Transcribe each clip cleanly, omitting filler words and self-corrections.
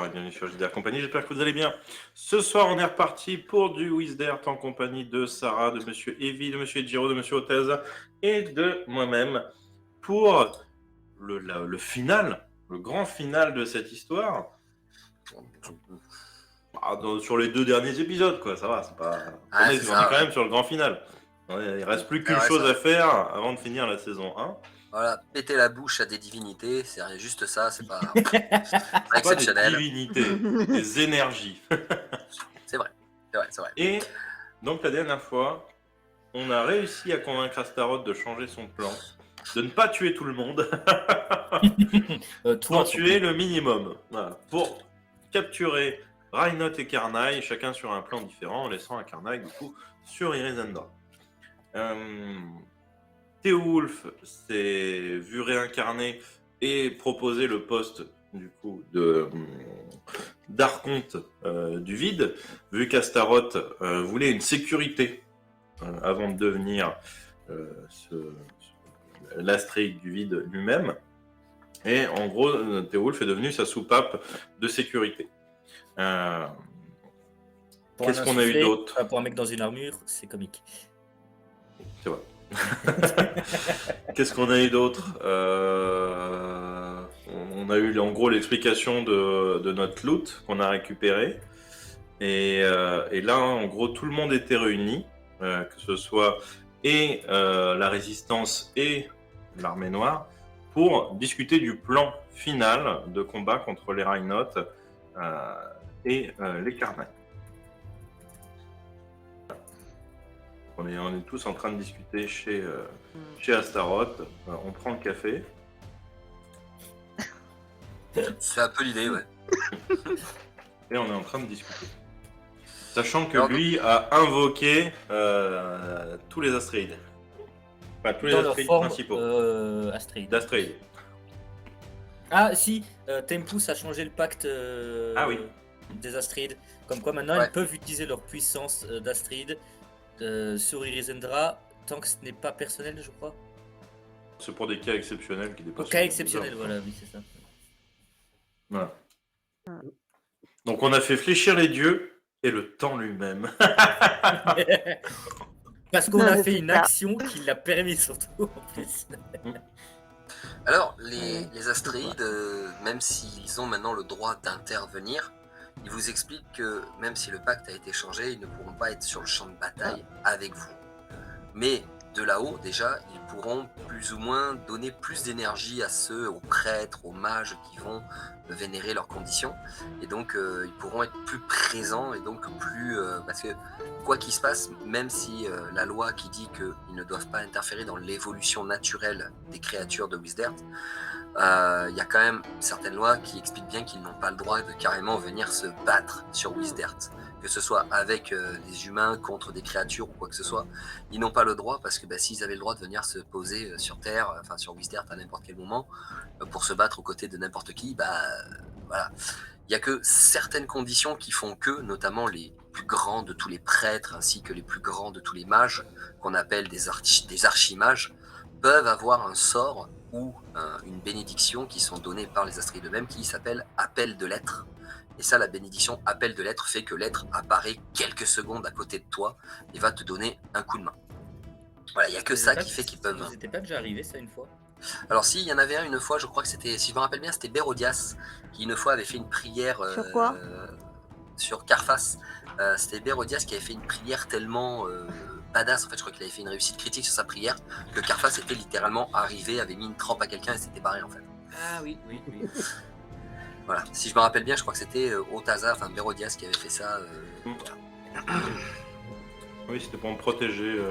et bienvenue sur JDR Compagnie, j'espère que vous allez bien. Ce soir, on est reparti pour du Wisdert en compagnie de Sarah, de Monsieur Evie, de Monsieur Giro, de Monsieur Otez et de moi-même pour le final, le grand final de cette histoire. Sur les 2 derniers épisodes, quoi, ça va, c'est pas... on est quand même sur le grand final. Il reste plus qu'une chose à faire avant de finir la saison 1. Voilà, péter la bouche à des divinités, c'est juste ça, c'est pas C'est exceptionnel. pas des divinités, des énergies. C'est vrai. Et donc la dernière fois, on a réussi à convaincre Astaroth de changer son plan, de ne pas tuer tout le monde, d'en tuer le minimum. Voilà. Pour capturer Rhinoth et Karnai, chacun sur un plan différent, en laissant à Karnai du coup sur Irizendra. Theowulf s'est vu réincarner et proposer le poste du coup d'archonte du vide, vu qu'Astaroth voulait une sécurité avant de devenir l'Astréide du vide lui-même. Et en gros, Theowulf est devenu sa soupape de sécurité. Qu'est-ce qu'on a eu d'autre ? Pour un mec dans une armure, c'est comique. C'est vrai. Qu'est-ce qu'on a eu d'autre ? On a eu en gros l'explication de notre loot qu'on a récupéré. Et là, en gros, tout le monde était réuni, que ce soit la résistance et l'armée noire, pour discuter du plan final de combat contre les Rhinoth et les Karnai. On est tous en train de discuter chez Astaroth. On prend le café. C'est un peu l'idée, ouais. Et on est en train de discuter. Sachant que lui a invoqué tous les Astréides. Enfin, tous les Astréides principaux. D'Astréides. Ah si, Tempus a changé le pacte des Astréides. Comme quoi maintenant ils peuvent utiliser leur puissance d'Astréides sur Irizendra tant que ce n'est pas personnel, je crois. C'est pour des cas exceptionnels qui dépassent. Cas exceptionnels, voilà, oui, c'est ça. Voilà. Donc on a fait fléchir les dieux et le temps lui-même. Parce qu'on a fait une action qui l'a permis surtout en plus. Alors, les Astréides, même s'ils ont maintenant le droit d'intervenir, ils vous expliquent que même si le pacte a été changé, ils ne pourront pas être sur le champ de bataille avec vous. Mais de là-haut, déjà, ils pourront plus ou moins donner plus d'énergie à ceux, aux prêtres, aux mages qui vont vénérer leurs conditions. Et donc, ils pourront être plus présents et donc plus... parce que quoi qu'il se passe, même si la loi qui dit qu'ils ne doivent pas interférer dans l'évolution naturelle des créatures de Wisdert, il y a quand même certaines lois qui expliquent bien qu'ils n'ont pas le droit de carrément venir se battre sur Wisdert. Que ce soit avec des humains contre des créatures ou quoi que ce soit, ils n'ont pas le droit parce que s'ils avaient le droit de venir se poser sur Terre, enfin sur Wisdert à n'importe quel moment, pour se battre aux côtés de n'importe qui, voilà. Il n'y a que certaines conditions qui font que, notamment les plus grands de tous les prêtres ainsi que les plus grands de tous les mages, qu'on appelle des archimages, peuvent avoir un sort ou une bénédiction qui sont données par les Astréides eux-mêmes qui s'appelle appel de l'être. Et ça, la bénédiction appel de l'être fait que l'être apparaît quelques secondes à côté de toi et va te donner un coup de main. Voilà, il n'y a que ça qui fait qu'ils peuvent... C'était pas déjà arrivé ça une fois ? Alors si, il y en avait un une fois, je crois que c'était, si je me rappelle bien, c'était Bérodias qui une fois avait fait une prière... Sur quoi ? Sur Carface. C'était Bérodias qui avait fait une prière tellement... badass, en fait je crois qu'il avait fait une réussite critique sur sa prière, que Carface était littéralement arrivé, avait mis une trempe à quelqu'un et s'était barré en fait. Ah oui. Voilà, si je me rappelle bien, je crois que c'était Othaza, enfin Bérodias qui avait fait ça. Voilà. Oui, c'était pour me protéger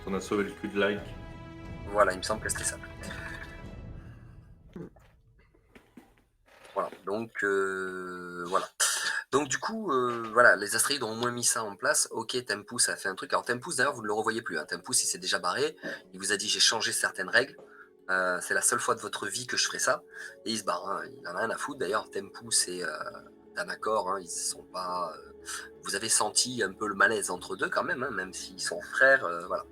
quand on a sauvé le cul de Like. Voilà, il me semble que c'était ça. Voilà, donc voilà. Donc du coup, voilà, les Astréides ont au moins mis ça en place. Ok, Tempus a fait un truc. Alors Tempus, d'ailleurs, vous ne le revoyez plus. Hein. Tempus, il s'est déjà barré. Il vous a dit, j'ai changé certaines règles. C'est la seule fois de votre vie que je ferai ça. Et il se barre. Hein. Il n'en a rien à foutre. D'ailleurs, Tempus et Danakor, ils sont pas... vous avez senti un peu le malaise entre deux quand même, hein, même s'ils sont frères. Voilà.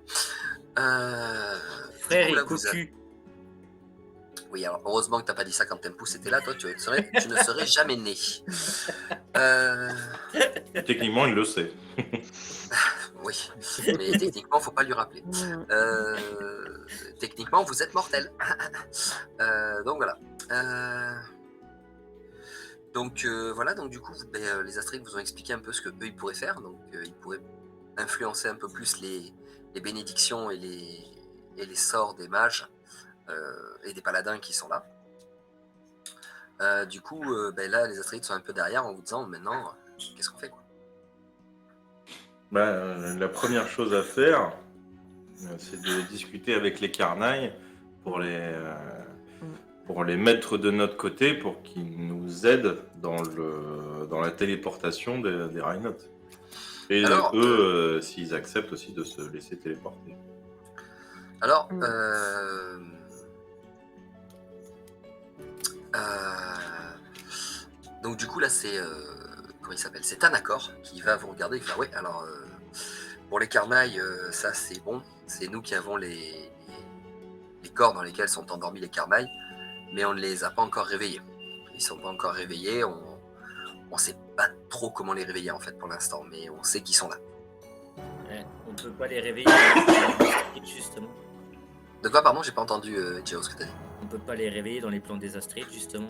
Frère et cocu. Oui, alors heureusement que t'as pas dit ça quand Tempus était là, toi tu ne serais jamais né. Techniquement, il le sait. Oui, mais techniquement, faut pas lui rappeler. Techniquement, vous êtes mortel. Donc voilà. Donc voilà, donc du coup, les astrides vous ont expliqué un peu ce que eux ils pourraient faire. Donc ils pourraient influencer un peu plus les bénédictions et les sorts des mages et des paladins qui sont là. Du coup, là, les astrides sont un peu derrière en vous disant maintenant, qu'est-ce qu'on fait quoi? La première chose à faire, c'est de discuter avec les Carnailles pour les mettre de notre côté pour qu'ils nous aident dans la téléportation des Rhinotes. Et alors, eux, s'ils acceptent aussi de se laisser téléporter. Alors, donc du coup là c'est comment il s'appelle? C'est Tanakor qui va vous regarder et faire ouais alors pour les Carnailles ça c'est bon, c'est nous qui avons les corps dans lesquels sont endormis les Carnailles, mais on ne les a pas encore réveillés. Ils sont pas encore réveillés, on sait pas trop comment les réveiller en fait pour l'instant, mais on sait qu'ils sont là. Ouais, on peut pas les réveiller justement. De quoi pardon, j'ai pas entendu Gio ce que t'as dit. On peut pas les réveiller dans les plans des astrides justement.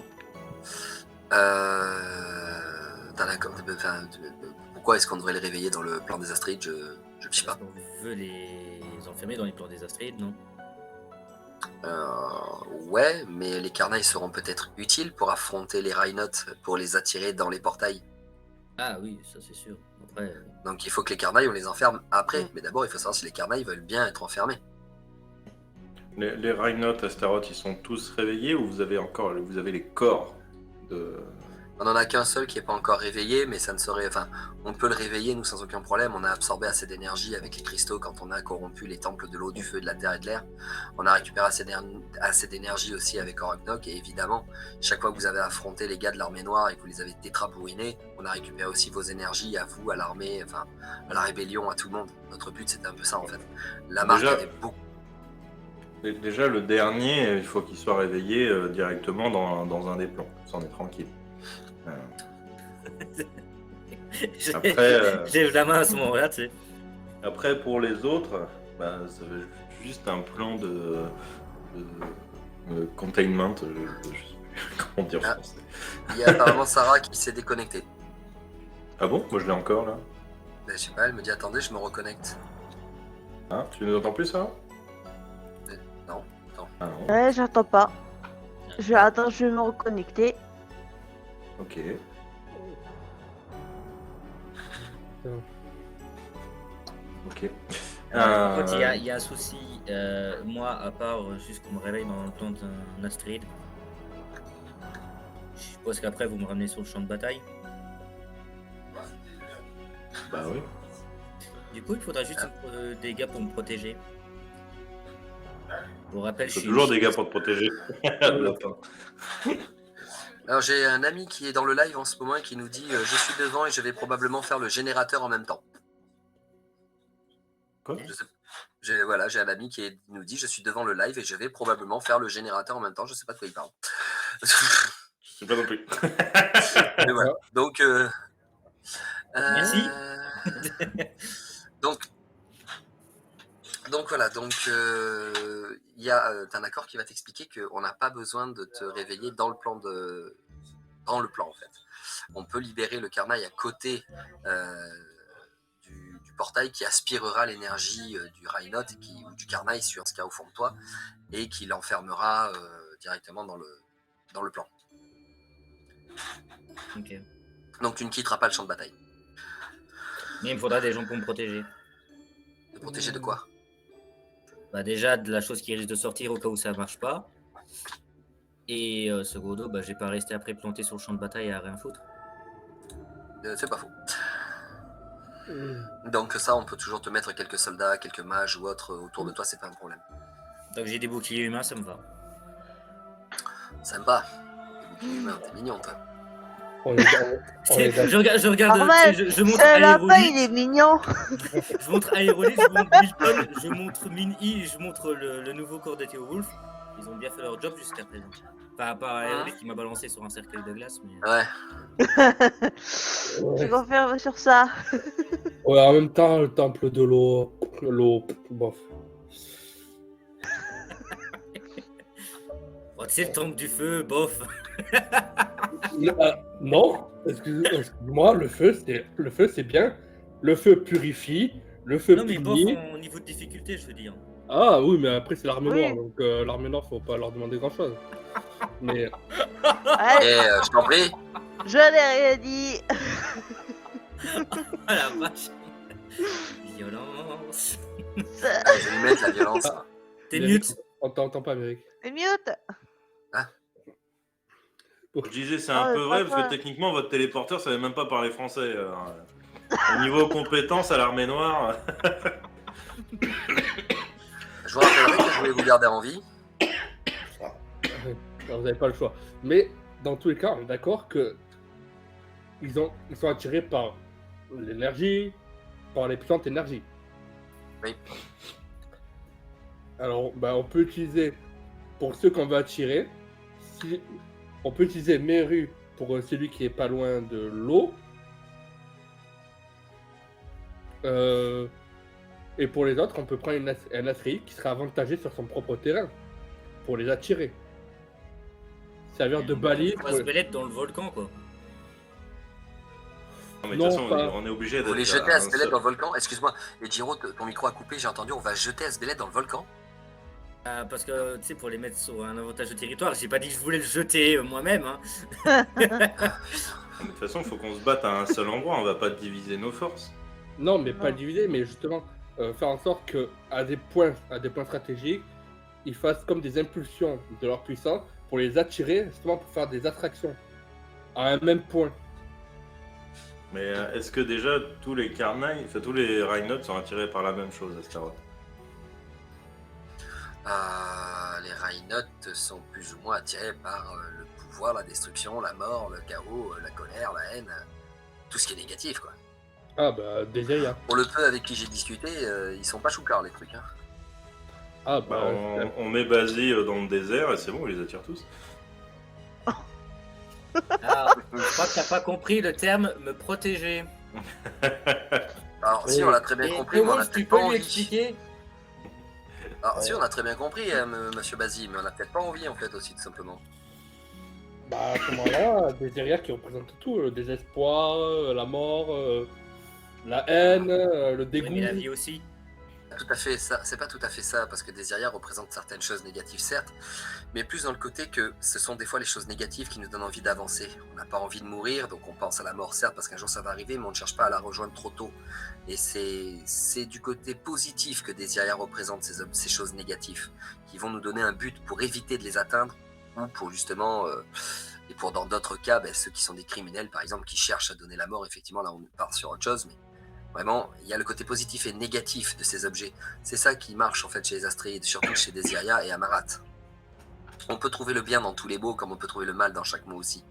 Pourquoi est-ce qu'on devrait les réveiller dans le plan des astrides? Je ne sais pas. On veut les enfermer dans les plans des astrides, non? Ouais, mais les Carnailles seront peut-être utiles pour affronter les Rhinotes, pour les attirer dans les portails. Ah oui, ça c'est sûr. Après... Donc il faut que les Carnailles, on les enferme après. Mais d'abord, il faut savoir si les Carnailles veulent bien être enfermés. Les Rhinotes, Astaroth, ils sont tous réveillés ou vous avez les corps de... On n'en a qu'un seul qui n'est pas encore réveillé, mais ça ne serait... Enfin, on peut le réveiller, nous, sans aucun problème. On a absorbé assez d'énergie avec les cristaux quand on a corrompu les temples de l'eau, du feu, de la terre et de l'air. On a récupéré assez d'énergie aussi avec Orognok. Et évidemment, chaque fois que vous avez affronté les gars de l'armée noire et que vous les avez tétrabourrinés, on a récupéré aussi vos énergies à vous, à l'armée, enfin, à la rébellion, à tout le monde. Notre but, c'était un peu ça, en fait. La marque avait beaucoup... Déjà, le dernier, il faut qu'il soit réveillé directement dans un des plans. Ça, on est tranquille. J'ai la main à ce moment-là, tu sais. Après, pour les autres, c'est juste un plan de containment, je sais plus comment dire en français. Il y a apparemment Sarah qui s'est déconnectée. Ah bon? Moi, je l'ai encore, là. Je sais pas, elle me dit attendez, je me reconnecte. Ah, tu nous entends plus, Sarah? Non, attends. Ah, non. Ouais, j'entends pas. Attends, je vais me reconnecter. Ok. Ok. Par contre, il y a un souci. Moi, à part juste qu'on me réveille dans le plan d'un astride, je suppose qu'après vous me ramenez sur le champ de bataille. Bah oui. Du coup, il faudra juste des gars pour me protéger. Je vous rappelle, je suis toujours des gars pour te protéger. Alors j'ai un ami qui est dans le live en ce moment et qui nous dit je suis devant et je vais probablement faire le générateur en même temps. Quoi? J'ai un ami qui nous dit je suis devant le live et je vais probablement faire le générateur en même temps. Je sais pas de quoi il parle. Je sais pas non plus. Mais voilà. Donc merci. Donc voilà, il y a un accord qui va t'expliquer qu'on n'a pas besoin de te réveiller dans le plan en fait. On peut libérer le Carnaille à côté du portail qui aspirera l'énergie du Rhinote ou du Carnaille sur ce qu'il y a au fond de toi et qui l'enfermera directement dans le plan. Okay. Donc tu ne quitteras pas le champ de bataille. Mais il me faudra des gens pour me protéger. Te protéger de quoi? Déjà de la chose qui risque de sortir au cas où ça marche pas. Et secondo, je vais pas rester après planté sur le champ de bataille à rien foutre. C'est pas faux. Donc ça, on peut toujours te mettre quelques soldats, quelques mages ou autres autour de toi, c'est pas un problème. Donc j'ai des boucliers humains, ça me va. Sympa. Des boucliers humains, t'es mignon toi. Je regarde, je montre Aérolite. Il est mignon. Je montre Aérolite, je montre Milton, je montre Min-I, je montre le nouveau corps de Théo Wolf. Ils ont bien fait leur job jusqu'à présent. Enfin, à part Hervé qui m'a balancé sur un cercueil de glace. Mais... Ouais. Je confirme sur ça. Ouais, en même temps, le temple de l'eau, bof. Oh, tu sais, le temple du feu, bof. Non, excuse-moi, le feu c'est bien. Le feu purifie, le feu Non, mais bof, punit. au niveau de difficulté, je veux dire. Ah oui, mais après c'est l'armée Oui. noire, donc l'armée noire, faut pas leur demander grand-chose. Mais Et je t'en prie. Je n'ai rien dit. Ah la vache. Violence. Je vais lui mettre la violence. T'es Amérique, mute. on t'entend pas, Amérique. C'est mute. Je disais, c'est un peu vrai, parce que techniquement, votre téléporteur savait même pas parler français. Au niveau compétences à l'armée noire. Je vous rappellerai que je voulais vous garder en vie. Vous n'avez pas le choix. Mais dans tous les cas, on est d'accord que ils sont attirés par l'énergie, par les puissantes énergies. Oui. Alors, on peut utiliser, pour ceux qu'on veut attirer, on peut utiliser Meru pour celui qui est pas loin de l'eau. Et pour les autres, on peut prendre un astéroïde qui sera avantagé sur son propre terrain pour les attirer. Servir de balise. On va se balader dans le volcan, quoi. Non, mais de Non, toute façon, pas- on est obligé Vous d'être. voulez jeter Asbelette dans le volcan? Excuse-moi, et Giro, ton micro a coupé, j'ai entendu, on va jeter Asbelette dans le volcan? Parce que, tu sais, pour les mettre sur un avantage de territoire, j'ai pas dit que je voulais le jeter moi-même. Hein. Mais de toute façon, il faut qu'on se batte à un seul endroit, on va pas diviser nos forces. Non, mais pas Non. diviser, mais justement faire en sorte que à des points stratégiques, ils fassent comme des impulsions de leur puissance pour les attirer, justement pour faire des attractions à un même point. Mais est-ce que déjà tous les Carnage, enfin tous les Rhinots sont attirés par la même chose, Astaroth? Les Rhinots sont plus ou moins attirés par le pouvoir, la destruction, la mort, le chaos, la colère, la haine, tout ce qui est négatif, quoi. Ah bah déjà. Pour le peu avec qui j'ai discuté, ils sont pas choucards, les trucs, hein. Ah Bah, bah, on met Basile dans le désert et c'est bon, on les attire tous. Alors, je crois que t'as pas compris le terme me protéger. Alors, si, on l'a très bien Et compris, mais on a tu peut-être peux pas lui envie. expliquer? Alors, si, on a très bien compris, monsieur Basile, mais on a peut-être pas envie, en fait, aussi, tout simplement. à ce moment-là, des derrière qui représentent tout, le désespoir, la mort, la haine, le Oui, dégoût. mais la vie aussi. Tout à fait ça, c'est pas tout à fait ça, parce que Désiria représente certaines choses négatives, certes, mais plus dans le côté que ce sont des fois les choses négatives qui nous donnent envie d'avancer. On n'a pas envie de mourir, donc on pense à la mort, certes, parce qu'un jour ça va arriver, mais on ne cherche pas à la rejoindre trop tôt. Et c'est du côté positif que Désiria représente ces choses négatives, qui vont nous donner un but pour éviter de les atteindre, ou pour justement, et pour dans d'autres cas, ceux qui sont des criminels, par exemple, qui cherchent à donner la mort, effectivement, là on part sur autre chose, mais vraiment, il y a le côté positif et négatif de ces objets. C'est ça qui marche en fait chez les Astréides, surtout chez Désiria et Amarat. On peut trouver le bien dans tous les mots, comme on peut trouver le mal dans chaque mot aussi.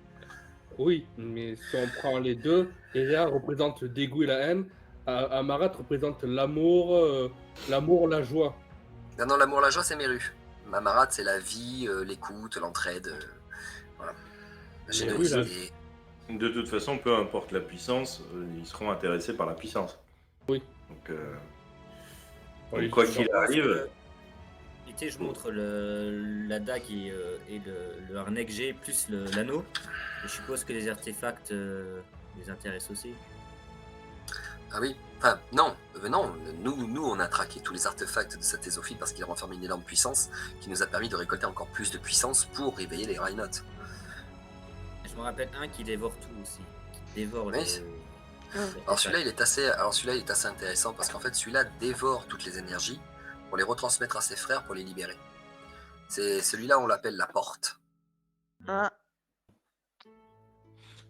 Oui, mais si on prend les deux, Désiria représente le dégoût et la haine, Amarat représente l'amour, la joie. Non, l'amour, la joie, c'est Meru. Amarat, c'est la vie, l'écoute, l'entraide, voilà. La générosité. De toute façon, peu importe la puissance, ils seront intéressés par la puissance. Oui. Donc, Oui, quoi je qu'il pense arrive, Et tu sais, je montre la dague et le harnais que j'ai, plus l'anneau. Et je suppose que les artefacts les intéressent aussi. Ah oui, enfin non, nous on a traqué tous les artefacts de cette thésophile parce qu'il renfermait une énorme puissance qui nous a permis de récolter encore plus de puissance pour réveiller les Rhinots. Je me rappelle un qui dévore tout aussi. Qui dévore Oui, le... Alors celui-là il est assez intéressant parce qu'en fait celui-là dévore toutes les énergies pour les retransmettre à ses frères pour les libérer. C'est celui-là on l'appelle la porte. Ah,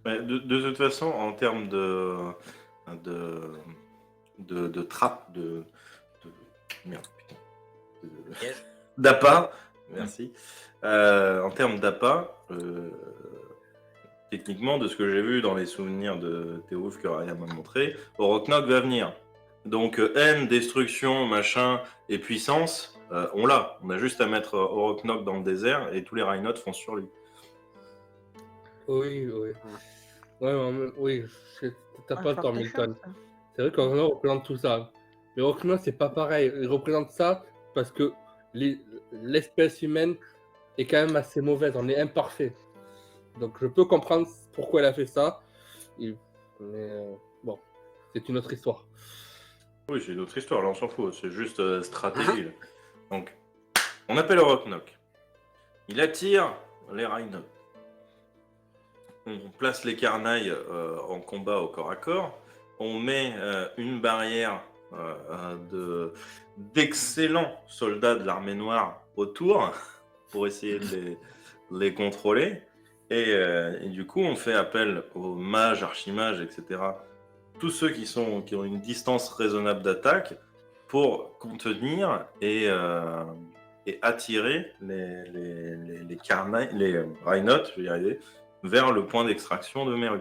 de toute façon, en termes de trappe, merde, piège. d'appât, merci. En termes d'appât, techniquement, de ce que j'ai vu dans les souvenirs de Théouf que Ryan m'a montré, Oroknok va venir. Donc haine, destruction, machin et puissance, on l'a. On a juste à mettre Oroknok dans le désert et tous les Rhinotes foncent sur lui. Oui. Oui, t'as pas tort, Milton. Ça. C'est vrai qu'Oroknok représente tout ça. Mais Oroknok, c'est pas pareil. Il représente ça parce que l'espèce humaine est quand même assez mauvaise. On est imparfait. Donc je peux comprendre pourquoi elle a fait ça. Mais bon, c'est une autre histoire. Oui, c'est une autre histoire, là on s'en fout. C'est juste stratégie. Là. Donc, on appelle Oroknok. Il attire les Rhinotes. On place les Carnailles en combat au corps à corps. On met une barrière d'excellents soldats de l'armée noire autour pour essayer de les contrôler. Et du coup, on fait appel aux mages, archimages, etc. Tous ceux qui ont une distance raisonnable d'attaque pour contenir et attirer les Carnailles, les Rhinotes, je vais y arriver, vers le point d'extraction de Meru.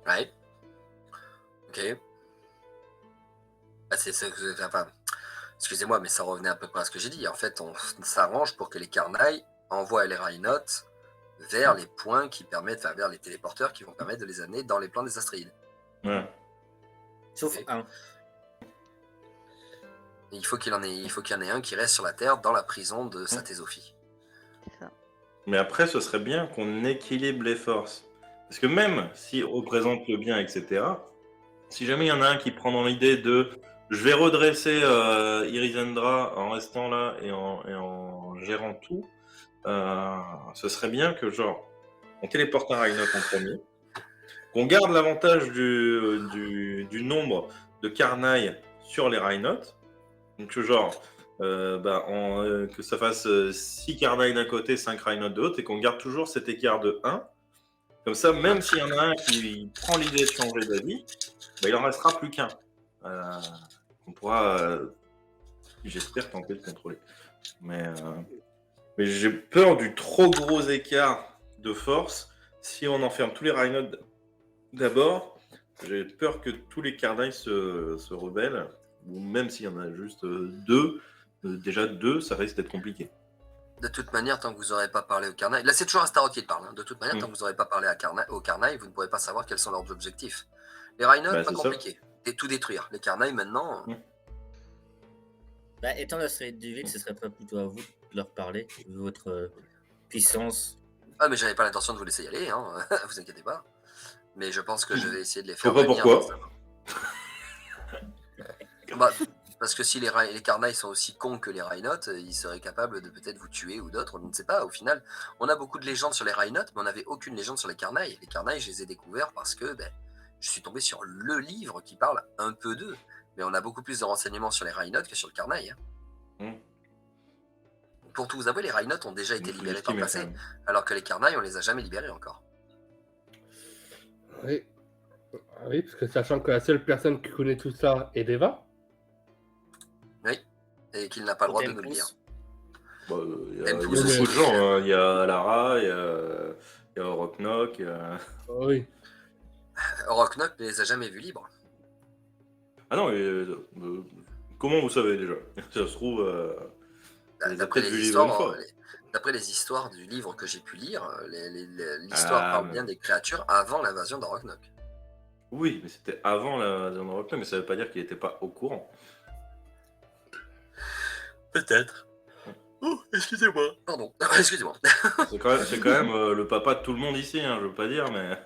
Ouais. Ok. C'est ça que enfin, excusez-moi, mais ça revenait à peu près à ce que j'ai dit. En fait, on s'arrange pour que les Carnailles envoient les Rhinotes vers les points qui permettent, enfin, vers les téléporteurs qui vont permettre de les amener dans les plans des Astrides. Ouais. Sauf un. Et il faut qu'il y en ait un qui reste sur la Terre dans la prison de Saint-Ésophie. Mais après, ce serait bien qu'on équilibre les forces. Parce que même s'il représente le bien, etc., si jamais il y en a un qui prend dans l'idée de « je vais redresser Irizendra en restant là et en gérant tout », ce serait bien que, genre, on téléporte un Rhinote en premier, qu'on garde l'avantage du nombre de Carnailles sur les Rhinotes, donc genre, que ça fasse 6 Carnailles d'un côté, 5 Rhinotes de l'autre, et qu'on garde toujours cet écart de 1. Comme ça, même s'il y en a un qui prend l'idée de changer d'avis, il en restera plus qu'un. On pourra, j'espère, tenter de contrôler. Mais j'ai peur du trop gros écart de force. Si on enferme tous les Rhinotes d'abord, j'ai peur que tous les Carnailles se rebellent. Ou même s'il y en a juste deux, déjà deux, ça risque d'être compliqué. De toute manière, tant que vous n'aurez pas parlé aux Carnailles, là c'est toujours Astaroth qui parle, hein. De toute manière, tant que vous n'aurez pas parlé aux Carnailles, vous ne pourrez pas savoir quels sont leurs objectifs. Les Rhinotes, pas compliqué. Et tout détruire. Les Carnailles, maintenant... Étant l'astéroïde du vide, ce serait pas plutôt à vous de leur parler, de votre puissance. Ah, mais j'avais pas l'intention de vous laisser y aller, hein. Vous inquiétez pas. Mais je pense que je vais essayer de les Je faire sais pas venir. pourquoi. Parce que si les Carnailles sont aussi cons que les Rhinotes, ils seraient capables de peut-être vous tuer ou d'autres, on ne sait pas. Au final, on a beaucoup de légendes sur les Rhinotes, mais on n'avait aucune légende sur les Carnailles. Les Carnailles, je les ai découverts parce que je suis tombé sur le livre qui parle un peu d'eux. Mais on a beaucoup plus de renseignements sur les Rhinotes que sur le Carnaille. Hein. Pour tout vous avouer, les Rhinotes ont déjà été libérés par le passé, alors que les Carnailles, on les a jamais libérés encore. Oui, parce que sachant que la seule personne qui connaît tout ça est Deva. Oui, et qu'il n'a pas le droit de nous le dire. Il y a beaucoup de gens, hein. Il y a Lara, il y a Oroknok. Oui. Oroknok ne les a jamais vus libres. Ah non, comment vous savez déjà? Ça se trouve, d'après les histoires du livre que j'ai pu lire, l'histoire parle bien des créatures avant l'invasion d'Oroknok. Oui, mais c'était avant l'invasion d'Oroknok, mais ça ne veut pas dire qu'il n'était pas au courant. Peut-être. Oh, excusez-moi. Pardon, excusez-moi. C'est quand même le papa de tout le monde ici, hein, je veux pas dire, mais...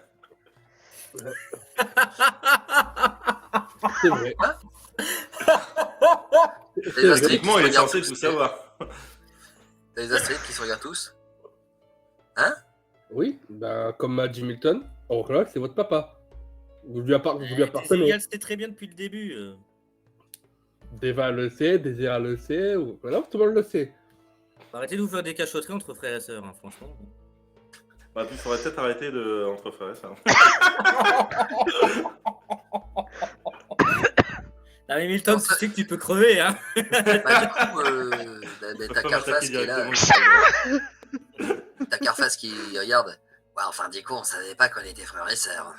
C'est vrai. Techniquement, il est censé tout savoir. T'as les Astrides qui se regardent tous? Hein? Oui, comme m'a dit Milton, Oroknok, c'est votre papa. Vous lui appartenez. C'était très bien depuis le début. Deva le sait, Désir le sait, voilà, tout le monde le sait. Arrêtez de vous faire des cachotteries entre frères et sœurs, hein, franchement. Puis il faudrait peut-être arrêter entre frères et sœurs. Ah mais Milton, tu sais que tu peux crever, hein. Du coup, t'as Carface qui est là. T'as Carface qui regarde. Ouais, enfin, du coup, on savait pas qu'on était frères et sœurs.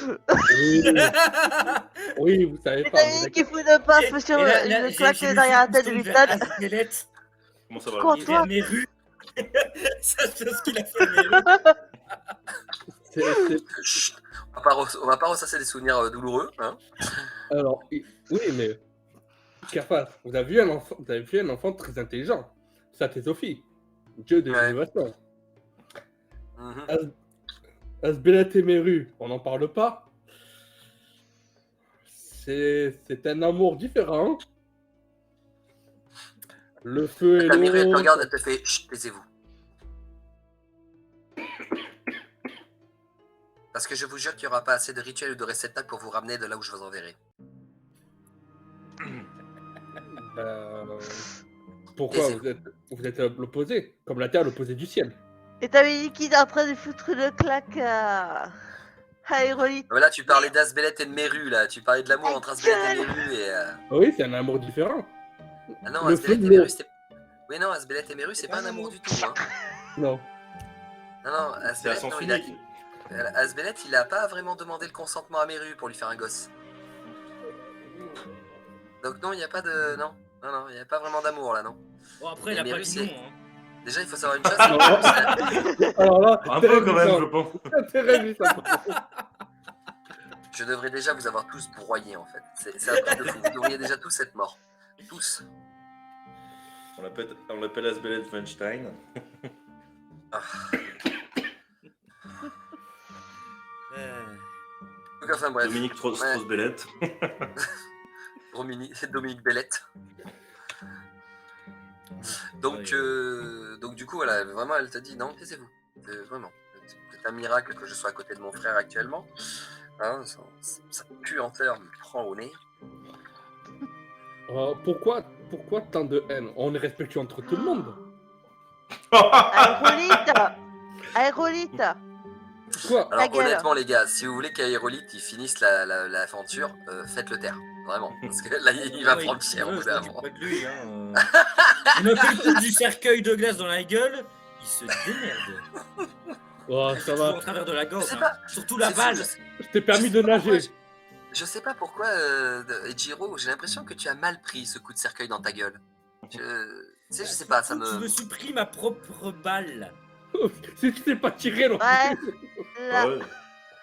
Oui, oui, vous savez Mais pas. t'as dit qu'il faut ne pas sur une claque derrière la tête de Vitale. Comment ça va? Quand Il toi, vient de mes rues. Ça, c'est ce qu'il a fait. Mes rues. Chut, on va pas ressasser des souvenirs douloureux. Hein. Alors, oui, mais Carface, vous avez vu un enfant très intelligent. Ça, c'est Sophie. Dieu de Ouais. l'innovation. Mhm. Asbelet et Meru, on n'en parle pas. C'est un amour différent. Le feu et Ta Mireille, elle te l'eau. regarde, elle te fait chut, taisez-vous. Parce que je vous jure qu'il n'y aura pas assez de rituels ou de réceptacles pour vous ramener de là où je vous enverrai. Pourquoi Taisez-vous. vous êtes l'opposé, comme la Terre l'opposé du ciel. et t'avais dit qu'il est en train de foutre une claque à Aérolite. Mais là, tu parlais d'Asbelet et de Meru, là. Tu parlais de l'amour entre Asbelet et Meru et. Oui, c'est un amour différent. Ah non, Le Asbelet feu de et Meru, l'eau. c'était. Oui, non, Asbelet et Meru, c'est pas un amour du tout. Hein. Non. Non, C'est à Asbelet, sens non, unique. Asbelet, il a pas vraiment demandé le consentement à Meru pour lui faire un gosse. Donc, non, il n'y a pas de. Non, il n'y a pas vraiment d'amour là, non. Bon, après, il Et a pas Meru, dit c'est- non. Hein. Déjà, il faut savoir une chose. Alors là, Un très peu quand même, réjouissant. je pense. Très réjouissant. Je devrais déjà vous avoir tous broyés en fait. C'est un truc de fou. Vous devriez déjà tous être morts. Tous. On l'appelle Asbelet Weinstein. Ah. Euh, Donc, enfin bref. Dominique Ouais. Strauss-Bellet. Dominique Bellette. Donc, donc du coup, voilà, vraiment, elle te dit non, taisez-vous. Vraiment. C'est un miracle que je sois à côté de mon frère actuellement. Hein, ça pue en terre, me prend au nez. Pourquoi tant de haine? On est respectueux entre tout le monde. Aérolite. Quoi? Ta Alors gueule. honnêtement les gars, si vous voulez qu'Aérolite il finisse l'aventure, faites-le taire. Vraiment. Parce que là il va ouais, prendre cher au bout d'un je moment. m'occupe pas de lui, hein. Il me fait le coup du cercueil de glace dans la gueule. Il se démerde. Oh, Il ça va va. au travers de la Je gorge. sais Hein. pas. Surtout la C'est fou, balle. Je t'ai permis Je sais de pas pourquoi, nager. je sais pas pourquoi, Ejiro, j'ai l'impression que tu as mal pris ce coup de cercueil dans ta gueule. Tu sais, je sais pas, ça Je me. me suis pris ma propre balle. Si tu t'es pas tiré, non. Ouais. Là. Ouais.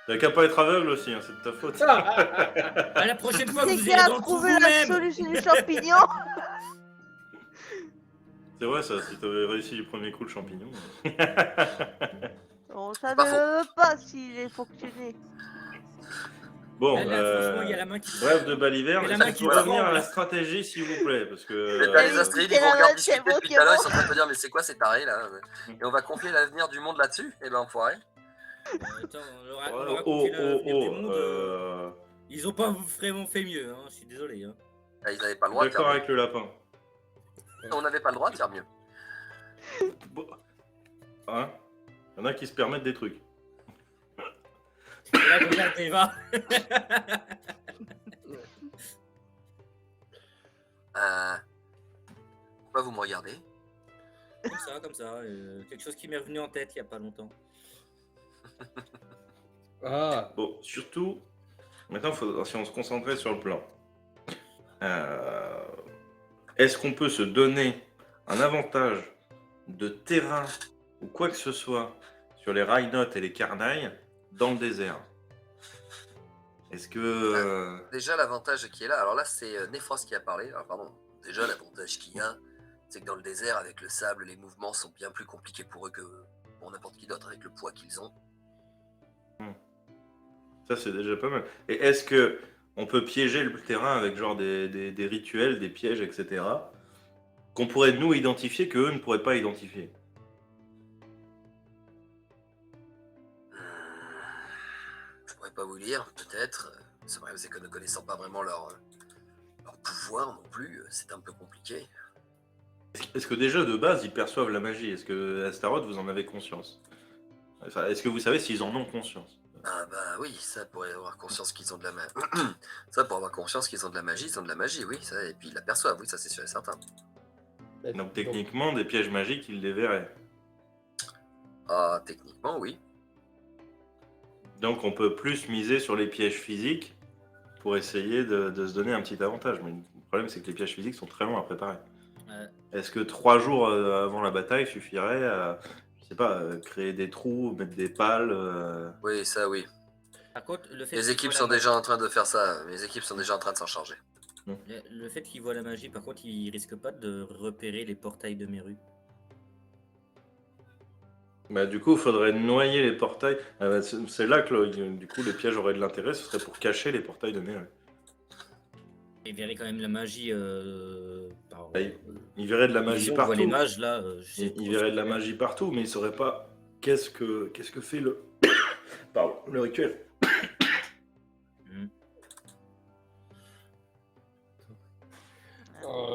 T'as qu'à pas être aveugle aussi, hein, c'est de ta faute. À la prochaine fois, C'est vous qui irez a dans le trou trouvé la vous-même. solution du champignon. C'est vrai ça, si t'avais réussi du premier coup le champignon. On pas savait faux. même pas s'il est fonctionné. Bon, Là, franchement, il y a la main qui bref de Baliverne, Il y a la est-ce main qu'on qui peut revenir tremble. à la stratégie s'il vous plaît, parce que... Les oui, Astrides, c'est ils vous la regardent même, discuter c'est depuis tout à l'heure, ils Pokémon. sont en train de te dire mais c'est quoi ces tarés là. Et on va confier l'avenir du monde là-dessus. Eh ben enfoiré. Attends, on leur a confié l'avenir du monde. Ils ont pas vraiment fait mieux, hein. Je suis désolé. Hein. Ah, ils n'avaient pas le droit de faire D'accord mieux. avec le lapin. On n'avait pas le droit de faire mieux. Bon. Hein? Il y en a qui se permettent des trucs. Et là, regarde Eva. Pourquoi vous me regardez? Comme ça. Quelque chose qui m'est revenu en tête il y a pas longtemps. Ah, Bon, surtout, maintenant, si on se concentrait sur le plan, est-ce qu'on peut se donner un avantage de terrain ou quoi que ce soit sur les Rhinotes et les Carnailles dans le désert? Est-ce que... Déjà l'avantage qui est là, alors là c'est Nefros qui a parlé. Alors, pardon. Déjà l'avantage qu'il y a, c'est que dans le désert avec le sable, les mouvements sont bien plus compliqués pour eux que pour n'importe qui d'autre avec le poids qu'ils ont. Ça, c'est déjà pas mal. Et est-ce que on peut piéger le terrain avec genre des rituels, des pièges, etc. qu'on pourrait nous identifier, qu'eux ne pourraient pas identifier? Je pourrais pas vous dire, peut-être. C'est vrai, c'est que ne connaissant pas vraiment leur pouvoir non plus, c'est un peu compliqué. Est-ce que déjà de base ils perçoivent la magie? Est-ce que Astaroth, vous en avez conscience? Enfin, est-ce que vous savez s'ils en ont conscience? Ah bah oui, ça pourrait avoir conscience qu'ils ont de la magie. Ça pour avoir conscience qu'ils ont de la magie, ils ont de la magie, oui. Ça, et puis ils l'aperçoivent, oui, ça c'est sûr et certain. Donc techniquement, des pièges magiques, ils les verraient. Ah, techniquement, oui. Donc on peut plus miser sur les pièges physiques pour essayer de se donner un petit avantage. Mais le problème, c'est que les pièges physiques sont très longs à préparer. Est-ce que 3 jours avant la bataille suffirait à, je sais pas, créer des trous, mettre des pales Oui, ça oui. Par contre, le fait Les équipes sont déjà en train de faire ça. Les équipes sont déjà en train de s'en charger. Le fait qu'ils voient la magie, par contre, ils risquent pas de repérer les portails de Meru. Bah, du coup, il faudrait noyer les portails. C'est là que du coup les pièges auraient de l'intérêt, ce serait pour cacher les portails de Meru. Ils verraient quand même la magie. Ils verraient de la magie partout. Les mages, là, ils verraient de la magie partout, mais ils sauraient pas qu'est-ce que fait le le rituel.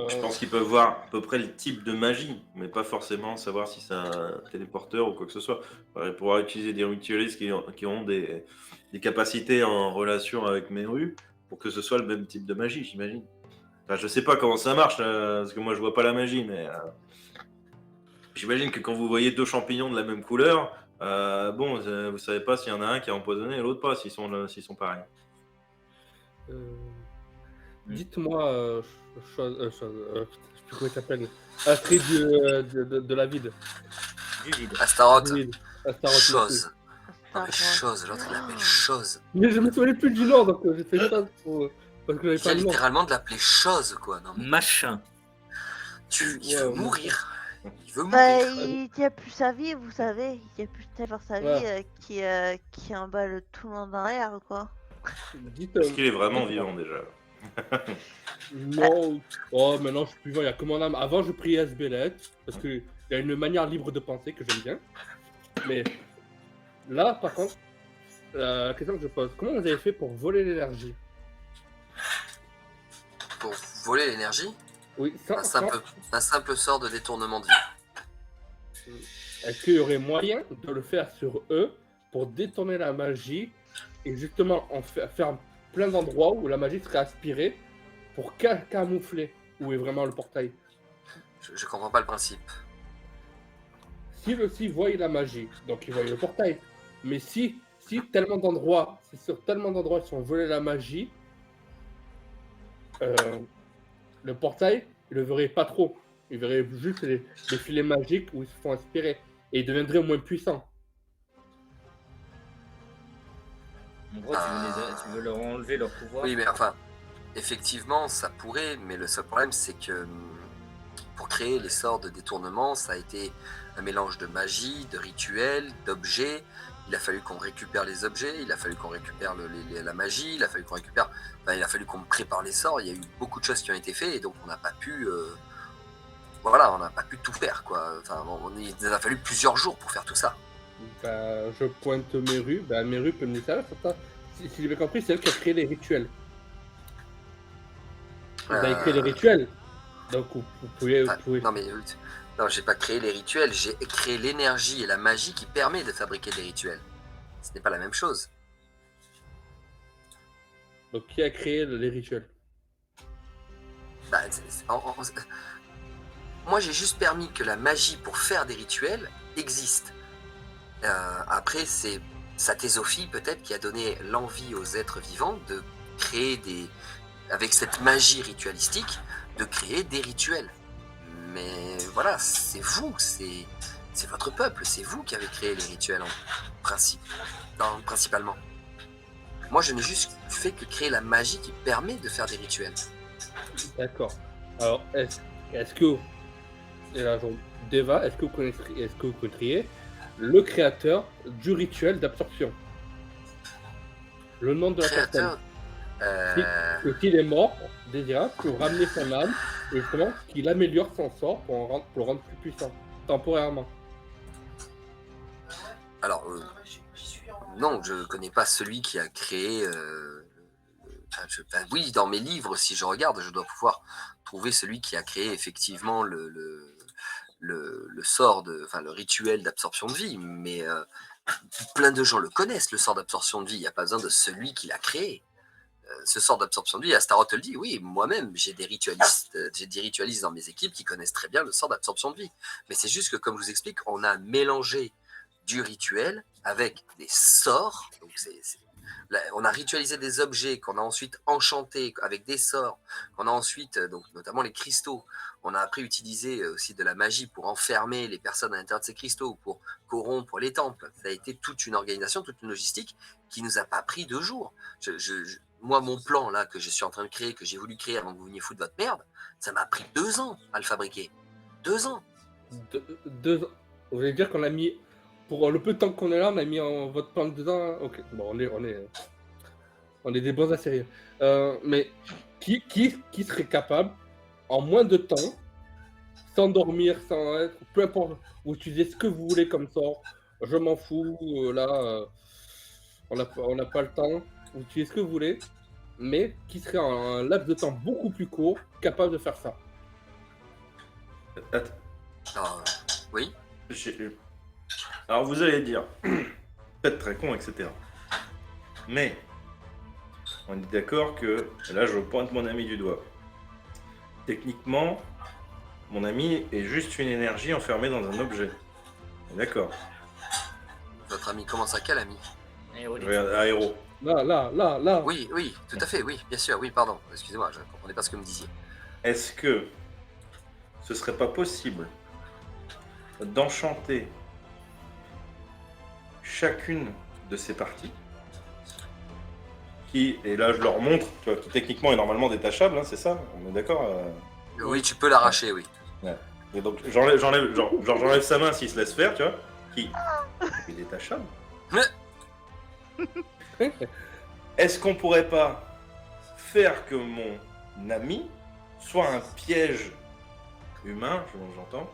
Je pense qu'ils peuvent voir à peu près le type de magie, mais pas forcément savoir si c'est un téléporteur ou quoi que ce soit. Ils pouvoir utiliser des ritualistes qui ont des capacités en relation avec Meru pour que ce soit le même type de magie, j'imagine. Enfin, je sais pas comment ça marche, parce que moi je vois pas la magie, mais j'imagine que quand vous voyez 2 champignons de la même couleur, vous savez pas s'il y en a un qui est empoisonné et l'autre pas, s'ils sont pareils. Dites-moi, je sais plus comment il s'appelle, Astrid de la vide. Du vide. Astaroth. Chose. Chose, l'autre il l'appelle chose. Mais je me souvenais plus du nom, donc j'ai fait ça parce que j'avais Il pas a le nom. littéralement de l'appeler chose, quoi. Non, mais Machin. il veut mourir. Il veut Bah, mourir. il tient plus sa vie, vous savez. Il tient plus tellement sa vie qui emballe tout le monde dans l'air, quoi. Est-ce qu'il est vraiment vivant déjà? Non. Oh, maintenant je suis plus vivant, il y a que mon âme. Avant je priais Asbelet, parce qu'il y a une manière libre de penser que j'aime bien. Mais là, par contre, la question que je pose, comment vous avez fait pour voler l'énergie? Pour voler l'énergie, Oui, un simple sort de détournement de vie. Est-ce qu'il y aurait moyen de le faire sur eux pour détourner la magie et justement en faire plein d'endroits où la magie serait aspirée pour camoufler où est vraiment le portail? Je comprends pas le principe. Si aussi voit la magie, donc il voit le portail. Mais si tellement d'endroits, si sur tellement d'endroits ils sont volés la magie, le portail, il le verrait pas trop. Il verrait juste les filets magiques où ils se font aspirer. Et ils deviendraient moins puissants. En gros, tu veux leur enlever leur pouvoir. Oui, mais enfin, effectivement, ça pourrait, mais le seul problème, c'est que pour créer les sorts de détournement, ça a été un mélange de magie, de rituels, d'objets. Il a fallu qu'on récupère les objets, il a fallu qu'on récupère la magie, il a fallu qu'on récupère... Enfin, il a fallu qu'on prépare les sorts, il y a eu beaucoup de choses qui ont été faites, et donc on n'a pas pu... Voilà, on n'a pas pu tout faire, quoi. Enfin, il a fallu plusieurs jours pour faire tout ça. Bah, je pointe Meru, Meru peut me dire ça. Si j'ai bien compris, c'est elle qui a créé les rituels. Vous avez créé les rituels. Donc vous pouvez... Non, mais... Non, j'ai pas créé les rituels, j'ai créé l'énergie et la magie qui permet de fabriquer des rituels. Ce n'est pas la même chose. Donc qui a créé les rituels? Bah, moi, j'ai juste permis que la magie pour faire des rituels existe. Après, c'est sa théosophie peut-être qui a donné l'envie aux êtres vivants de créer avec cette magie ritualistique, de créer des rituels. Mais voilà, c'est vous, c'est votre peuple, c'est vous qui avez créé les rituels principalement. Moi, je n'ai juste fait que créer la magie qui permet de faire des rituels. D'accord. Alors, est-ce que... Et là, Deva, est-ce que vous connaîtriez le créateur du rituel d'absorption? Le nom de la personne. Qu'il est mort, déjà, pour ramener son âme, et justement qu'il améliore son sort pour le rendre plus puissant, temporairement. Alors, non, je connais pas celui qui a créé... oui, dans mes livres, si je regarde, je dois pouvoir trouver celui qui a créé effectivement le sort, le rituel d'absorption de vie, mais plein de gens le connaissent, le sort d'absorption de vie, il n'y a pas besoin de celui qui l'a créé. Ce sort d'absorption de vie, Astaroth te le dit, oui, moi-même, j'ai des ritualistes dans mes équipes qui connaissent très bien le sort d'absorption de vie. Mais c'est juste que, comme je vous explique, on a mélangé du rituel avec des sorts. Donc on a ritualisé des objets qu'on a ensuite enchantés avec des sorts, qu'on a ensuite, donc notamment les cristaux. On a appris à utiliser aussi de la magie pour enfermer les personnes à l'intérieur de ces cristaux, pour corrompre les temples. Ça a été toute une organisation, toute une logistique qui nous a pas pris 2 jours. Moi, mon plan là que je suis en train de créer, que j'ai voulu créer avant que vous veniez foutre votre merde, ça m'a pris 2 ans à le fabriquer. 2 ans. 2 ans. Vous voulez dire qu'on a mis, pour le peu de temps qu'on est là, on a mis en votre plan de 2 ans. Hein. Ok, bon, on est des bons acériens. Mais qui serait capable, en moins de temps, sans dormir, sans être, peu importe, vous utilisez ce que vous voulez comme sort, je m'en fous, là, on n'a pas le temps, vous utilisez ce que vous voulez, mais qui serait en un laps de temps beaucoup plus court, capable de faire ça. Oui. Alors vous allez dire, peut-être très con, etc. Mais, on est d'accord que, là je pointe mon ami du doigt. Techniquement, mon ami est juste une énergie enfermée dans un objet. D'accord. Votre ami commence à quel ami? Aéro. Là. Oui, tout à fait, oui, bien sûr, oui, pardon. Excusez-moi, je ne comprenais pas ce que vous me disiez. Est-ce que ce serait pas possible d'enchanter chacune de ces parties qui, et là je leur montre, tu vois, qui techniquement est normalement détachable, hein, c'est ça? On est d'accord? Oui, tu peux l'arracher, oui. Ouais. Et donc j'enlève sa main s'il se laisse faire, tu vois, qui est détachable. Est-ce qu'on pourrait pas faire que mon ami soit un piège humain, j'entends,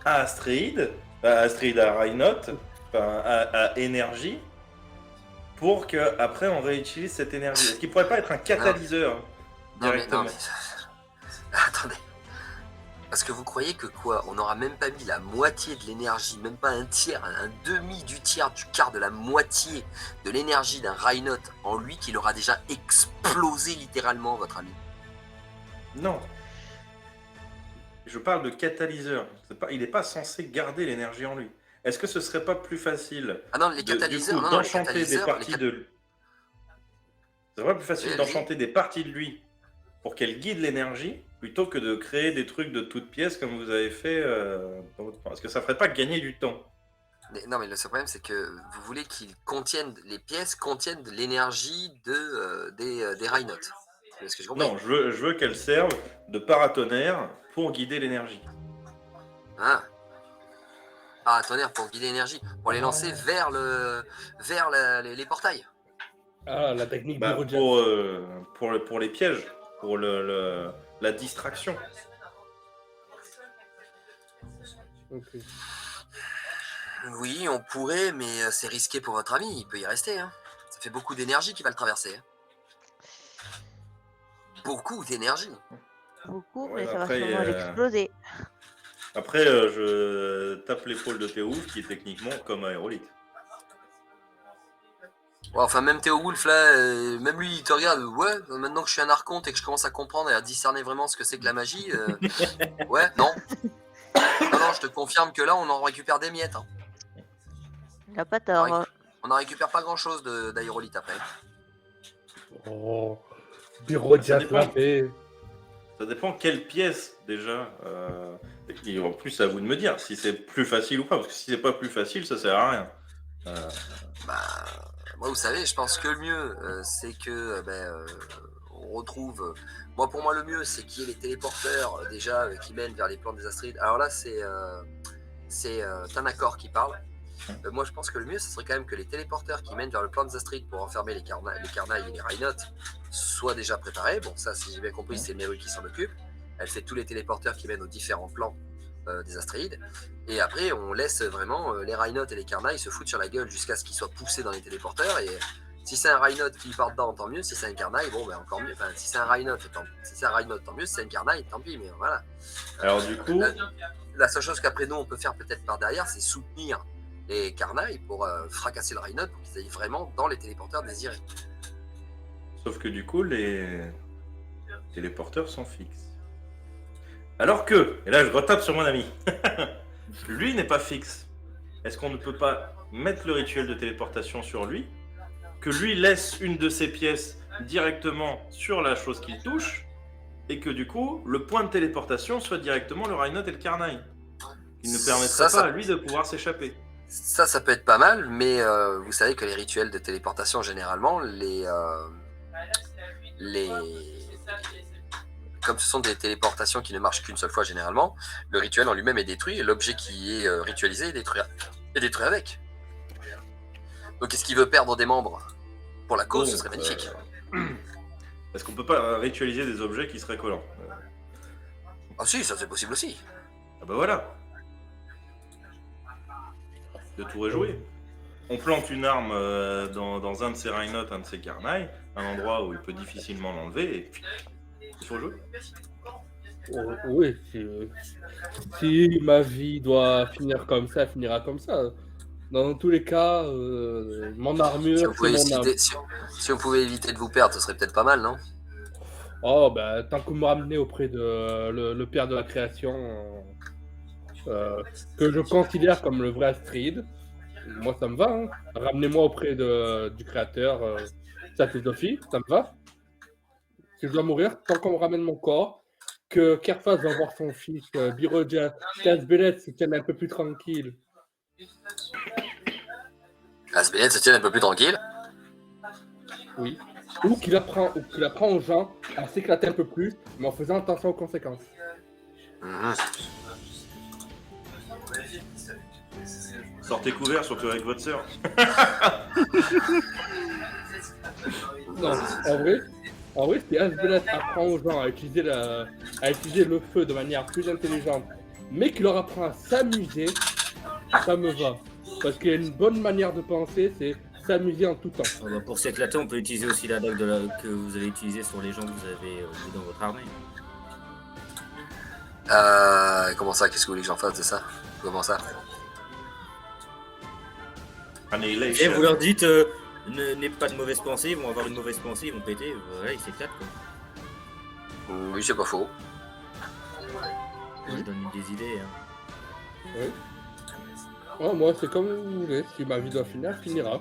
à Astrid, à Rhinoth, à énergie, pour que après on réutilise cette énergie? Est-ce qu'il pourrait pas être un catalyseur directement? Non, mais... Attendez. Parce que vous croyez que quoi? On n'aura même pas mis la moitié de l'énergie, même pas un tiers, un demi du tiers, du quart de la moitié de l'énergie d'un Rhinoth en lui, qu'il aura déjà explosé littéralement, votre ami? Non. Je parle de catalyseur. Il n'est pas censé garder l'énergie en lui. Est-ce que ce serait pas plus facile les catalyseurs, d'enchanter des parties de lui? Ce serait pas plus facile d'enchanter des parties de lui pour qu'elles guident l'énergie plutôt que de créer des trucs de toutes pièces comme vous avez fait dans votre plan? Est-ce que ça ferait pas gagner du temps? Non, mais le seul problème, c'est que vous voulez les pièces contiennent de l'énergie des Rhinoth. Est-ce que je comprends? Non, je veux qu'elles servent de paratonnerre pour guider l'énergie. Paratonnerre pour guider l'énergie, pour les lancer vers les portails. La technique du pour les pièges, pour la distraction. Okay. Oui, on pourrait, mais c'est risqué pour votre ami, il peut y rester. Hein. Ça fait beaucoup d'énergie qui va le traverser. Hein. Beaucoup d'énergie. Beaucoup, mais ça va sûrement l'exploser. Après, je tape l'épaule de Théouf, qui est techniquement comme Aérolite. Ouais, enfin, même Théo Wolf, là, même lui, il te regarde. Ouais, maintenant que je suis un archonte et que je commence à comprendre et à discerner vraiment ce que c'est que la magie, ouais, non. Non, je te confirme que là, on en récupère des miettes. Hein. Il n'a pas tort. On n'en récupère pas grand-chose d'Aérolite après. Oh, bureau de Ça dépend quelle pièce, déjà. Et en plus, c'est à vous de me dire si c'est plus facile ou pas. Parce que si c'est pas plus facile, ça sert à rien. Moi, vous savez, je pense que le mieux, c'est que on retrouve. Pour moi, le mieux, c'est qu'il y ait les téléporteurs déjà qui mènent vers les plans des Astrides. Alors là, c'est Tanakor qui parle. Moi, je pense que le mieux, ce serait quand même que les téléporteurs qui mènent vers le plan des Astrides pour enfermer les Carnailles et les Rhinoth soient déjà préparés. Bon, ça, si j'ai bien compris, c'est Meru qui s'en occupe. Elle fait tous les téléporteurs qui mènent aux différents plans des Astrides. Et après, on laisse vraiment les Rhinoth et les Carnailles se foutre sur la gueule jusqu'à ce qu'ils soient poussés dans les téléporteurs. Et si c'est un Rhinoth qui part dedans, tant mieux. Si c'est un Carnaille, bon, ben encore mieux. Enfin, si c'est un Rhinoth, tant mieux. Si c'est un Carnaille, tant pis. Mais voilà. Alors, du coup, la seule chose qu'après nous, on peut faire peut-être par derrière, c'est soutenir les Carnailles pour fracasser le Rhinoth pour qu'ils aillent vraiment dans les téléporteurs désirés. Sauf que du coup, les téléporteurs sont fixes. Alors que, et là je retape sur mon ami, lui n'est pas fixe. est-ce qu'on ne peut pas mettre le rituel de téléportation sur lui, que lui laisse une de ses pièces directement sur la chose qu'il touche, et que du coup, le point de téléportation soit directement le Rhinote et le Carnage, qui ne permettrait pas à lui de pouvoir s'échapper. Ça peut être pas mal, mais vous savez que les rituels de téléportation, généralement, comme ce sont des téléportations qui ne marchent qu'une seule fois généralement, le rituel en lui-même est détruit et l'objet qui est ritualisé est détruit avec. Donc est-ce qu'il veut perdre des membres pour la cause? Ce serait magnifique. Est-ce qu'on peut pas ritualiser des objets qui seraient collants? Ah si, ça c'est possible aussi. Ah bah voilà. De tout réjouir. On plante une arme dans un de ses Rhinotes, un de ses Carnage, un endroit où il peut difficilement l'enlever, et il faut jouer. Oui, si ma vie doit finir comme ça, elle finira comme ça. Dans tous les cas, mon armure, si on pouvait éviter de vous perdre, ce serait peut-être pas mal, non? Oh, bah, tant que vous me ramenez auprès de le père de la création, que je considère comme le vrai Astrid, moi ça me va. Hein. Ramenez-moi auprès du créateur, sa philosophie, ça me va. Si je dois mourir, tant qu'on me ramène mon corps, que Kerphas va voir son fils, Biroja, qu'Asbelet se tienne un peu plus tranquille. Asbelet se tienne un peu plus tranquille? Oui. Ou qu'il apprend aux gens à s'éclater un peu plus, mais en faisant attention aux conséquences. Sortez couverts, surtout avec votre sœur. Non, en vrai, si Asbelet apprend aux gens à utiliser le feu de manière plus intelligente, mais qu'il leur apprend à s'amuser, ça me va. Parce qu'il y a une bonne manière de penser, c'est s'amuser en tout temps. Oh bah pour s'éclater, on peut utiliser aussi la dague que vous avez utilisée sur les gens que vous avez mis dans votre armée. Comment ça? Qu'est-ce que vous voulez que j'en fasse de ça? Comment ça? Et vous leur dites, n'aie pas de mauvaise pensée, ils vont avoir une mauvaise pensée, ils vont péter, voilà, ils s'éclatent quoi. Oui, c'est pas faux. Je donne des idées. Hein. Oui. Oh, moi, c'est comme vous voulez. Si ma vie doit finir, elle finira.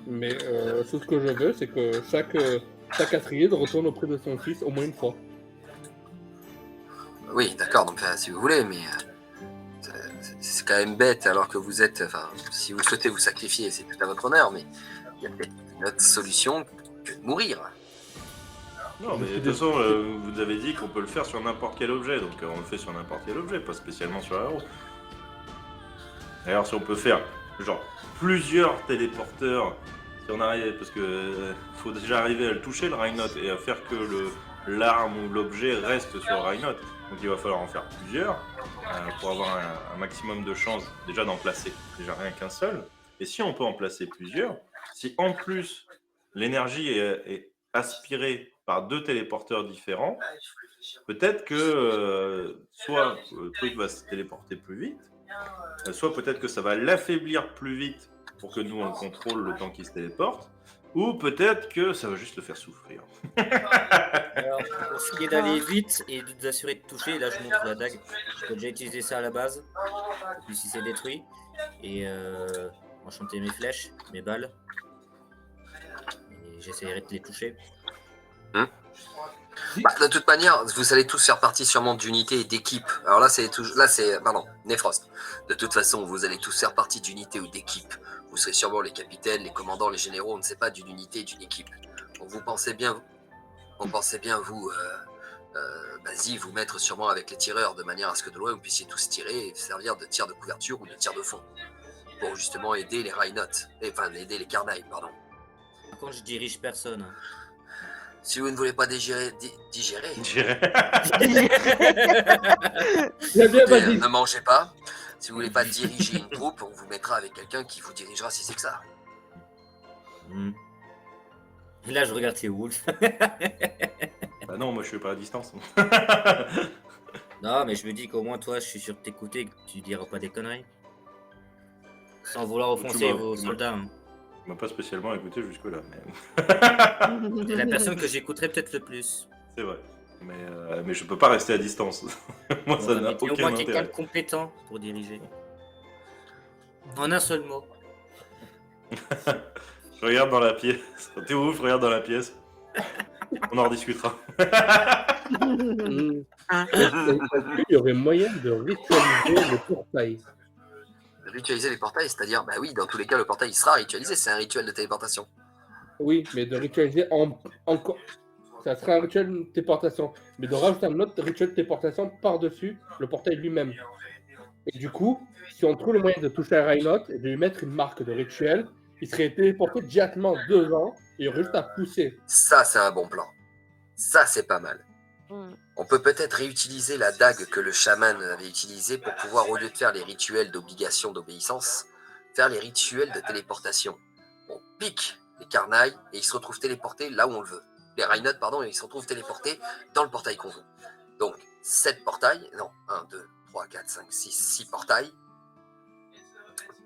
Mais tout ce que je veux, c'est que chaque Astrid retourne auprès de son fils au moins une fois. Oui, d'accord, donc si vous voulez, mais c'est quand même bête alors que vous êtes... Enfin, si vous souhaitez vous sacrifier, c'est tout à votre honneur, mais il y a peut-être une autre solution que de mourir. Non, mais de toute façon, vous avez dit qu'on peut le faire sur n'importe quel objet, donc on le fait sur n'importe quel objet, pas spécialement sur la roue. D'ailleurs, si on peut faire genre plusieurs téléporteurs, si on arrive, parce que faut déjà arriver à le toucher le Rhinote et à faire que l'arme ou l'objet reste sur le Rhinote. Donc il va falloir en faire plusieurs pour avoir un maximum de chances déjà d'en placer déjà rien qu'un seul. Et si on peut en placer plusieurs, si en plus l'énergie est aspirée par deux téléporteurs différents, peut-être que soit le truc va se téléporter plus vite, soit peut-être que ça va l'affaiblir plus vite pour que nous on le contrôle le temps qu'il se téléporte, ou peut-être que ça va juste le faire souffrir. Alors, pour ce qui est d'aller vite et de vous assurer de toucher, là je montre la dague. J'ai déjà utilisé ça à la base, puis si c'est détruit, et enchanter mes flèches, mes balles, et j'essaierai de les toucher. Bah, de toute manière, vous allez tous faire partie sûrement d'unités et d'équipes. Alors là, pardon, Nefrost. De toute façon, vous allez tous faire partie d'unités ou d'équipes. Vous serez sûrement les capitaines, les commandants, les généraux, on ne sait pas, d'une unité et d'une équipe. Donc vous pensez bien, Basie, vous mettre sûrement avec les tireurs, de manière à ce que de loin vous puissiez tous tirer et servir de tir de couverture ou de tir de fond. Pour justement aider les Rhinotes, enfin aider les Carnage, pardon. Par contre, je dirige personne. Si vous ne voulez pas digérer. Ne mangez pas. Si vous voulez pas diriger une troupe, on vous mettra avec quelqu'un qui vous dirigera si c'est que ça. Et là, je regarde les Wolves. Bah non, moi je suis pas à distance. Non, mais je me dis qu'au moins, toi, je suis sûr de t'écouter et que tu diras pas des conneries. Sans vouloir offenser vos soldats. Hein. On m'a pas spécialement écouté jusque-là. Mais... C'est la personne que j'écouterai peut-être le plus. C'est vrai. Mais je peux pas rester à distance. Moi, ça n'a aucun intérêt. Au moins quelqu'un intérêt. de compétent pour diriger. En un seul mot. Je regarde dans la pièce. T'es où? Je regarde dans la pièce. On en rediscutera. Est-ce qu'il y aurait moyen de ritualiser le portail? Ritualiser les portails, c'est-à-dire, bah oui, dans tous les cas, le portail il sera ritualisé, c'est un rituel de téléportation. Oui, mais de ritualiser encore. Ça sera un rituel de téléportation. Mais de rajouter un autre rituel de téléportation par-dessus le portail lui-même. Et du coup, si on trouve le moyen de toucher à Reinhardt et de lui mettre une marque de rituel, il serait téléporté directement devant et il y aurait juste à pousser. Ça, c'est un bon plan. Ça, c'est pas mal. On peut peut-être réutiliser la dague que le chaman avait utilisée pour pouvoir, au lieu de faire les rituels d'obligation d'obéissance, faire les rituels de téléportation. On pique les Carnailles et ils se retrouvent téléportés là où on le veut. Les Reinhardt, pardon, et ils se retrouvent téléportés dans le portail qu'on veut. Donc, 7 portails, non, 1, 2, 3, 4, 5, 6 portails.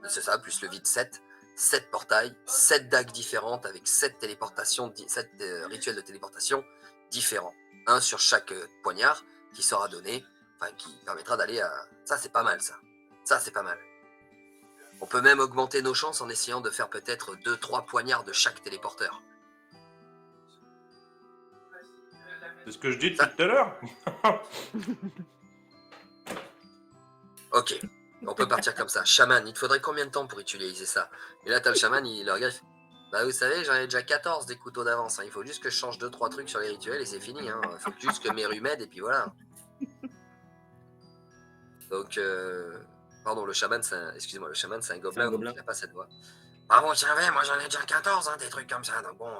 C'est ça, plus le vide 7. 7 portails, 7 dagues différentes avec 7 téléportations, 7 rituels de téléportation différents. Un sur chaque poignard qui sera donné, enfin qui permettra d'aller à... Ça, c'est pas mal, ça. Ça, c'est pas mal. On peut même augmenter nos chances en essayant de faire peut-être 2-3 poignards de chaque téléporteur. C'est ce que je dis depuis tout à l'heure. Ok, on peut partir comme ça. Chaman, il te faudrait combien de temps pour utiliser ça? Et là, t'as le chaman, il le regarde. Bah, vous savez, j'en ai déjà 14 des couteaux d'avance. Hein. Il faut juste que je change 2-3 trucs sur les rituels et c'est fini. Hein. Il faut juste que Meru m'aide et puis voilà. Donc, pardon, le chaman, c'est un... Excusez-moi, le chaman, c'est un gobelin, donc il n'a pas cette voix. Ah bon, vous savez, moi j'en ai déjà 14, hein, des trucs comme ça. Donc bon,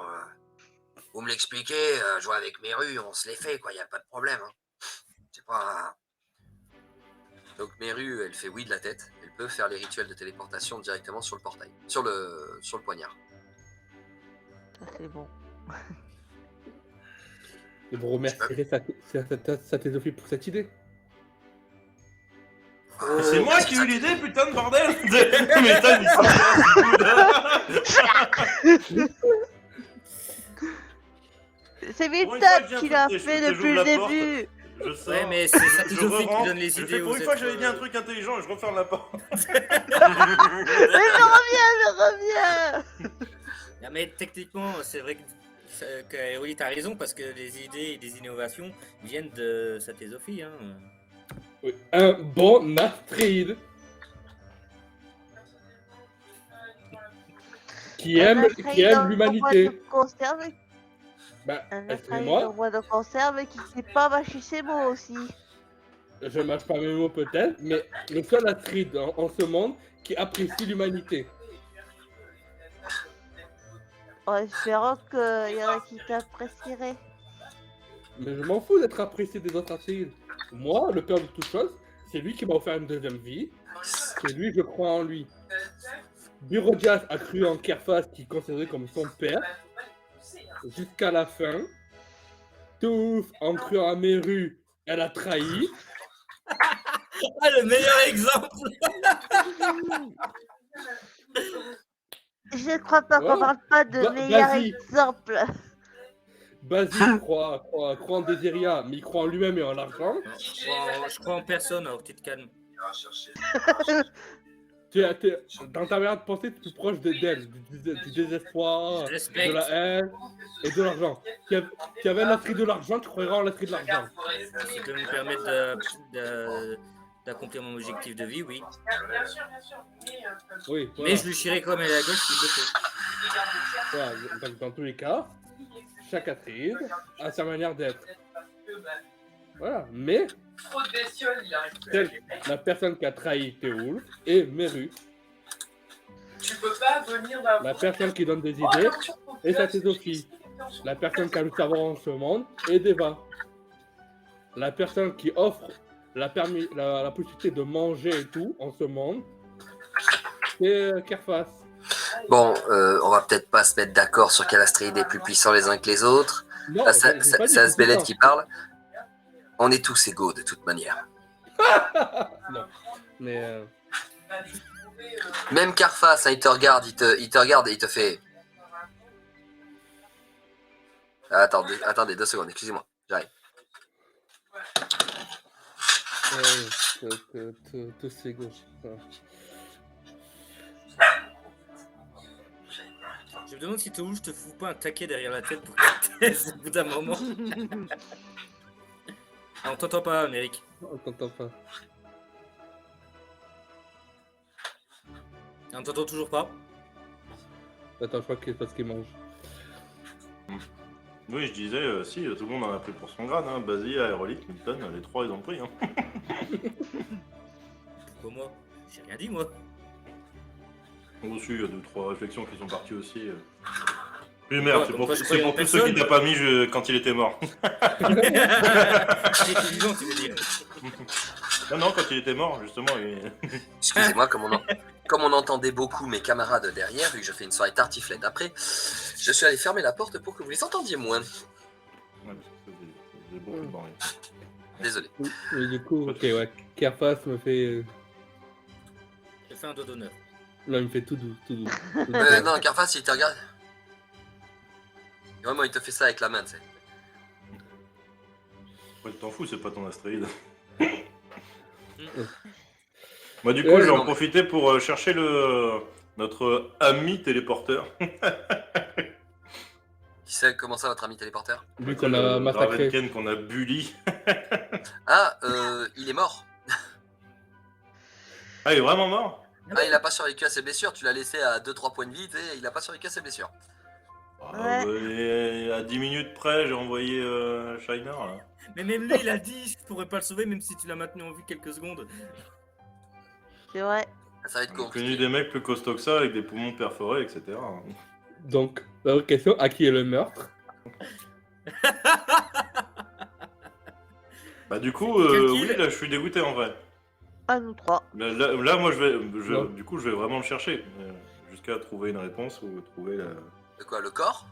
vous me l'expliquez, je vois avec Meru, on se les fait, quoi, il n'y a pas de problème. Hein. C'est pas... Donc Meru, elle fait oui de la tête. Elle peut faire les rituels de téléportation directement sur le portail, sur le poignard. Ça, c'est bon. Et vous remercierez sa théosophie pour cette idée. C'est moi qui ai eu l'idée, putain de bordel. C'est Milton qui l'a fait depuis le début. Je sais. Ouais, mais c'est sa philosophie qui donne les idées. Pour une fois que j'avais dit un truc intelligent et je referme la porte. Mais je reviens. Non, mais techniquement, c'est vrai que oui, t'as raison, parce que les idées et les innovations viennent de sa théosophie. Hein. Oui. Un bon Astrid qui aime l'humanité. Bah, excusez-moi. Un roi de conserve qui sait pas mâcher ses mots aussi. Je mâche pas mes mots peut-être, mais le seul Astrid en ce monde qui apprécie l'humanité. En espérant qu'il y en a qui t'apprécieraient. Mais je m'en fous d'être apprécié des autres Astrides. Moi, le père de toute chose, c'est lui qui m'a offert une deuxième vie. C'est lui, je crois en lui. Burodias a cru en Kerphas, qui considérait comme son père. Jusqu'à la fin. Touf, en croyant à Meru, elle a trahi. Ah, le meilleur exemple. Je ne crois pas qu'on parle pas de meilleur exemple. Basile croit en Désiria, mais il croit en lui-même et en l'argent. Je crois en personne, alors tu te calmes. Dans ta manière de penser, tu es plus proche d'elle, du désespoir, de la haine et de l'argent. Tu avais l'astrid de l'argent, tu croirais en l'astrid de l'argent. Ça peut me permettre d'accomplir mon objectif de vie, oui. Oui, voilà. Mais je lui chierai comme elle est à gauche s'il le fait. Voilà, donc dans tous les cas, chaque astrid a sa manière d'être. Voilà, mais la personne qui a trahi Théoulf est Meru. La personne qui donne des idées est sa théosophie. La personne qui a le savoir en ce monde est Deva. La personne qui offre la possibilité de manger et tout en ce monde, c'est Kerphas. Bon, on va peut-être pas se mettre d'accord sur quel Astrid est plus puissant les uns que les autres. Non, là, c'est Asbelette qui parle. On est tous égaux de toute manière. Non, mais même Kerphas, hein, il te regarde et il te fait. Attendez 2 secondes, excusez-moi, j'arrive. tous égaux. Je me demande si Toulouse te fout pas un taquet derrière la tête pour que tu taises au bout d'un moment. Ah, on t'entend pas, Amérique. On t'entend pas. On t'entend toujours pas. Attends, je crois que c'est parce qu'il mange. Oui, je disais, si, tout le monde en a pris pour son grade. Hein. Basile, Aérolite, Milton, les trois, ils ont pris. Hein. Pourquoi moi? J'ai rien dit, moi. Aussi, il y a 2-3 réflexions qui sont parties aussi. Oui, merde, Ouais, c'est donc pour, toi, je c'est pour croyais tous en ceux qui personne. t'a pas mis quand il était mort. Il était vivant, tu veux dire. Non, quand il était mort, justement. Excusez-moi, comme on entendait beaucoup mes camarades derrière, vu que je fais une soirée tartiflette après, je suis allé fermer la porte pour que vous les entendiez moins. Ouais, j'ai beaucoup de bordel. Désolé. Mais du coup, ok, ouais. Carface me fait. J'ai fait un dos d'honneur. Là, il me fait tout doux. Non, Carface, il te regarde. Vraiment, il te fait ça avec la main, tu sais. Ouais, t'en fous, c'est pas ton astéroïde. Moi, du coup, je vais en profiter pour chercher notre ami téléporteur. Qui sait comment ça, votre ami téléporteur? Lui qu'on a massacré. Ravenken qu'on a bully. Ah, il est mort. Ah, il est vraiment mort? Ah, il a pas survécu à ses blessures, tu l'as laissé à 2-3 points de vie, et il a pas survécu à ses blessures. Ah, ouais, à 10 minutes près, j'ai envoyé Shiner là. Mais même lui, il a dit, je pourrais pas le sauver, même si tu l'as maintenu en vie quelques secondes. C'est vrai. Ça va être J'ai connu compliqué. des mecs plus costauds que ça, avec des poumons perforés, etc. Donc, la vraie question, à qui est le meurtre? Bah, du coup, oui, là, je suis dégoûté en vrai. À nous trois. Là, moi, Non. du coup, je vais vraiment le chercher. Jusqu'à trouver une réponse ou trouver la. De quoi, le corps?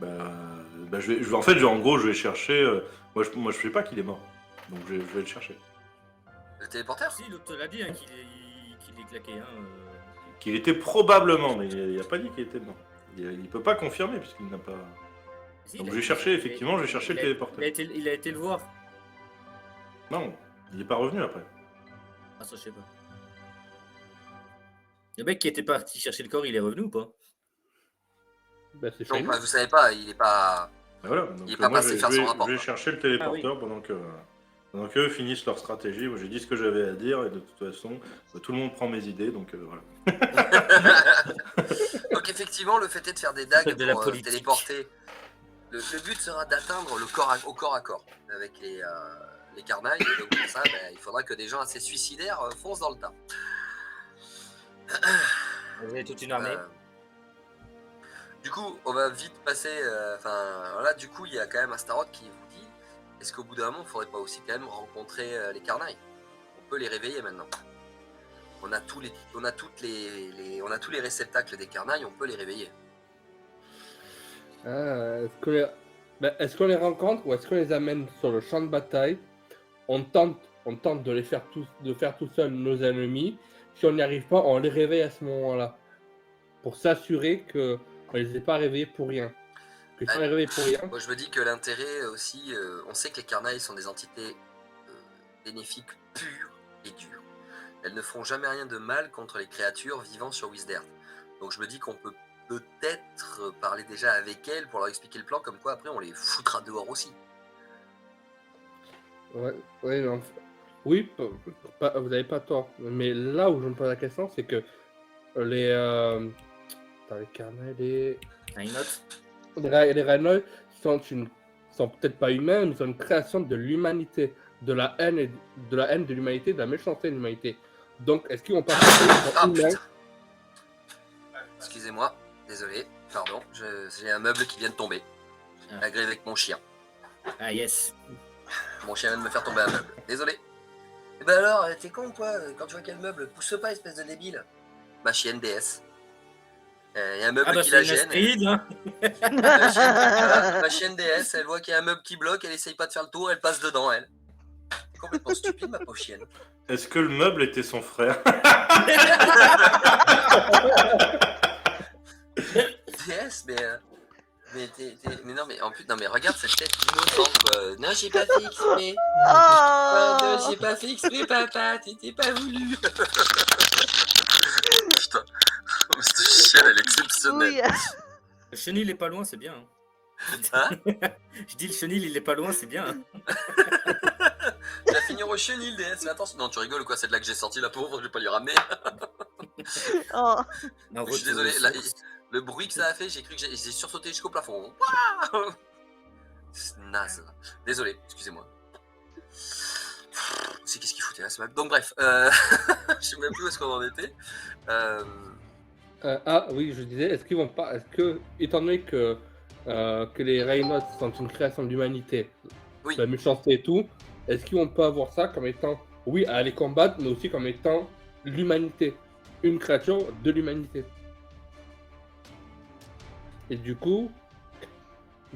En fait, en gros, je vais chercher. Moi, je sais pas qu'il est mort. Donc, je vais le chercher. Le téléporteur? Si, l'autre te l'a dit, hein, qu'il est claqué. Hein, Qu'il était probablement, mais il a pas dit qu'il était mort. Il peut pas confirmer, puisqu'il n'a pas. Si, Donc, il a- j'ai cherché, effectivement, j'ai cherché le téléporteur. Il a été le voir. Non, il est pas revenu après. Ah, ça, je sais pas. Le mec qui était parti chercher le corps, il est revenu ou pas? Bah, c'est Donc, Shiner. bah, vous savez pas, il est pas... Et voilà, donc, Il est pas moi, passé faire son rapport, je vais quoi. chercher le téléporteur pendant qu'eux finissent leur stratégie. Moi, j'ai dit ce que j'avais à dire, et de toute façon, tout le monde prend mes idées, donc voilà. Donc effectivement, le fait est de faire des dagues De la pour politique. téléporter. Le but sera d'atteindre le corps au corps à corps avec les carnailles. Et donc pour ça, il faudra que des gens assez suicidaires foncent dans le tas. Vous avez toute une armée. Du coup, on va vite passer. Voilà, du coup, il y a quand même Astaroth qui vous dit: est-ce qu'au bout d'un moment, il faudrait pas aussi quand même rencontrer les carnailles? On peut les réveiller maintenant. On a tous les réceptacles des carnailles, on peut les réveiller. Ah, est-ce qu'on les rencontre ou est-ce qu'on les amène sur le champ de bataille? On tente de faire tout seul nos ennemis. Si on n'y arrive pas, on les réveille à ce moment-là. Pour s'assurer qu'on ne les ait pas réveillés pour rien. Que si on les réveille pour rien. Moi, je me dis que l'intérêt aussi, on sait que les carnailles sont des entités bénéfiques pures et dures. Elles ne feront jamais rien de mal contre les créatures vivant sur Wisdert. Donc je me dis qu'on peut peut-être parler déjà avec elles pour leur expliquer le plan, comme quoi après on les foutra dehors aussi. Ouais, non. Oui, vous n'avez pas tort. Mais là où je me pose la question, c'est que les carnailles, les Rhinos sont peut-être pas humains, mais sont une création de l'humanité, de la haine de l'humanité, de la méchanceté de l'humanité. Donc, est-ce qu'ils vont pas Ah humains? putain. Excusez-moi, désolé, pardon, j'ai un meuble qui vient de tomber. La grève avec mon chien. Ah yes. Mon chien vient de me faire tomber un meuble. Désolé. Et ben alors, t'es con quoi? Quand tu vois quel meuble, pousse pas, espèce de débile. Ma chienne DS. Il y a un meuble qui la c'est une gêne. Astrid, hein. Ma chienne DS, elle voit qu'il y a un meuble qui bloque, elle essaye pas de faire le tour, elle passe dedans, elle. Complètement stupide, ma pauvre chienne. Est-ce que le meuble était son frère? DS, mais non, mais en plus, non, mais regarde cette tête innocente, quoi. Non, j'ai pas fait exprès. Non, j'ai pas fait exprès, papa, t'étais pas voulu. Putain, cette chienne, elle est exceptionnelle. Oui. Le chenil est pas loin, c'est bien. Hein? Je dis le chenil, il est pas loin, c'est bien. Tu vas finir au chenil, DS, mais attention. Non, tu rigoles ou quoi? C'est de là que j'ai sorti la pauvre, je vais pas lui ramener. Oh, Je suis désolé, le bruit que ça a fait, j'ai cru que j'ai sursauté jusqu'au plafond. Waouh! C'est naze. Désolé, excusez-moi. C'est qu'est-ce qu'il foutait là ce mec. Donc bref, je sais même plus où est-ce qu'on en était. Oui, je disais, est-ce que, étant donné que les Rhinos sont une création de l'humanité, Oui. la méchanceté et tout, est-ce qu'ils vont pas voir ça comme étant, oui, à les combattre, mais aussi comme étant l'humanité, une créature de l'humanité. Et du coup,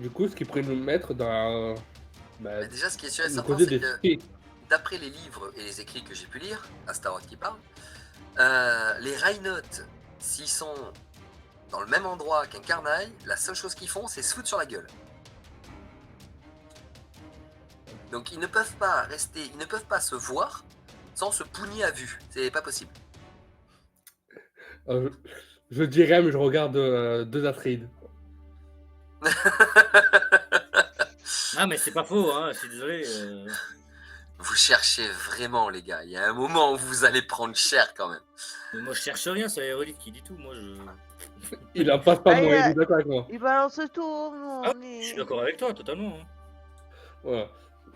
ce qui pourrait nous mettre dans Mais déjà, ce qui est sûr et le certain, côté c'est des que esprits. d'après les livres et les écrits que j'ai pu lire, Astaroth qui parle, les Rhinotes, s'ils sont dans le même endroit qu'un Carnaille, la seule chose qu'ils font, c'est se foutre sur la gueule. Donc ils ne peuvent pas rester, ils ne peuvent pas se voir sans se pougner à vue. C'est pas possible. Je dirais, mais je regarde deux Atrides. Ah, mais c'est pas faux, hein, je suis désolé. Vous cherchez vraiment, les gars. Il y a un moment où vous allez prendre cher quand même. Mais moi, je cherche rien, c'est Aérolite qui dit tout. Moi, Il en passe pas Ah, moi, il a- il est d'accord avec moi. il balance tout. Nous, Ah, on je est... suis d'accord avec toi, totalement. Hein. Voilà.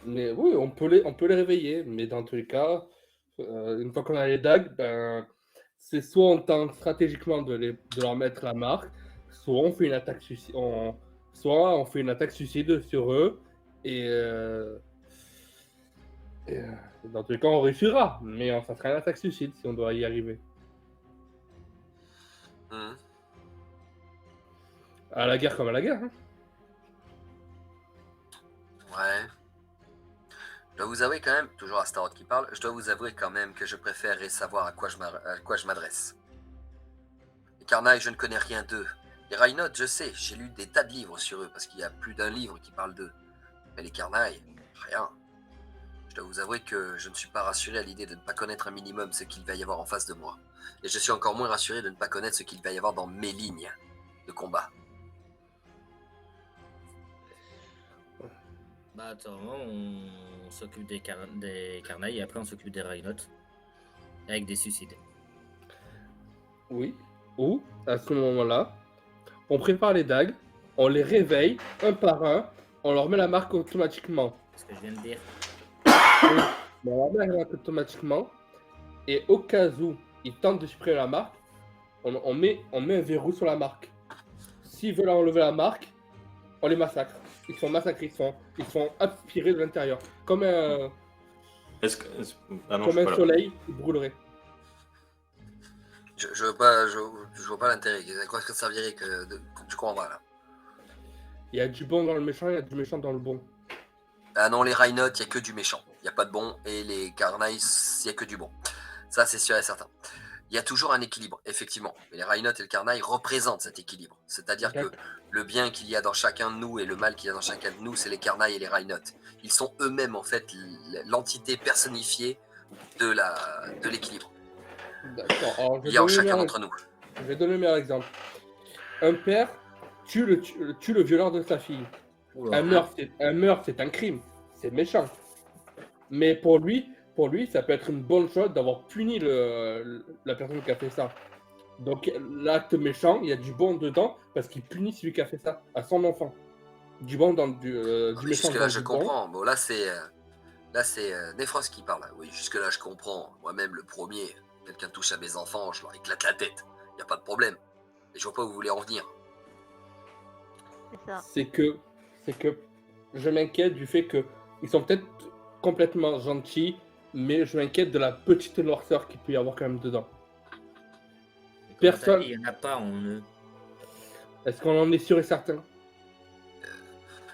Mais oui, on peut les réveiller, mais dans tous les cas, une fois qu'on a les dagues, ben, c'est soit on tente stratégiquement de leur mettre la marque, soit on fait une attaque suicide, soit on fait une attaque suicide sur eux, et dans tous les cas on réussira, mais ça sera une attaque suicide si on doit y arriver. À la guerre comme à la guerre. Hein. Ouais. Je dois vous avouer quand même, toujours Astaroth qui parle, je dois vous avouer quand même que je préférerais savoir à quoi je m'adresse. Les Carnailles, je ne connais rien d'eux. Les Rhinotes, je sais, j'ai lu des tas de livres sur eux, parce qu'il y a plus d'un livre qui parle d'eux. Mais les Carnailles, rien. Je dois vous avouer que je ne suis pas rassuré à l'idée de ne pas connaître un minimum ce qu'il va y avoir en face de moi. Et je suis encore moins rassuré de ne pas connaître ce qu'il va y avoir dans mes lignes de combat. Bah attends, on s'occupe des Carnailles et après on s'occupe des Rhinotes. Avec des suicides. Oui. Ou, à ce moment-là, on prépare les dagues, on les réveille un par un, on leur met la marque automatiquement. C'est ce que je viens de dire. Oui. On leur met la marque automatiquement, et au cas où ils tentent de supprimer la marque, on met un verrou sur la marque. S'ils veulent enlever la marque, on les massacre. Ils sont massacrés, ils sont aspirés de l'intérieur. Comme un, comme un soleil qui brûlerait. Je vois pas l'intérêt. À quoi ça servirait que tu comprends là? Il y a du bon dans le méchant, il y a du méchant dans le bon. Ah non, les Rhinotes, il n'y a que du méchant. Il n'y a pas de bon. Et les Carnailles, il n'y a que du bon. Ça, c'est sûr et certain. Il y a toujours un équilibre, effectivement. Mais les Rhinotes et le Carnaille représentent cet équilibre. C'est-à-dire que le bien qu'il y a dans chacun de nous et le mal qu'il y a dans chacun de nous, c'est les Carnailles et les Rhinotes. Ils sont eux-mêmes, en fait, l'entité personnifiée de l'équilibre. D'accord. Il y a en chacun d'entre nous. Je vais donner le meilleur exemple. Un père tue le violeur de sa fille. Un meurtre, c'est un crime. C'est méchant. Mais pour lui, ça peut être une bonne chose d'avoir puni la personne qui a fait ça. Donc l'acte méchant, il y a du bon dedans parce qu'il punit celui qui a fait ça à son enfant. Du bon dans du méchant. Jusque-là, je comprends. Bon, là, c'est Néphros qui parle. Oui, jusque-là, je comprends. Moi-même, le premier, quelqu'un touche à mes enfants, je leur éclate la tête. Il n'y a pas de problème. Et je vois pas où vous voulez en venir. C'est que je m'inquiète du fait que ils sont peut-être complètement gentils, mais je m'inquiète de la petite noirceur qu'il peut y avoir quand même dedans. Personne. Il n'y en a pas en eux. Est-ce qu'on en est sûr et certain?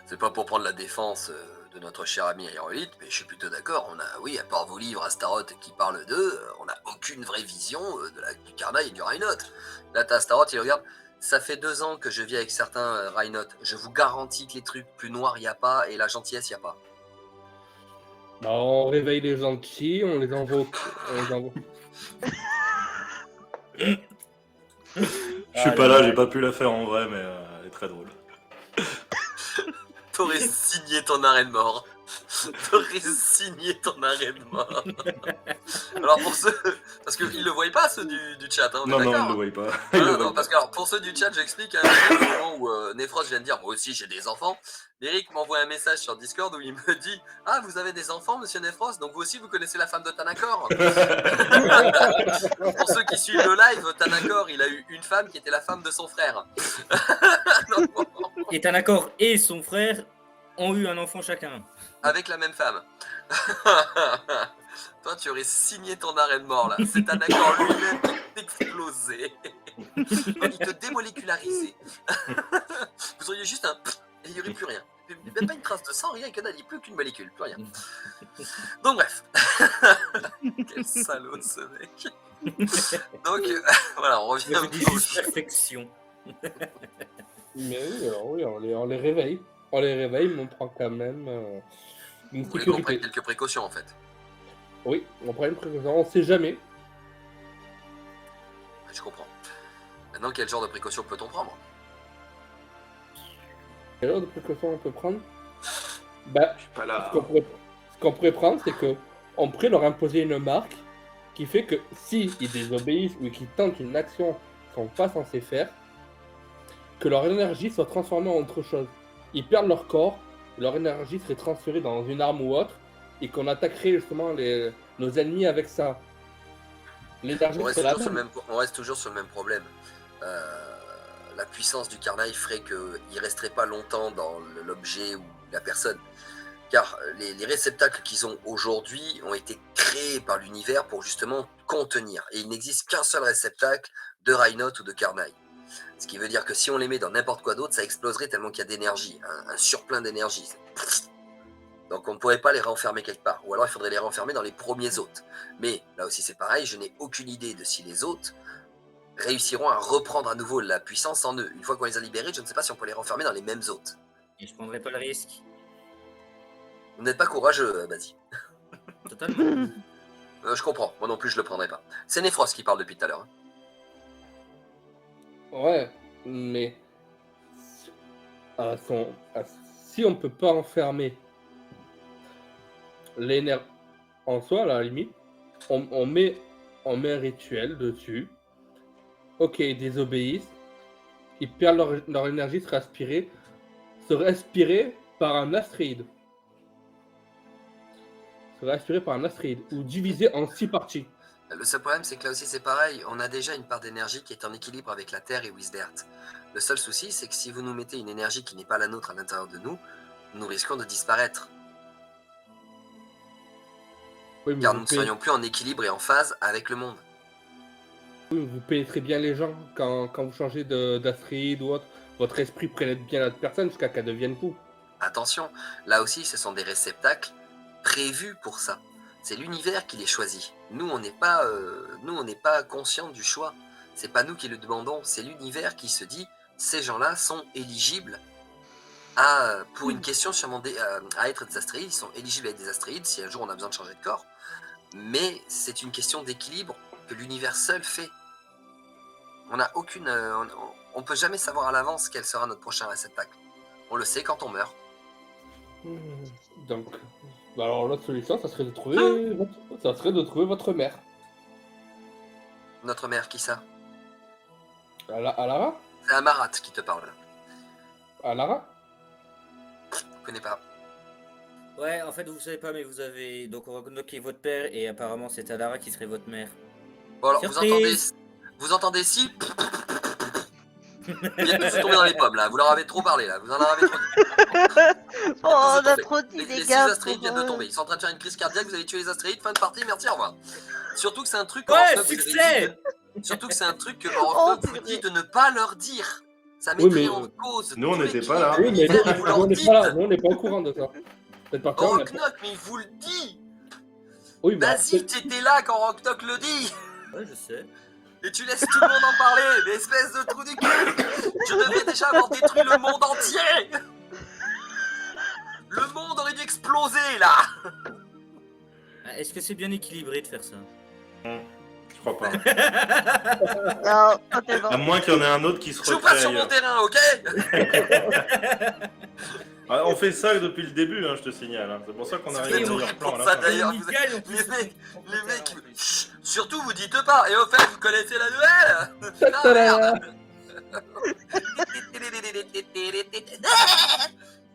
C'est pas pour prendre la défense de notre cher ami Aérolite, mais je suis plutôt d'accord. On a, oui, à part vos livres Astaroth qui parlent d'eux, on n'a aucune vraie vision du Carnaille et du Rhinote. Là, t'as Astaroth, il regarde. Ça fait 2 ans que je vis avec certains Rhinotes. Je vous garantis que les trucs plus noirs, il n'y a pas, et la gentillesse, il n'y a pas. Bah, on réveille les gentils, on les envoie. Je suis pas là, j'ai pas pu la faire en vrai, mais elle est très très drôle. T'aurais signé ton arrêt de mort. T'aurais signé ton arrêt de mort. Alors pour ceux... Parce qu'ils le voient pas ceux du chat, hein, on Non, est non, d'accord, ils le hein. voient pas. Ah, non, parce que alors, pour ceux du chat, j'explique au moment où Nefros vient de dire moi aussi j'ai des enfants. Eric m'envoie un message sur Discord où il me dit ah vous avez des enfants monsieur Nefros, donc vous aussi vous connaissez la femme de Tanakor. Pour ceux qui suivent le live, Tanakor il a eu une femme qui était la femme de son frère. Et Tanakor et son frère ont eu un enfant chacun. Avec la même femme. Toi tu aurais signé ton arrêt de mort là. C'est Tanakor lui-même qui t'explosait. Il te démolécularisait. Vous auriez juste un et il n'y aurait plus rien. Même pas une trace de sang, rien, que dalle, il n'y a plus qu'une molécule, plus rien. Donc bref. Quel salaud ce mec. Donc voilà, on revient un peu au perfection. Mais oui, alors oui, on les réveille. On les réveille, mais on prend quand même une Vous voulez sécurité. qu'on prenne quelques précautions en fait. Oui, on prend une précaution, on sait jamais. Je comprends. Maintenant, quel genre de précautions peut-on prendre? Quelle heure de précaution on peut prendre? Bah, Je suis pas là. ce qu'on pourrait prendre, c'est que on pourrait leur imposer une marque qui fait que s'ils désobéissent ou qu'ils tentent une action qu'ils sont pas censés faire, que leur énergie soit transformée en autre chose. Ils perdent leur corps, leur énergie serait transférée dans une arme ou autre, et qu'on attaquerait justement nos ennemis avec ça. L'énergie On serait la reste même. toujours sur le même problème. La puissance du carnail ferait qu'il ne resterait pas longtemps dans l'objet ou la personne. Car les réceptacles qu'ils ont aujourd'hui ont été créés par l'univers pour justement contenir. Et il n'existe qu'un seul réceptacle de Rhinote ou de carnail. Ce qui veut dire que si on les met dans n'importe quoi d'autre, ça exploserait tellement qu'il y a d'énergie, un surplein d'énergie. Donc on ne pourrait pas les renfermer quelque part. Ou alors il faudrait les renfermer dans les premiers hôtes. Mais là aussi c'est pareil, je n'ai aucune idée de si les hôtes réussiront à reprendre à nouveau la puissance en eux. Une fois qu'on les a libérés, je ne sais pas si on peut les renfermer dans les mêmes hôtes. Et je prendrais pas le risque. Vous n'êtes pas courageux, Badi. Totalement. Je comprends, moi non plus je le prendrais pas. C'est Nefros qui parle depuis tout à l'heure. Ouais, mais si on peut pas enfermer l'énergie en soi, à la limite, on met un rituel dessus. Ok, ils désobéissent. Ils perdent leur énergie, se respirer par un astéroïde. Ou divisé en 6 parties. Le seul problème, c'est que là aussi c'est pareil, on a déjà une part d'énergie qui est en équilibre avec la Terre et Wisdert. Le seul souci, c'est que si vous nous mettez une énergie qui n'est pas la nôtre à l'intérieur de nous, nous risquons de disparaître. Oui, mais car nous ne serions plus en équilibre et en phase avec le monde. Vous pénétrez bien les gens quand vous changez d'astéroïde ou autre. Votre esprit pénètre bien la personne jusqu'à qu'elle devienne fou. Attention, là aussi ce sont des réceptacles prévus pour ça. C'est l'univers qui les choisit. Nous, on n'est pas conscients du choix. C'est pas nous qui le demandons. C'est l'univers qui se dit ces gens-là sont éligibles pour une question sûrement à être des astéroïdes. Ils sont éligibles à être des astéroïdes si un jour on a besoin de changer de corps. Mais c'est une question d'équilibre que l'univers seul fait. On n'a aucune, on peut jamais savoir à l'avance quel sera notre prochain réceptacle. On le sait quand on meurt. Donc, alors l'autre solution, ça serait de trouver votre mère. Notre mère, qui ça? Alara? C'est Amarat qui te parle. Alara? Je connais pas. Ouais, en fait, vous savez pas, mais vous avez donc knocké votre père et apparemment c'est Alara qui serait votre mère. Bon alors, Surprise. vous entendez si il est tous tombé dans les pommes là, vous leur avez trop parlé là, vous en avez trop dit. Oh, on a trop dit, Les les 6 gars. astéroïdes viennent de tomber, ils sont en train de faire une crise cardiaque, vous avez tué les astéroïdes, fin de partie, merci, au revoir. Surtout que c'est un truc Ouais, Horoknok succès. Surtout que c'est un truc que Horoknok vous dit de ne pas leur dire. Ça mettrait mais en cause. nous, on tout n'était l'équilibre pas là. de Oui, mais l'univers, et vous leur on n'est dites. pas là, nous, on n'est pas au courant de ça. Cette partie, on n'est pas- Horoknok, mais il vous le dit. Oui, bah, Vas-y, t'étais là quand Horoknok le dit. Ouais, je sais. Et tu laisses tout le monde en parler, l'espèce de trou du cul. Je devrais déjà avoir détruit le monde entier. Le monde aurait dû exploser là. Est-ce que c'est bien équilibré de faire ça? crois pas. Non, pas tellement. À moins qu'il y en ait un autre qui se Joue recrée pas sur mon ailleurs. terrain, ok? Ah, on fait ça depuis le début, hein, je te signale. Hein. C'est pour ça qu'on C'est arrive au horrible meilleur plan. pour à la ça, fin. d'ailleurs. Nickel, en plus, Les mecs, on les peut mecs, faire un truc. chut, surtout vous dites pas. Et au fait, vous connaissez la nouvelle? Putain, Ta-da. merde.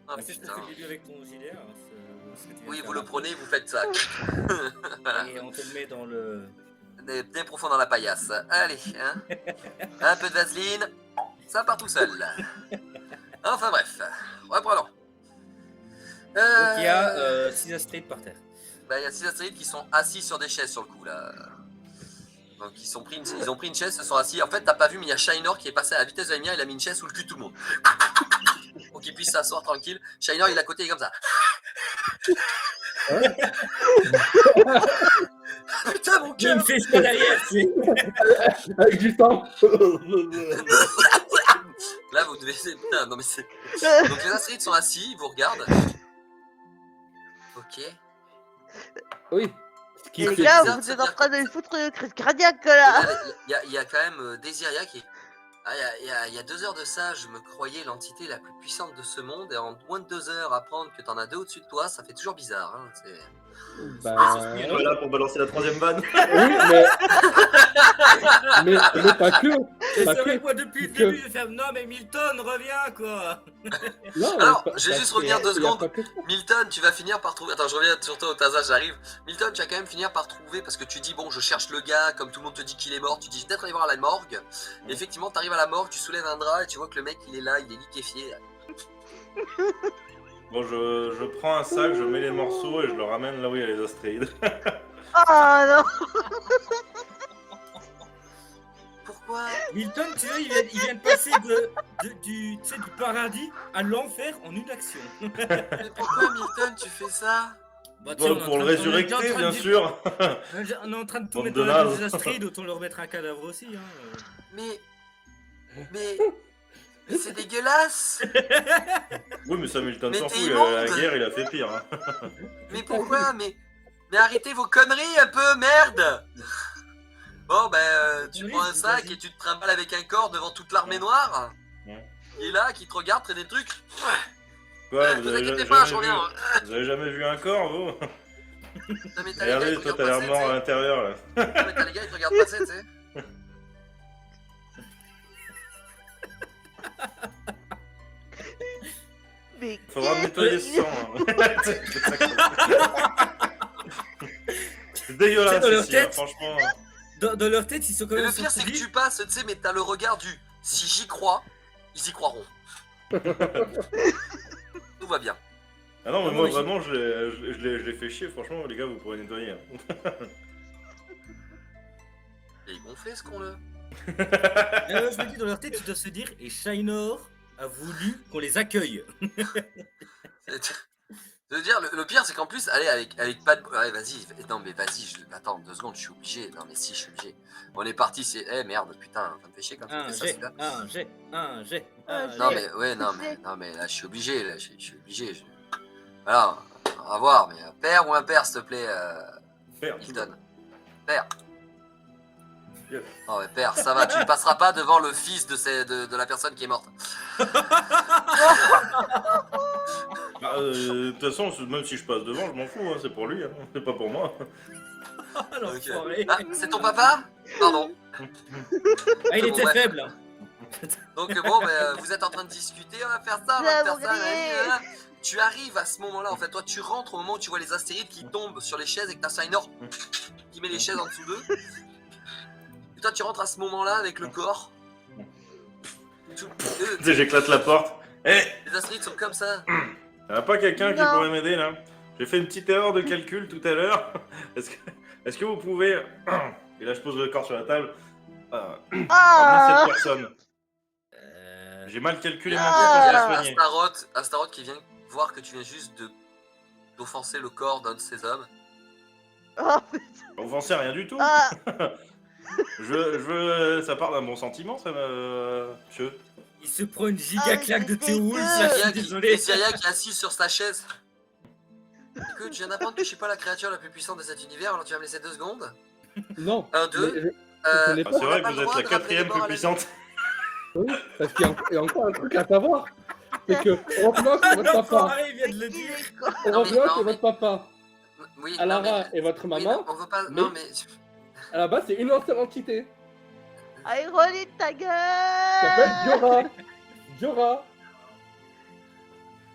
Oh, Bah, c'est ce qu'on putain. fait au début avec ton JDR. Hein, ce que tu viens Oui, de vous faire le là. prenez, vous faites ça. Voilà. Et on te le met dans le. Bien profond dans la paillasse. Allez, hein. Un peu de vaseline, ça part tout seul. Enfin bref, reprenons. Donc il y a 6 astrides par terre. Bah, il y a 6 astéroïdes qui sont assis sur des chaises sur le coup là. Donc ils ont pris une chaise, se sont assis. En fait, t'as pas vu, mais il y a Shainor qui est passé à la vitesse de la lumière, il a mis une chaise sous le cul de tout le monde. Pour qu'il puisse s'asseoir tranquille. Shainor, il est à côté, il est comme ça. Putain, mon Il me cœur! fait ça derrière, c'est. Avec du sang. Là, vous devez. Putain, non mais c'est. Donc les astéroïdes sont assis, ils vous regardent. Ok. Oui. Ce qui Et les fait gars, que- vous êtes en train de lui foutre une crise cardiaque là. Il y a quand même Desiria qui est. Ah, il y a 2 heures de ça, je me croyais l'entité la plus puissante de ce monde, et en moins de 2 heures, apprendre que t'en as 2 au-dessus de toi, ça fait toujours bizarre. Hein, Bah, Il est là pour balancer la troisième vanne. oui, mais pas que. C'est Pas vrai que. que moi depuis le que- début, je fais non mais Milton, reviens quoi. Non, Alors, pas- je vais parce juste revenir que 2 y a secondes. pas que- Milton, tu vas finir par trouver. Attends, je reviens sur toi au Taza, j'arrive. Milton, tu vas quand même finir par trouver parce que tu dis bon, je cherche le gars, comme tout le monde te dit qu'il est mort. Tu dis peut-être aller voir à la morgue. Et effectivement, t'arrives à la morgue, tu soulèves un drap et tu vois que le mec il est là, il est liquéfié. Bon, je prends un sac, je mets les morceaux et je le ramène là où il y a les astéroïdes. Oh non. Pourquoi? Milton, tu vois, il vient de passer du paradis à l'enfer en une action. Mais pourquoi Milton, tu fais ça? Bah, tiens, Bon, pour le résurrecter, bien sûr. On est en train de tout Bande mettre de dans la nazes. des astrides, autant leur mettre un cadavre aussi. Hein. Mais c'est dégueulasse. Oui, mais ça, Milton Mais s'en t'es fout. immonde. À la guerre, il a fait pire. Hein. Mais pourquoi? Mais arrêtez vos conneries un peu, merde. Bon, ben, tu Oui, prends un sac vas-y. et tu te trimbales avec un corps devant toute l'armée noire. Ouais. Il est là, qui te regarde, fait des trucs. Quoi, Ne vous vous avez inquiétez pas, je jamais, reviens. vous avez jamais vu un corps, vous? Non, mais t'as les gars, Regardez, ils te toi, regardent t'as l'air passer, mort à tu sais. l'intérieur, là. Non, mais t'as les gars, ils te regardent passer, tu sais. Mais Faudra qu'est-ce nettoyer ce qu'il- sang. Hein. C'est dégueulasse C'est dans leur ici, hein, tête. franchement. Dans leur tête, ils sont quand Mais même. le pire, c'est que sortis. tu passes, tu sais, mais t'as le regard du si j'y crois, ils y croiront. Tout va bien. Ah non, mais Non, moi, mais vraiment, je l'ai fait chier. Franchement, les gars, vous pourrez nettoyer. Hein. Et ils gonflent ce qu'on le. Je me dis, dans leur tête, ils doivent se dire, et Shainor a voulu qu'on les accueille. Je veux dire, le pire, c'est qu'en plus, allez, avec pas de. Allez, vas-y, non, mais vas-y, attends, 2 secondes, je suis obligé. Non, mais si, je suis obligé. On est parti, c'est. Eh merde, putain, ça me fait chier quand tu Un fais ça, jet, celui-là. un jet, un jet, Un un jet. Non, jet. mais, ouais, non, mais là, je suis obligé, là, je suis obligé. Voilà, on va voir, mais père ou impair, s'il te plaît, Faire. Hilton. Père. Yes. Non, mais père, ça va, tu ne passeras pas devant le fils de la personne qui est morte. Bah, de toute façon, même si je passe devant, je m'en fous. Hein, c'est pour lui, hein, c'est pas pour moi. Ah, l'enfoiré. Ah, c'est ton papa? Pardon. Ah, il Bon, était bref. faible. Donc bon, vous êtes en train de discuter, on va faire ça, on va faire ça. J'aimerais. nanani. Tu arrives à ce moment-là, en fait, toi tu rentres au moment où tu vois les astéroïdes qui tombent sur les chaises et que t'as Shainor qui met les chaises en dessous d'eux. Et toi tu rentres à ce moment-là avec le corps. Tu sais, j'éclate la porte. Eh, Les astéroïdes sont comme ça. y'en a pas quelqu'un qui Non. pourrait m'aider, là? J'ai fait une petite erreur de calcul tout à l'heure. Est-ce que vous pouvez... Et là, je pose le corps sur la table. Ramener Ah. cette personne. J'ai mal calculé mon Ah. corps, je vais la soigner. Astaroth qui vient voir que tu viens juste d'offenser le corps d'un de ces hommes. Oh, Vous en savez rien du tout. ah. Je veux... Ça part d'un bon sentiment, ça, monsieur. Il se prend une giga Ah, claque de mais c'est Théoul, dégueu. ça, je suis Et désolé. Syria qui est assise sur sa chaise. Écoute, je viens d'apprendre que je suis pas la créature la plus puissante de cet univers, alors tu vas me laisser 2 secondes? Non. 1, 2. mais Ah, n'est pas- c'est on vrai n'a que pas vous le êtes droit la de ramener quatrième les morts plus à la vie. puissante. Oui, parce qu'il y a encore un truc à savoir. C'est que Rocknock est votre papa. L'enfoiré, il vient de le Il dire. est con. Non, mais- Rocknock non, est votre papa. Oui, Alara non, mais... est votre Oui, maman. non, on veut pas... mais- Non, mais... À la base, c'est une seule entité. Ironie de ta Ça s'appelle gueule. Diora.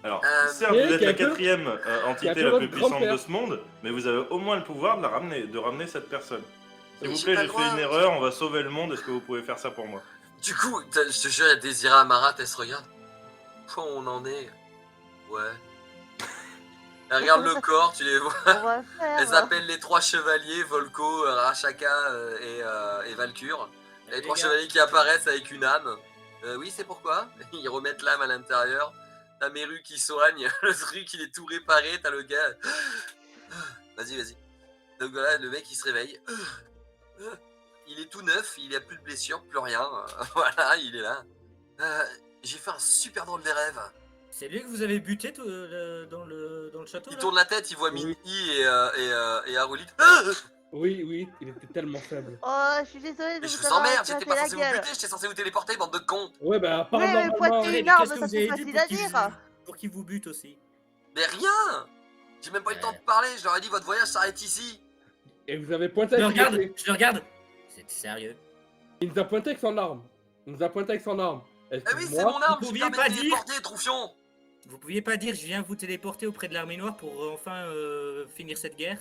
Alors, Euh, certes, et vous êtes qui a la que- quatrième qui a entité que la votre plus puissante grand-père. de ce monde, mais vous avez au moins le pouvoir de ramener cette personne. S'il Mais vous j'ai plaît, pas j'ai le fait une droit. erreur, on va sauver le monde, est-ce que vous pouvez faire ça pour moi? Du coup, je te jure, il y a Désiré Amarat, elle se regarde. Point où on en est. Ouais. Elle regarde le corps, tu les vois. On va le faire. Elles appellent les 3 chevaliers, Volko, Rachaka et Valkyr. Les 3 chevaliers qui apparaissent avec une âme. Oui, c'est pourquoi. Ils remettent l'âme à l'intérieur. T'as Meru qui soigne, le truc il est tout réparé, t'as le gars. Vas-y, vas-y. Donc voilà, le mec il se réveille. Il est tout neuf, il n'y a plus de blessures, plus rien. Voilà, il est là. J'ai fait un super drôle des rêves. C'est lui que vous avez buté dans le château Il là tourne la tête, il voit Oui. Mini et Harulit. Oui, il était tellement faible. Oh, je suis désolée de Mais je vous vous avoir emmerde, j'étais éclaté pas la censé vous gueule. buter, j'étais censé vous téléporter, bande de cons. Ouais, bah, Oui, mais apparemment. pointer Mais une qu'est-ce arme, que ça vous avez c'est dit facile à dire. pour qu'il vous bute aussi? Mais rien. J'ai même pas eu le temps de parler, je leur ai dit votre voyage s'arrête ici. Et vous avez pointé Je le avec regarde, son épée. je le regarde. C'est sérieux. Il nous a pointé avec son arme. Il nous a pointé avec son arme. Eh oui, c'est Excuse-moi. mon arme, vous je pouviez viens pas de dire. téléporter, troufion. Vous pouviez pas dire je viens vous téléporter auprès de l'armée noire pour enfin finir cette guerre?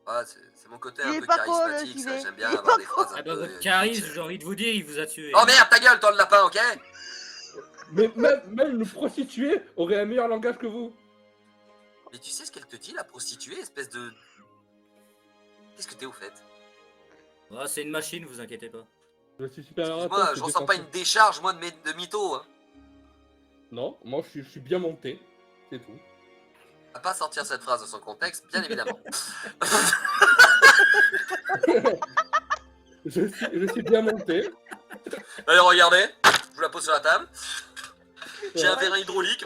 Ouais, c'est mon côté Il un est peu pas con, le charismatique, ça, gilet. j'aime bien Il est avoir pas des con. phrases un Ah bah peu... votre charisme, j'ai envie de vous dire, il vous a tué. Oh merde, ta gueule, toi le lapin, ok? Mais même une prostituée aurait un meilleur langage que vous. Mais tu sais ce qu'elle te dit, la prostituée, espèce de... Qu'est-ce que t'es au fait? Oh, c'est une machine, vous inquiétez pas. Je suis supérieur à toi. Excuse-moi, c'est je ressens pas défensif. une décharge, moi, de mytho, hein. Non, moi je suis bien monté. C'est tout. À pas sortir cette phrase de son contexte, bien évidemment. Je suis bien monté. Allez, regardez, je vous la pose sur la table. J'ai un vérin hydraulique.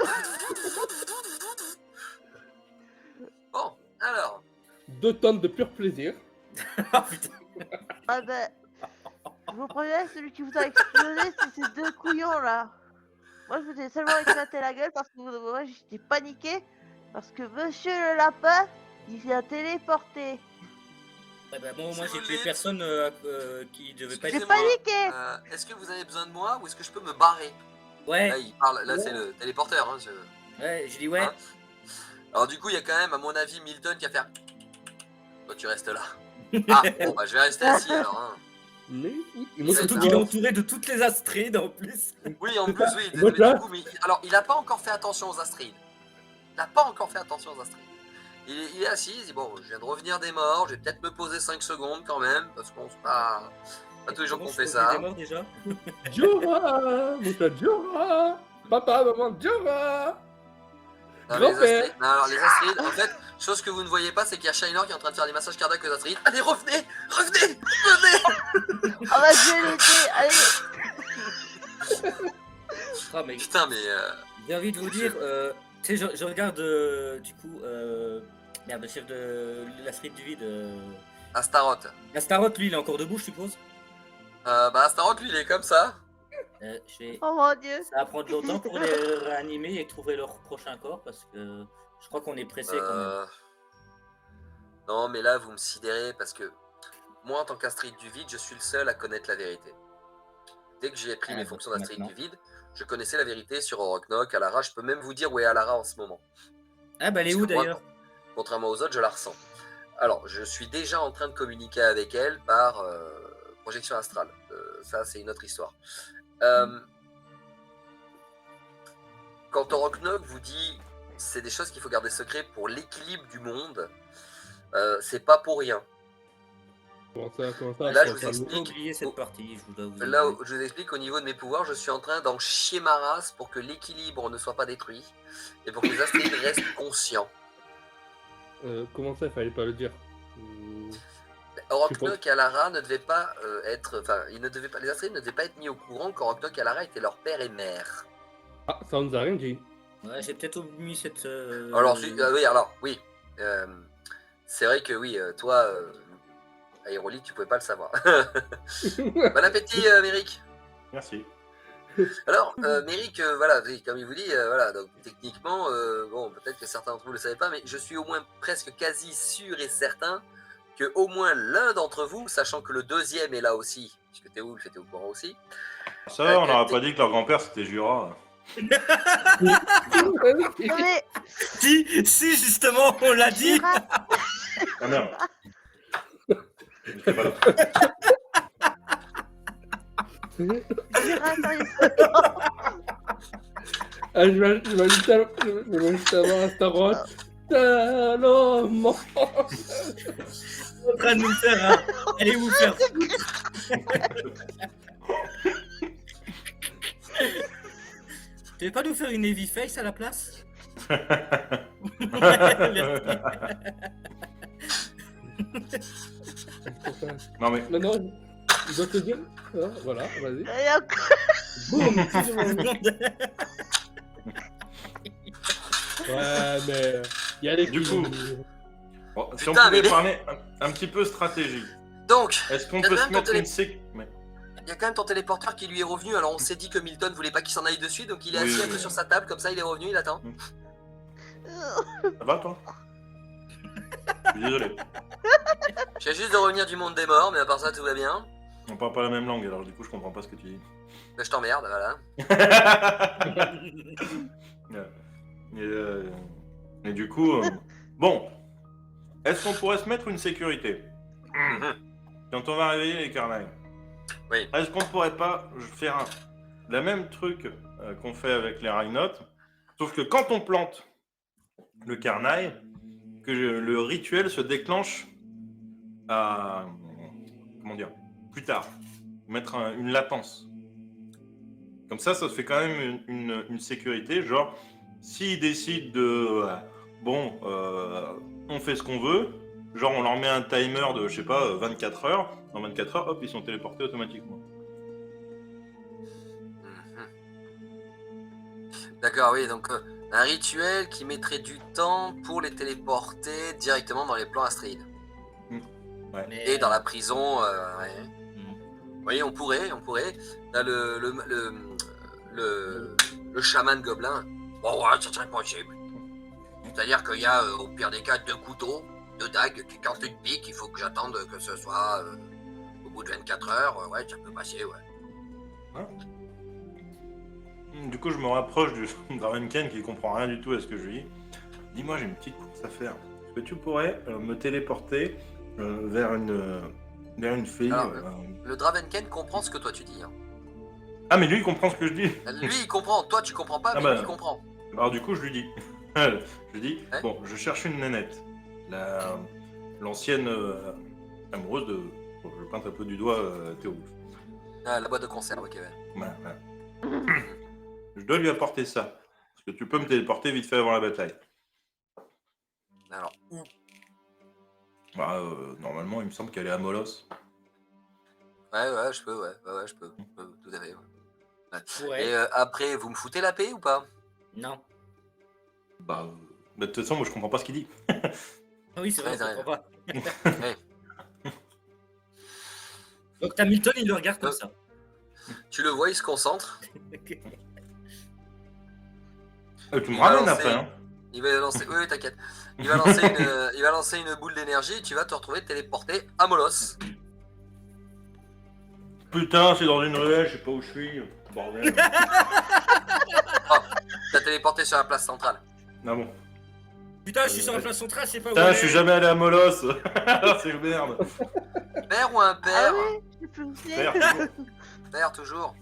Bon, alors... 2 tonnes de pur plaisir. Ah putain. Ah ben, je vous préviens, celui qui vous a explosé, c'est ces deux couillons là. Moi, je vous ai seulement éclaté la gueule parce que moi, j'étais paniqué. Parce que monsieur le lapin, il vient téléporter. Ouais, bah bon, Si moi vous j'ai tué voulez. personne qui devait pas J'ai être. Excusez-moi. paniqué. Est-ce que vous avez besoin de moi ou est-ce que je peux me barrer? Là, Ouais, il parle, là c'est le téléporteur. Hein, ouais, je dis ouais. Hein? Alors du coup, il y a quand même, à mon avis, Milton qui a fait... Toi, tu restes là. Ah, bon, bah je vais rester assis alors. Hein. Mais Moi, surtout qu'il est entouré de toutes les astrides en plus. Oui, en plus, oui. Moi, Mais là- du coup, alors, il a pas encore fait attention aux astrides. Il n'a pas encore fait attention aux astrides. Il est assis, il dit bon, je viens de revenir des morts, je vais peut-être me poser 5 secondes quand même, parce qu'on se pas tous les jours qu'on fait ça. Mort déjà. Diora, mon Diora, papa, maman, Diora. Non, mais Grand-père. non, alors les astrides, en fait, chose que vous ne voyez pas, c'est qu'il y a Shiner qui est en train de faire des massages cardiaques aux astrides. Allez, revenez, revenez, revenez. On va je vais l'aider. Allez. Ah, mais Putain, mais j'ai envie de vous dire, tu sais, je regarde du coup, merde, le chef de l'Astrid du vide. Astaroth. Astaroth, lui, il est encore debout, je suppose. Bah Astaroth, lui, il est comme ça. Je vais- Oh mon dieu. Ça va prendre longtemps pour les réanimer et trouver leur prochain corps parce que je crois qu'on est pressé quand même. Non, mais là, vous me sidérez parce que moi, en tant qu'Astrid du vide, je suis le seul à connaître la vérité. Dès que j'ai pris mes fonctions d'Astrid maintenant. du vide, je connaissais la vérité sur Oroknok, Alara. Je peux même vous dire où est Alara en ce moment. Ah bah elle est Parce où que moi, d'ailleurs? Contrairement aux autres, je la ressens. Alors, je suis déjà en train de communiquer avec elle par projection astrale. Ça, c'est une autre histoire. Quand Oroknok vous dit c'est des choses qu'il faut garder secret pour l'équilibre du monde, c'est pas pour rien. Comment ça, Là, je comment vous ça, explique. J'ai oublié cette partie, je dois vous Là, avouer. je vous explique au niveau de mes pouvoirs, je suis en train d'en chier ma race pour que l'équilibre ne soit pas détruit et pour que les astrides restent conscients. Comment ça, il fallait pas le dire. Oroknok et Alara ne devaient pas être, enfin, ils ne devaient pas, les astrides ne devaient pas être mis au courant qu'Oroknok et Alara étaient leur père et mère. Ah, ça nous a rien dit. Ouais, j'ai peut-être omis cette. Alors, oui, alors oui, c'est vrai que oui, toi, Aérolite, tu pouvais pas le savoir. Bon appétit, Méric. Merci. Alors, Méric, voilà, comme il vous dit, voilà, donc techniquement, bon, peut-être que certains d'entre vous ne le savaient pas, mais je suis au moins presque quasi sûr et certain que au moins l'un d'entre vous, sachant que le deuxième est là aussi, puisque Théoulf était au courant aussi. Ça, on n'aura pas dit que leur grand-père c'était Jura. Mais Si, justement, on l'a dit. Gérard, Ah merde. J'étais pas là. Gérard, sérieusement. Ah, je vais juste avoir un Starrock. Tellement. En train de nous faire allez vous faire Tu veux pas nous faire une heavy face à la place? Non mais Non, il doit te dire. Ah, voilà, vas-y. Et encore- Boum. Ouais, mais il y a les Du coup, bon, si on Putain, pouvait mais- parler un petit peu stratégie, Donc, est-ce qu'on Il y a peut quand se même mettre ton une il y a quand même ton téléporteur qui lui est revenu, alors on s'est dit que Milton voulait pas qu'il s'en aille dessus, donc il est Oui, assis un oui. peu sur sa table, comme ça il est revenu, il attend. Ça va toi? Je suis désolé. Je viens juste de revenir du monde des morts, mais à part ça tout va bien. On parle pas la même langue, alors du coup je comprends pas ce que tu dis. Ben, je t'emmerde, voilà. Et du coup, bon, est-ce qu'on pourrait se mettre une sécurité quand on va réveiller les carnails? Oui. Est-ce qu'on pourrait pas faire le même truc qu'on fait avec les rhinotes, sauf que quand on plante le carnail, que le rituel se déclenche à comment dire plus tard, mettre une latence. Comme ça se fait quand même une sécurité, genre s'ils décident de bon, on fait ce qu'on veut, genre on leur met un timer de je sais pas 24 heures, dans 24 heures, hop, ils sont téléportés automatiquement. D'accord, oui, donc un rituel qui mettrait du temps pour les téléporter directement dans les plans astéroïdes. Mais, Et dans la prison, ouais. Oui, on pourrait. Là, le chaman gobelin, bon, ouais, ça serait possible. C'est-à-dire qu'il y a, au pire des cas, 2 couteaux, 2 dagues, qui quand une pique, il faut que j'attende que ce soit au bout de 24 heures. Ouais, ça peut passer, ouais. Du coup, je me rapproche du Dravenken qui comprend rien du tout à ce que je lui dis. Dis-moi, j'ai une petite course à faire. Est-ce que tu pourrais me téléporter vers une fille Alors, le Dravenken comprend ce que toi tu dis. Hein. Ah, mais lui, il comprend ce que je dis. Lui, il comprend. Toi, tu comprends pas, Ah mais bah. lui, il comprend. Alors, du coup, je lui dis. Je lui dis, Ouais. bon, je cherche une nénette. L'ancienne amoureuse de... Bon, je pointe un peu du doigt Théo. Ah, la boîte de conserve, ok, ouais. Ouais. Je dois lui apporter ça. Est-ce que tu peux me téléporter vite fait avant la bataille? Alors, où? Bah, normalement, il me semble qu'elle est à Molos. Ouais, je peux, ouais, je peux, tout à fait. Ouais. ouais. Et après, vous me foutez la paix ou pas? Non. Bah, de toute façon, moi, je comprends pas ce qu'il dit. Ah oui, c'est vrai, Ouais, je comprends pas. Ouais. Donc Hamilton, il le regarde comme ça. Tu le vois, il se concentre. Tu me va ramènes lancer- après, hein. Il va lancer. Oui, t'inquiète. Il va lancer une boule d'énergie et tu vas te retrouver téléporté à Molos. Putain, c'est dans une ruelle, je sais pas où je suis. Bordel. T'as téléporté sur la place centrale. Ah bon. Putain, je suis sur la place centrale, je sais pas où. Putain, elle je est. suis jamais allé à Molos. C'est merde. Père ou un Ah père? oui, je peux vous dire. Merde. Père, toujours.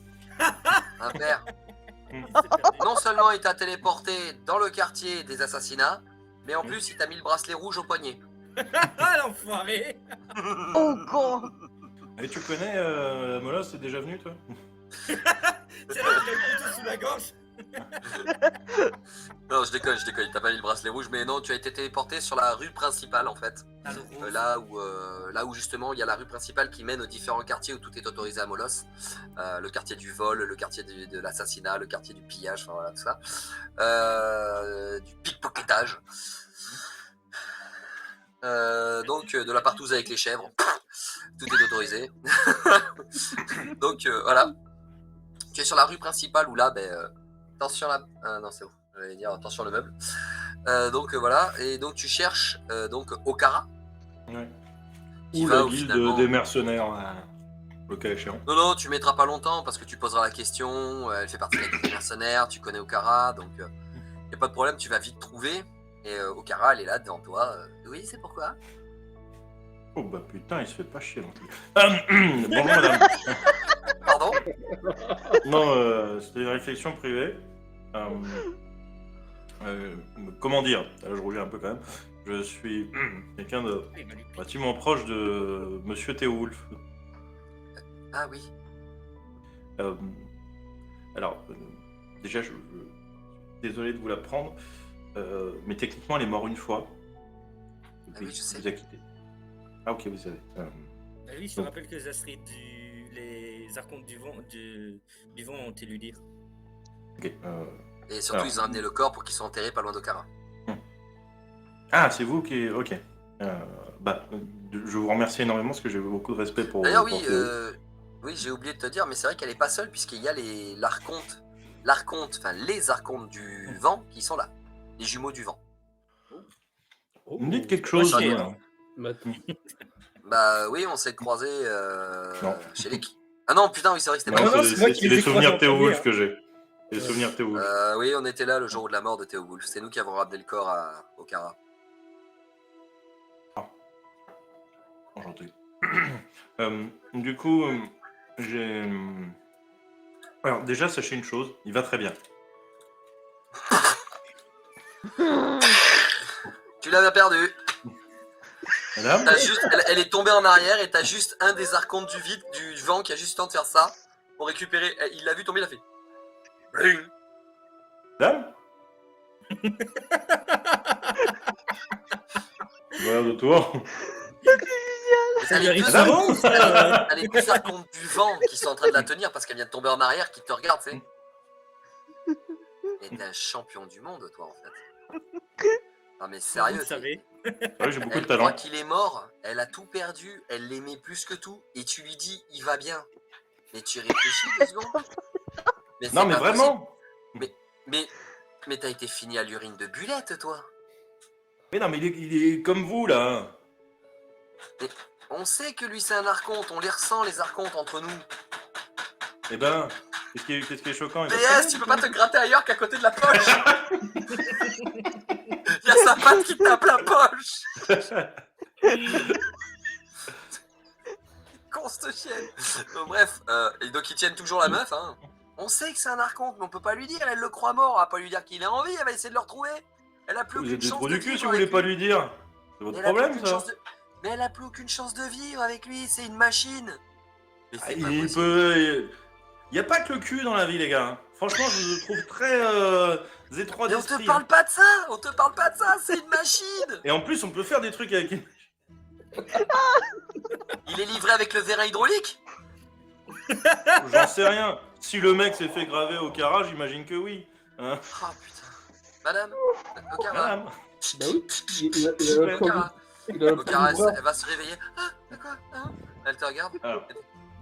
Un père. Non seulement il t'a téléporté dans le quartier des assassinats, mais en plus il t'a mis le bracelet rouge au poignet. Ah l'enfoiré. Oh con. Et tu connais Molos, c'est déjà venu, toi? C'est là qu'il a le couteau sous la gorge. Non, je déconne, il t'a pas mis le bracelet rouge, mais non, tu as été téléporté sur la rue principale en fait. Ah, le rouge. Là où justement il y a la rue principale qui mène aux différents quartiers où tout est autorisé à Molos. Le quartier du vol, le quartier de l'assassinat, le quartier du pillage, enfin voilà tout ça. Du pickpocketage. Donc de la partouze avec les chèvres, tout est autorisé. Donc voilà. Tu es sur la rue principale où là, attention là, non c'est bon, j'allais dire attention le meuble. Donc voilà, et donc tu cherches donc Okara. Ouais. Qui Ou va la au guilde finalement- des mercenaires, le cas échéant. Non, tu mettras pas longtemps parce que tu poseras la question. Elle fait partie de la guilde des mercenaires, tu connais Okara, donc y a pas de problème, tu vas vite trouver. Et Okara, elle est là devant toi. Oui, c'est pourquoi. Oh bah putain, il se fait pas chier non plus. Bonjour madame. Pardon. Non, c'était une réflexion privée. Comment dire, là, je reviens un peu quand même. Je suis quelqu'un de relativement proche de Monsieur Théowulf. Ah oui. Alors, déjà, je suis désolé de vous l'apprendre, mais techniquement, elle est morte une fois. Ah oui, je sais. Vous a quitté. Ah ok, vous savez. Bah oui, je te rappelle que les astrides les archontes du vent ont été lui dire. Ok. Et surtout, ils ont amené le corps pour qu'ils soient enterrés pas loin d'Okara. Ah, c'est vous qui... Ok. Je vous remercie énormément parce que j'ai beaucoup de respect pour... D'ailleurs, pour oui, Théo. oui, j'ai oublié de te dire, mais c'est vrai qu'elle est pas seule puisqu'il y a les archontes du vent qui sont là, les jumeaux du vent. Vous me dites quelque chose, Ouais, là. Bah oui, on s'est croisés Non. chez les. Ah non, putain, oui, c'est vrai que c'était Non, pas. non, c'est c'est moi qui c'est les les ai croisés souvenirs en Théowulf premier, que j'ai. Les souvenirs Théowulf. Oui, on était là le jour de la mort de Théowulf. C'est nous qui avons ramené le corps à Okara. Enchanté. Du coup, j'ai... Alors déjà, sachez une chose, il va très bien. Tu l'avais perdu. Madame Elle est tombée en arrière et t'as juste un des archontes du vent qui a juste le temps de faire ça pour récupérer. Il l'a vu tomber, il a fait. Bling. Madame Voilà de toi. T'as les deux archontes du vent qui sont en train de la tenir parce qu'elle vient de tomber en arrière, qui te regardent, tu sais. Et t'es un champion du monde, toi, en fait. Non, mais sérieux. Vous savez. Ouais, j'ai beaucoup Elle de talent. croit qu'il est mort, elle a tout perdu, elle l'aimait plus que tout, et tu lui dis il va bien. Mais tu réfléchis 2 secondes. Mais Non, mais pas vraiment. possible. Mais t'as été fini à l'urine de Bulette, toi. Mais non, mais il est comme vous, là. On sait que lui c'est un archonte, on les ressent les archontes entre nous. Eh ben, qu'est-ce qui est choquant il va PS, tu peux pas te gratter ailleurs qu'à côté de la poche. Il y a sa patte qui tape la poche. Con cette chienne. Donc, bref, et donc ils tiennent toujours la meuf. Hein. On sait que c'est un archonte, mais on peut pas lui dire. Elle le croit mort. On va pas lui dire qu'il est en vie. Elle va essayer de le retrouver. Elle a plus Vous aucune êtes des chance trous de du cul vivre si vous avec voulez pas lui. lui dire. C'est votre Mais elle a plus problème, aucune ça. chance de- Mais elle a plus aucune chance de vivre avec lui. C'est une machine. Mais c'est pas Il possible. peut... Il n'y a pas que le cul dans la vie, les gars. Franchement, je vous trouve très étroit Mais on d'esprit. te parle pas de ça. On te parle pas de ça. C'est une machine. Et en plus, on peut faire des trucs avec une... Il est livré avec le vérin hydraulique. J'en sais rien. Si le mec s'est fait graver au Okara, j'imagine que oui. Hein, Oh putain. Madame. Okara. madame. Bah oui, il a le Okara. il a le Okara, premier bras. elle va se réveiller. Ah, d'accord. Hein. Elle te regarde. Alors,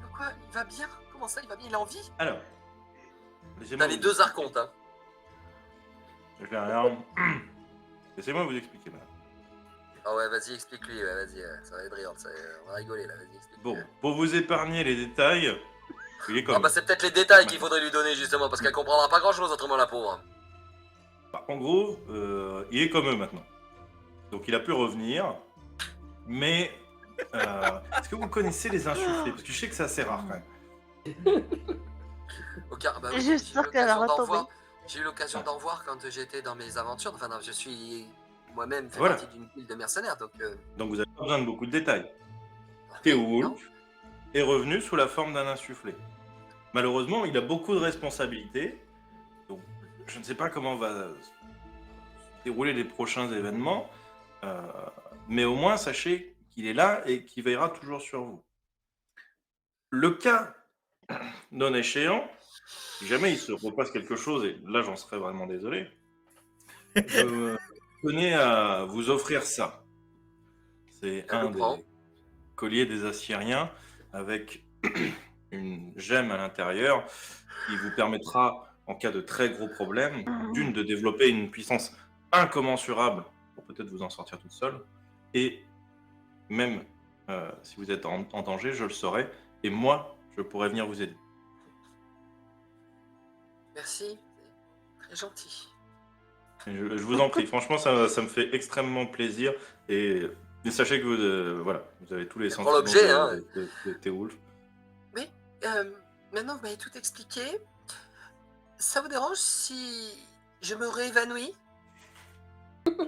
Pourquoi il va bien? Comment ça, il va bien? Il est en vie? alors. Laissez-moi T'as les vous- 2 archontes, hein. Je vais rien. Laissez-moi vous expliquer, madame. Ah ouais, vas-y, explique-lui. Ouais, vas-y, ça va être brillant. On va rigoler là. Vas-y, explique. Bon, pour vous épargner les détails, il est Ah comme... bah c'est peut-être les détails qu'il faudrait lui donner justement parce qu'elle comprendra pas grand-chose autrement la pauvre. Bah, en gros, il est comme eux maintenant. Donc il a pu revenir, mais est-ce que vous connaissez les insufflés? Parce que je sais que c'est assez rare quand même. Okara, bah J'ai oui, juste peur qu'elle va retomber. J'ai eu l'occasion d'en voir quand j'étais dans mes aventures. Enfin non, je suis moi-même fait Voilà. partie d'une guilde de mercenaires donc. Donc vous n'avez pas besoin de beaucoup de détails. Non. Théowulf est revenu sous la forme d'un insufflé. Malheureusement, il a beaucoup de responsabilités. Donc je ne sais pas comment va se dérouler les prochains événements. Mais au moins, sachez qu'il est là et qu'il veillera toujours sur vous. Le cas non échéant, si jamais il se repasse quelque chose, et là j'en serais vraiment désolé, je tenais à vous offrir ça. C'est Je un comprends. des colliers des Assyriens avec une gemme à l'intérieur qui vous permettra, en cas de très gros problèmes, d'une, de développer une puissance incommensurable pour peut-être vous en sortir toute seule, et même si vous êtes en danger, je le saurai, et moi, je pourrais venir vous aider. Merci, c'est très gentil. Et je vous en prie, franchement, ça me fait extrêmement plaisir, et sachez que voilà, vous avez tous les Prends sentiments l'objet, hein. de Théoulf. Mais maintenant vous m'avez tout expliqué. Ça vous dérange si je me réévanouis?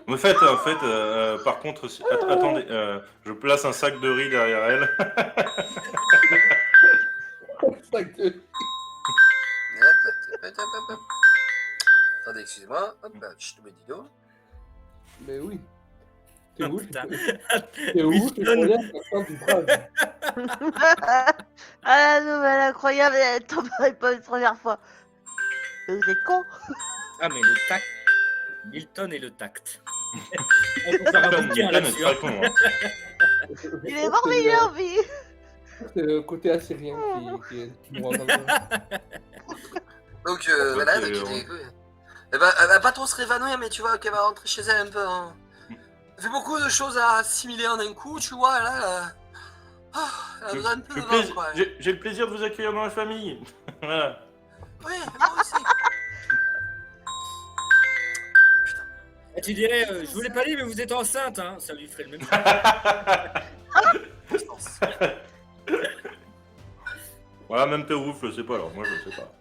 En fait, par contre, attendez, je place un sac de riz derrière elle. Sac de- Hop. Attendez, excusez-moi. Hop, je te mets du dos. Mais oui. C'est Oh, où putain. C'est où Winston. C'est combien ça sort du phrase Ah la nouvelle incroyable, elle tomberait pas une première fois. Mais vous êtes con. Ah, mais le tact. Milton et le tact. On peut faire un Milton bouquin est là-dessus. très con, hein. Il est mort, mais il est en vie. C'est le côté assyrien qui est mourant dans le- Donc En voilà, fait, donc, elle va pas trop se réévanouir, mais tu vois qu'elle va rentrer chez elle un peu. Hein. Elle fait beaucoup de choses à assimiler en un coup, tu vois, là. Elle a besoin un peu de vent, quoi. J'ai le plaisir de vous accueillir dans la famille. Voilà. Oui, moi aussi. Et tu dirais, je vous l'ai pas dit, mais vous êtes enceinte, hein. Ça lui ferait le même chose. Je pense. Voilà, même Théoulf le sait pas, alors moi je le sais pas.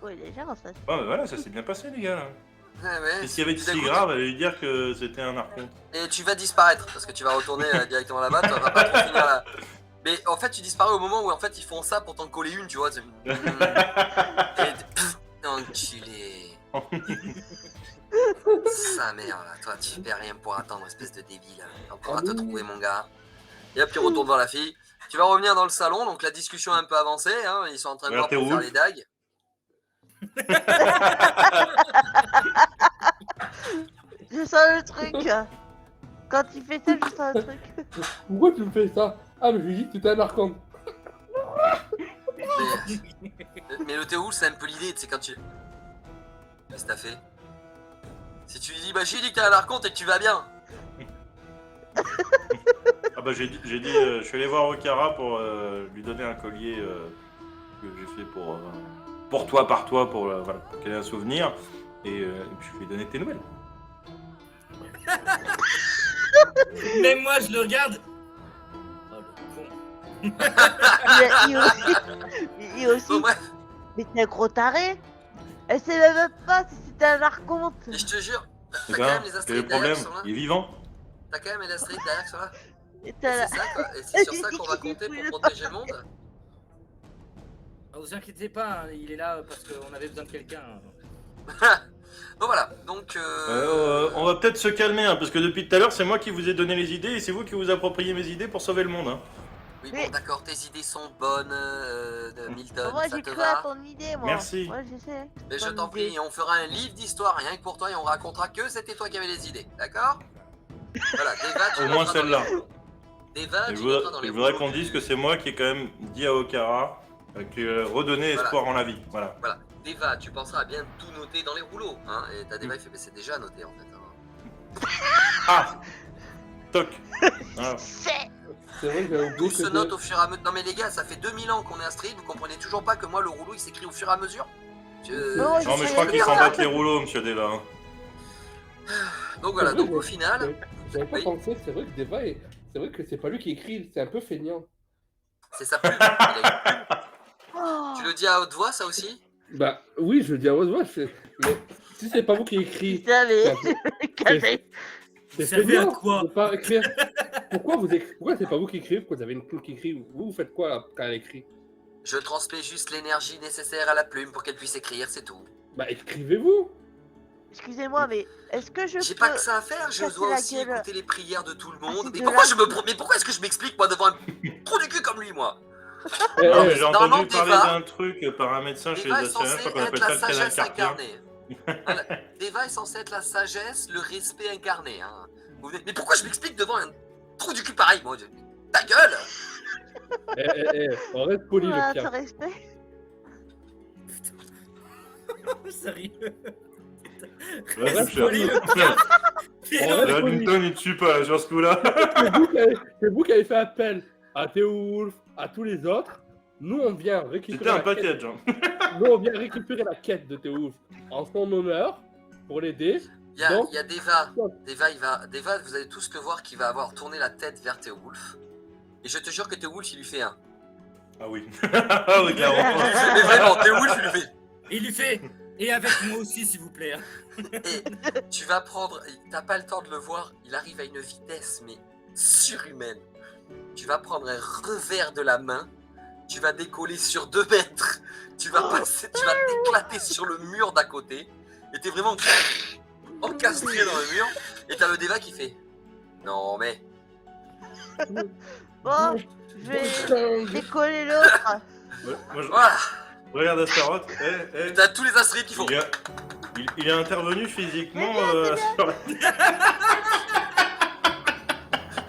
Oui, déjà, en fait. Bon, mais voilà, ça s'est bien passé, les gars, là. Ouais, Qu'est-ce qu'il y avait de si écoute, grave à lui dire que c'était un archonte? Et tu vas disparaître, parce que tu vas retourner directement là-bas, tu vas pas trop finir là. Mais en fait, tu disparais au moment où en fait ils font ça pour t'en coller une, tu vois. Et pff, enculé. Sa mère là, toi tu fais rien pour attendre, espèce de débile. On pourra te trouver, mon gars. Et hop, il retourne dans la fille. Tu vas revenir dans le salon, donc la discussion est un peu avancée, hein. Ils sont en train de voir pour faire les dagues. Je sens le truc. Quand il fait ça, je sens le truc. Pourquoi tu me fais ça? Ah, mais je lui dis que tu t'es un archonte. Mais le Théoul, c'est un peu l'idée, tu sais, quand tu. Qu'est-ce que t'as fait? Si tu lui dis, bah j'ai dit que t'es un archonte et que tu vas bien. Ah bah j'ai dit, je suis allé voir Okara pour lui donner un collier que j'ai fait pour toi, par toi, voilà, pour qu'elle ait un souvenir, et puis je lui ai donné tes nouvelles. Même moi, je le regarde. Oh, le con. Il aussi. Bon, bref, Mais t'es un gros taré. Elle sait même pas si c'était un archonte. et je te jure, t'as C'est quand même ça, les quel est astrides le derrière problème? qui sont là. Il est vivant. T'as quand même les astrides derrière qui sont là. Et Et t'as c'est ça, quoi. Et c'est sur ça qu'on va compter pour protéger le monde. Ah, vous inquiétez pas, hein, il est là parce qu'on avait besoin de quelqu'un. Donc voilà, donc. On va peut-être se calmer, hein, parce que depuis tout à l'heure, c'est moi qui vous ai donné les idées, et c'est vous qui vous appropriez mes idées pour sauver le monde. Hein. Oui, bon, d'accord, tes idées sont bonnes, Milton, Moi ça j'ai te cru à va. ton idée, moi. Merci. Moi je sais. Mais je Bonne t'en idée. prie, on fera un livre d'histoire rien que pour toi et on racontera que c'était toi qui avais les idées, d'accord? Voilà, Deva, tu Au moins noteras dans celle-là. les rouleaux. Deva, Et tu je noteras dans les voudrais rouleaux qu'on dise du- que c'est moi qui ai quand même dit à Okara que redonner Voilà. espoir en la vie. Voilà. Voilà, Deva, tu penseras à bien tout noter dans les rouleaux, hein? Et ta Deva, il fait, mais c'est déjà noté en fait. Hein. Ah Toc Voilà. C'est. C'est vrai que j'avais Tout oublié se que note au fur et à mesure. Non mais les gars, ça fait 2000 ans qu'on est instruits, vous comprenez toujours pas que moi le rouleau il s'écrit au fur et à mesure? Non, Non, mais je crois qu'ils s'en battent les rouleaux, monsieur Deva. Donc voilà, C'est vrai, donc au mais- final, J'avais pas Oui. pensé, c'est vrai que Deva c'est vrai que c'est pas lui qui écrit, c'est un peu feignant. c'est sa plume. Il a- Oh. Tu le dis à haute voix, ça aussi? Bah oui, je le dis à haute voix, mais si c'est pas vous qui écrit, Il savait. c'est Caché. c'est Ça fait à feignant quoi de pas écrire. Pourquoi c'est pas vous qui écrivez? Pourquoi vous avez une plume qui écrit? Vous faites quoi là, quand elle écrit? Je transmets juste l'énergie nécessaire à la plume pour qu'elle puisse écrire, c'est tout. Bah écrivez-vous! Excusez-moi, mais est-ce que je J'ai peux. pas que ça à faire, je casser dois la aussi gueule. écouter les prières de tout le monde. c'est Mais de pourquoi, la- mais pourquoi est-ce que je m'explique moi devant un trou du cul comme lui, moi? Non, mais j'ai normalement, entendu parler Deva- d'un truc par un médecin chez les Deva est Assyriens, je censé crois qu'on être appelle la ça le canal sagesse carpien. incarnée. Voilà. Deva est censé être la sagesse, le respect incarné. Hein. Vous venez... Mais pourquoi je m'explique devant un trou du cul pareil, moi? Ta gueule! On reste poli, Voilà, le te pire. respect. Sérieux. Ouais, Reste c'est poli, cher. le pire. Là, Newton, il ne tue pas sur ce coup-là. C'est vous qui avez fait appel à Théo, à tous les autres. Nous, on vient récupérer. C'était un la quête. package. Hein. Nous, on vient récupérer la quête de Théo en son honneur pour l'aider. Il y a Donc- Deva. Deva, vous allez tous le voir qui va avoir tourné la tête vers Théowulf. Et je te jure que Théowulf, il lui fait un. Ah oui. Ah oui, clairement. Mais vraiment, Théowulf, il lui fait. Il lui fait. Et avec moi aussi, s'il vous plaît. Et tu vas prendre. T'as pas le temps de le voir, il arrive à une vitesse, mais surhumaine. Tu vas prendre un revers de la main. Tu vas décoller sur 2 mètres. Tu vas passer, tu vas t'éclater sur le mur d'à côté. Et t'es vraiment encastré dans le mur. Et t'as le Deva qui fait. Non mais. Bon, je vais décoller l'autre. Ouais, moi, je... Voilà. Regarde Astaroth. Et t'as tous les astrides qui font. Il est intervenu physiquement sur la...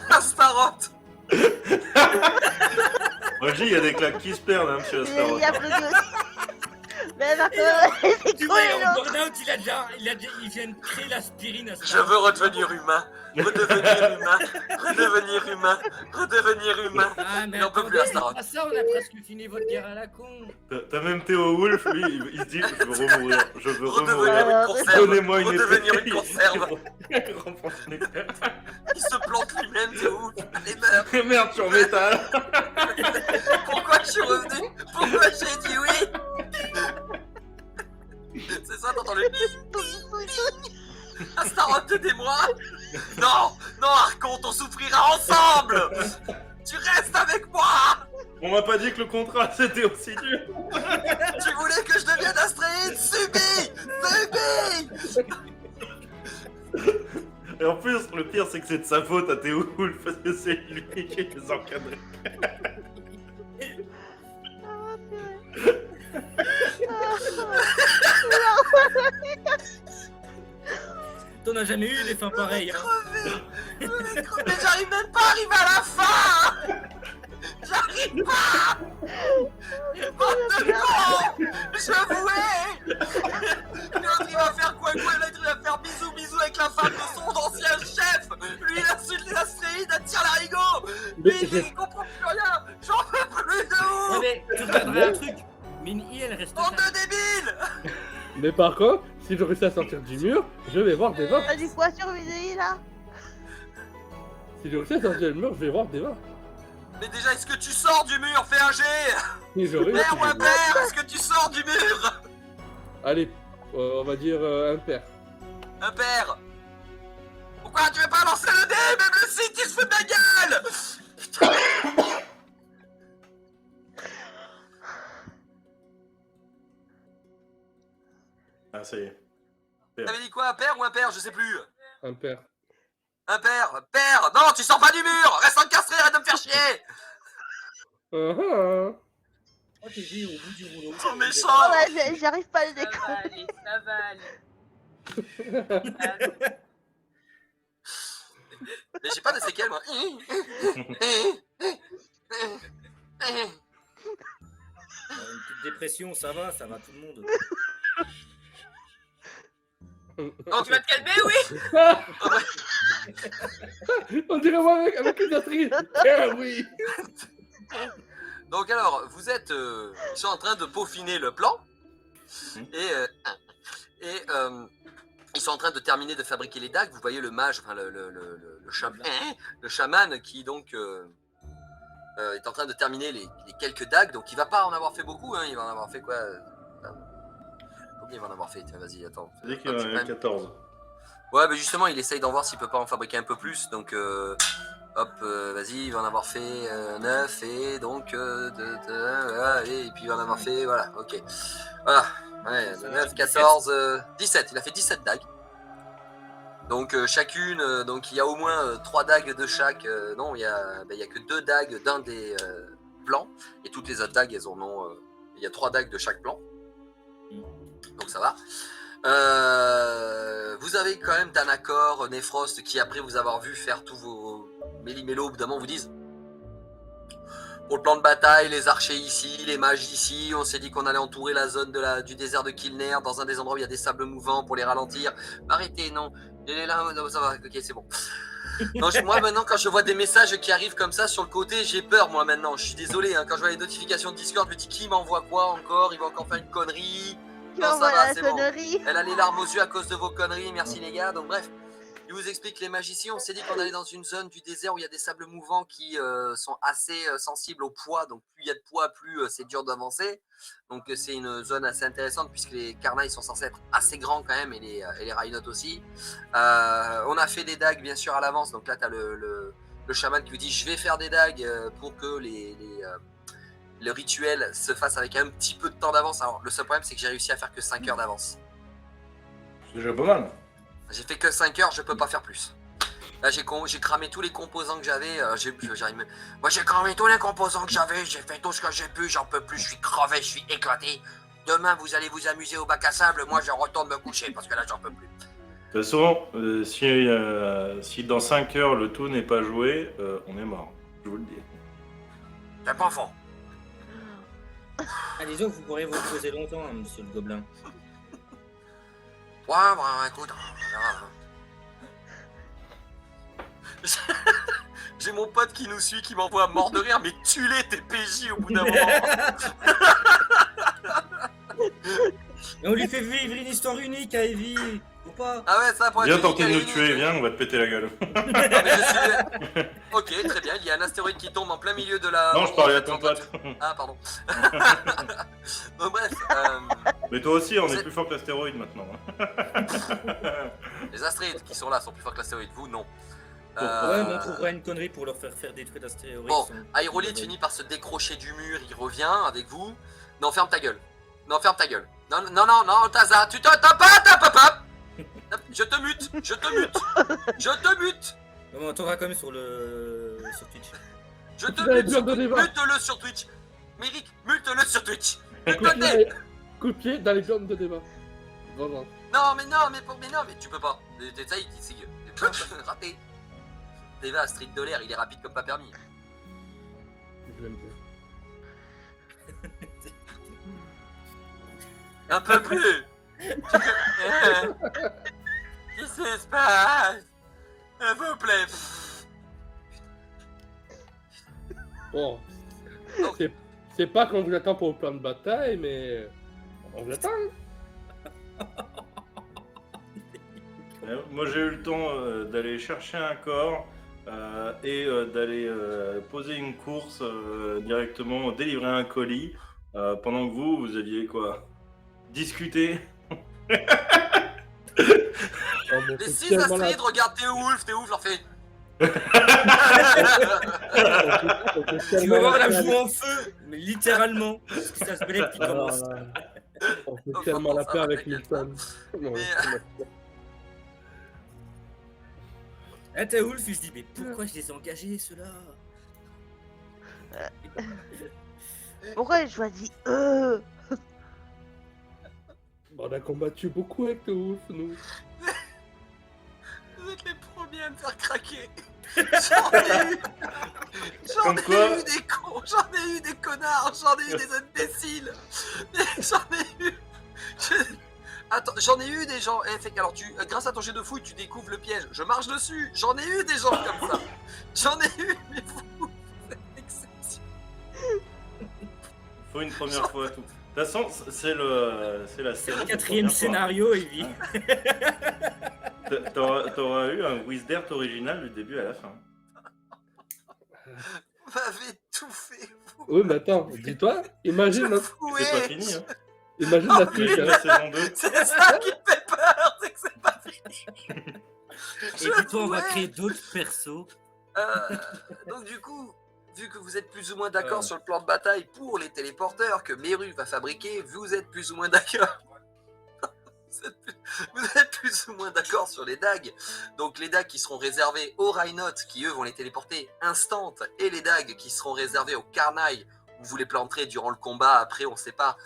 Astaroth. Moi, je dis, il y a des claques qui se perdent, hein, monsieur Astaroth. Il applaudit aussi. Mais par Tu contre, vois, décoller en l'autre. burn-out, il vient de créer l'aspirine à ce Je veux redevenir humain. Redevenir humain. Redevenir humain. Redevenir humain. Ah, mais Il en peut plus, attendez, Astaroth. c'est pas ça, on a presque fini votre guerre à la con. T'as même Théo Wolf, lui, il se dit, je veux remourir. Je veux Redevenir remourir. une conserve. Donnez-moi une Redevenir épée. une conserve. Il reprend une épée. Il se plante lui-même, Théo. Allez, meurs. Merde, sur métal. Pourquoi je suis revenu? Pourquoi j'ai dit oui? C'est ça, t'entends le Astaroth, aidez-moi. Non, non, Archonte, on souffrira ensemble. Tu restes avec moi. On m'a pas dit que le contrat c'était aussi dur. Tu voulais que je devienne Astrid? Subis. Et en plus, le pire c'est que c'est de sa faute à Théo Wolf parce que c'est lui qui les encadrait. T'en as jamais eu des fins pareilles, hein. Mais j'arrive même pas à arriver à la fin. J'arrive pas. Bande de cons. Je vous hais. L'autre il va faire quoi, l'autre il va faire bisous avec la femme de son ancien chef. Lui il insulte les Astréides, elle tire l'arigot. Mais Mais il comprend plus rien. J'en peux plus de Ouais, vous. mais tu regarderais un truc. Mini, elle reste Bande là. de débiles. Mais par contre, si je réussis à sortir du mur, je vais voir Deva. T'as dit quoi sur UDI là? Si je réussis à sortir du mur, je vais voir Deva. Mais déjà, est-ce que tu sors du mur? Fais un jet. Si je réussis, Père ou je vais voir. impair, est-ce que tu sors du mur? Allez, on va dire impair. Impair. Pourquoi tu veux pas lancer le dé? Même le site il se fout de ma gueule. Putain. Ah, ça y est. T'avais dit quoi? Impair ou impair? Je sais plus. Impair. Impair. Père. Non, tu sors pas du mur. Reste encastré, arrête de me faire chier. Ah, Oh, t'es dit au bout du rouleau. Ils sont méchants. Oh, bah, j'arrive pas à le Ça va décoller. aller, ça va aller. Mais j'ai pas de séquelles, moi. Une petite dépression, ça va tout le monde. Non, Tu vas te calmer, oui? On dirait moi avec les astrides. Ah oui. Donc alors, vous êtes, ils sont en train de peaufiner le plan et ils sont en train de terminer de fabriquer les dagues. Vous voyez le mage, enfin le chaman qui donc est en train de terminer les quelques dagues. Donc il va pas en avoir fait beaucoup, hein, il va en avoir fait quoi combien il va en avoir fait? Tiens, vas-y, attends. C'est qu'il y en a 14. Ouais, mais justement, il essaye d'en voir s'il peut pas en fabriquer un peu plus. Donc, hop, vas-y, il va en avoir fait 9 et donc, et puis il va en avoir fait, voilà, ok. Voilà, ouais, 9, 14, 17, il a fait 17 dagues. Donc, chacune, donc il y a au moins 3 dagues de chaque. Non, il y a que 2 dagues d'un des plans. Et toutes les autres dagues, elles en ont. Il y a 3 dagues de chaque plan. Donc ça va. Vous avez quand même Danakor, Nefrost, qui après vous avoir vu faire tous vos méli-mélo, au bout d'un moment vous disent pour le plan de bataille, les archers ici, les mages ici, on s'est dit qu'on allait entourer la zone du désert de Kilner, dans un des endroits où il y a des sables mouvants pour les ralentir. Arrêtez, non. Là, non, ça va, ok, c'est bon. Non, moi maintenant, quand je vois des messages qui arrivent comme ça sur le côté, j'ai peur, moi maintenant. Je suis désolé, hein, quand je vois les notifications de Discord, je me dis qui m'envoie quoi encore, il va encore faire une connerie. Non, ça va, c'est bon. Elle a les larmes aux yeux à cause de vos conneries, merci les gars. Donc bref, je vous explique les magiciens. On s'est dit qu'on allait dans une zone du désert où il y a des sables mouvants qui sont assez sensibles au poids. Donc plus il y a de poids, plus c'est dur d'avancer. Donc c'est une zone assez intéressante puisque les carnailles sont censés être assez grands quand même et les rhinotes aussi. On a fait des dagues bien sûr à l'avance. Donc là tu as le chaman qui vous dit je vais faire des dagues pour que le rituel se fasse avec un petit peu de temps d'avance. Alors le seul problème c'est que j'ai réussi à faire que 5 heures d'avance. C'est déjà pas mal. J'ai fait que 5 heures, je peux pas faire plus. Là j'ai cramé tous les composants que j'avais. Moi j'ai cramé tous les composants que j'avais, j'ai fait tout ce que j'ai pu, j'en peux plus, je suis crevé, je suis éclaté. Demain vous allez vous amuser au bac à sable, moi je retourne me coucher parce que là j'en peux plus. De toute façon, si dans 5 heures le tout n'est pas joué, on est mort. Je vous le dis. C'est pas faux. Ah, disons que vous pourrez vous poser longtemps, hein, monsieur le gobelin. Ouais, écoute, j'ai mon pote qui nous suit, qui m'envoie à mort de rire, mais tue-les tes PJ au bout d'un moment. Mais on lui fait vivre une histoire unique à Evie. Faut pas. Ah ouais, ça pourrait Viens être tenter de nous unique. tuer, viens, on va te péter la gueule. Non, mais ok, très bien, il y a un astéroïde qui tombe en plein milieu de la... Non, je parlais à ton pote. Ah, pardon. Bon, bref. Mais toi aussi, on est plus fort que l'astéroïde maintenant. Les astéroïdes qui sont là sont plus forts que l'astéroïde, vous non. Ouais, mais on trouvera une connerie pour leur faire détruire l'astéroïde. Bon, Aérolith finit par se décrocher du mur, il revient avec vous. Non, ferme ta gueule. Non, ferme ta gueule. Non, Taza, tu te tapes pas. Je te mute. Je te mute. Non, mais on t'aura quand même sur Twitch. Je te mute. Mute-le sur Twitch. Méric, mute-le sur Twitch. Mute-le. Coup de pied dans les jambes de débat. Vraiment. Non, mais tu peux pas. Ça, c'est raté. Teva à Street de l'air, il est rapide comme pas permis. Je l'aime bien. Un peu plus. Qu'est-ce qui se passe? S'il vous plaît. Bon. C'est pas qu'on vous attend pour le plan de bataille, mais on vous attend. Moi j'ai eu le temps d'aller chercher un corps et d'aller poser une course directement, délivrer un colis pendant que vous aviez quoi? Discuté. Les 6 astéroïdes regardent Théoulf leur fait. Tu vas voir la joue en feu, mais littéralement, parce que ça se bélève qui commence. On fait tellement la peur avec Milton. Ah, t'as Wolf, je dis, mais pourquoi je les ai engagés, ceux-là? Pourquoi j'ai choisi On a combattu beaucoup avec le ouf, nous. Vous êtes les premiers à me faire craquer. Comme quoi... eu des cons, j'en ai eu des connards, j'en ai eu des imbéciles. J'en ai eu... Attends, j'en ai eu des gens... alors grâce à ton jet de fouille, tu découvres le piège. Je marche dessus. J'en ai eu des gens comme ça. J'en ai eu, mais vous êtes exceptionnels. Faut une première fois tout. De toute façon, c'est la série. Le quatrième scénario, Evie. T'auras eu un Wizard original du début à la fin. Vous m'avez tout fait, vous. Oui, mais attends, dis-toi, imagine notre... C'est pas fini, hein. Imagine la suite. La saison 2. C'est ça qui me fait peur, c'est que c'est pas fini. Et dis-toi, on va créer d'autres persos. Donc du coup, vu que vous êtes plus ou moins d'accord sur le plan de bataille pour les téléporteurs que Meru va fabriquer, vous êtes plus ou moins d'accord. Vous êtes plus ou moins d'accord sur les dagues. Donc les dagues qui seront réservées aux rhinotes, qui eux vont les téléporter instant, et les dagues qui seront réservées aux carnailles, où vous les planterez durant le combat, après on sait pas.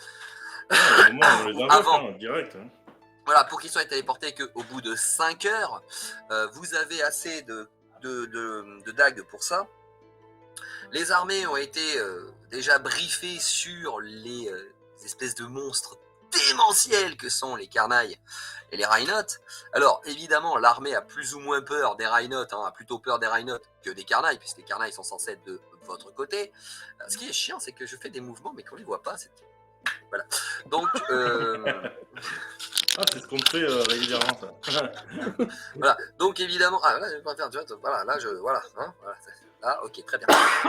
Au moins, on les invoque, Avant. hein, direct. Hein. Voilà, pour qu'ils soient téléportés qu'au bout de 5 heures, vous avez assez de dagues pour ça. Les armées ont été déjà briefées sur les espèces de monstres démentiels que sont les Carnailles et les Rhinotes. Alors, évidemment, l'armée a plus ou moins peur des Rhinotes, a plutôt peur des Rhinotes que des Carnailles, puisque les Carnailles sont censés être de votre côté. Ce qui est chiant, c'est que je fais des mouvements, mais qu'on ne les voit pas. Voilà. Donc... Ah, c'est ce qu'on fait régulièrement, ça. Voilà. Donc, évidemment... Ah, là, je vais pas faire... Voilà, là, Voilà. Hein, voilà. Ah, ok, très bien.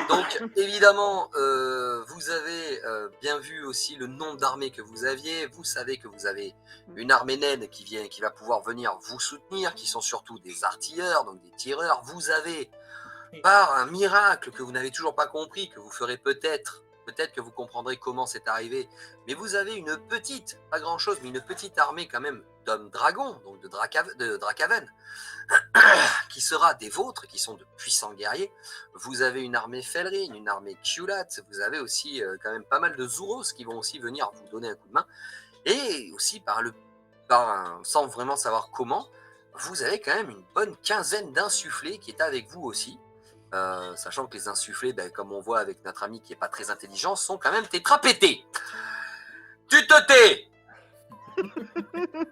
Donc, évidemment, vous avez bien vu aussi le nombre d'armées que vous aviez. Vous savez que vous avez une armée naine qui va pouvoir venir vous soutenir, qui sont surtout des artilleurs, donc des tireurs. Vous avez, par un miracle que vous n'avez toujours pas compris, que vous ferez peut-être que vous comprendrez comment c'est arrivé, mais vous avez une petite, pas grand-chose, mais une petite armée quand même d'hommes dragons, donc de Drakaven, qui sera des vôtres, qui sont de puissants guerriers. Vous avez une armée Felrin, une armée Kulat, vous avez aussi quand même pas mal de Zuros qui vont aussi venir vous donner un coup de main, et aussi sans vraiment savoir comment, vous avez quand même une bonne quinzaine d'insufflés qui est avec vous aussi. Sachant que les insufflés, comme on voit avec notre ami qui n'est pas très intelligent, sont quand même tétrapétés. Tu te tais.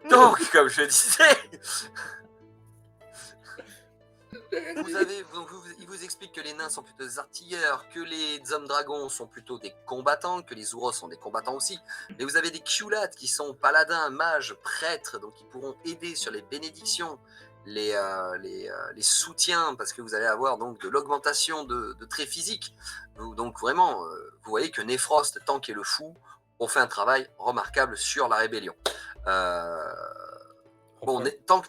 Donc, comme je disais, il vous explique que les nains sont plutôt des artilleurs, que les hommes dragons sont plutôt des combattants, que les Zuros sont des combattants aussi. Mais vous avez des Kulats qui sont paladins, mages, prêtres, donc ils pourront aider sur les bénédictions, les soutiens, parce que vous allez avoir donc de l'augmentation de traits physiques. Donc vraiment, vous voyez que Nefrost, Tank et le Fou ont fait un travail remarquable sur la rébellion. Tank,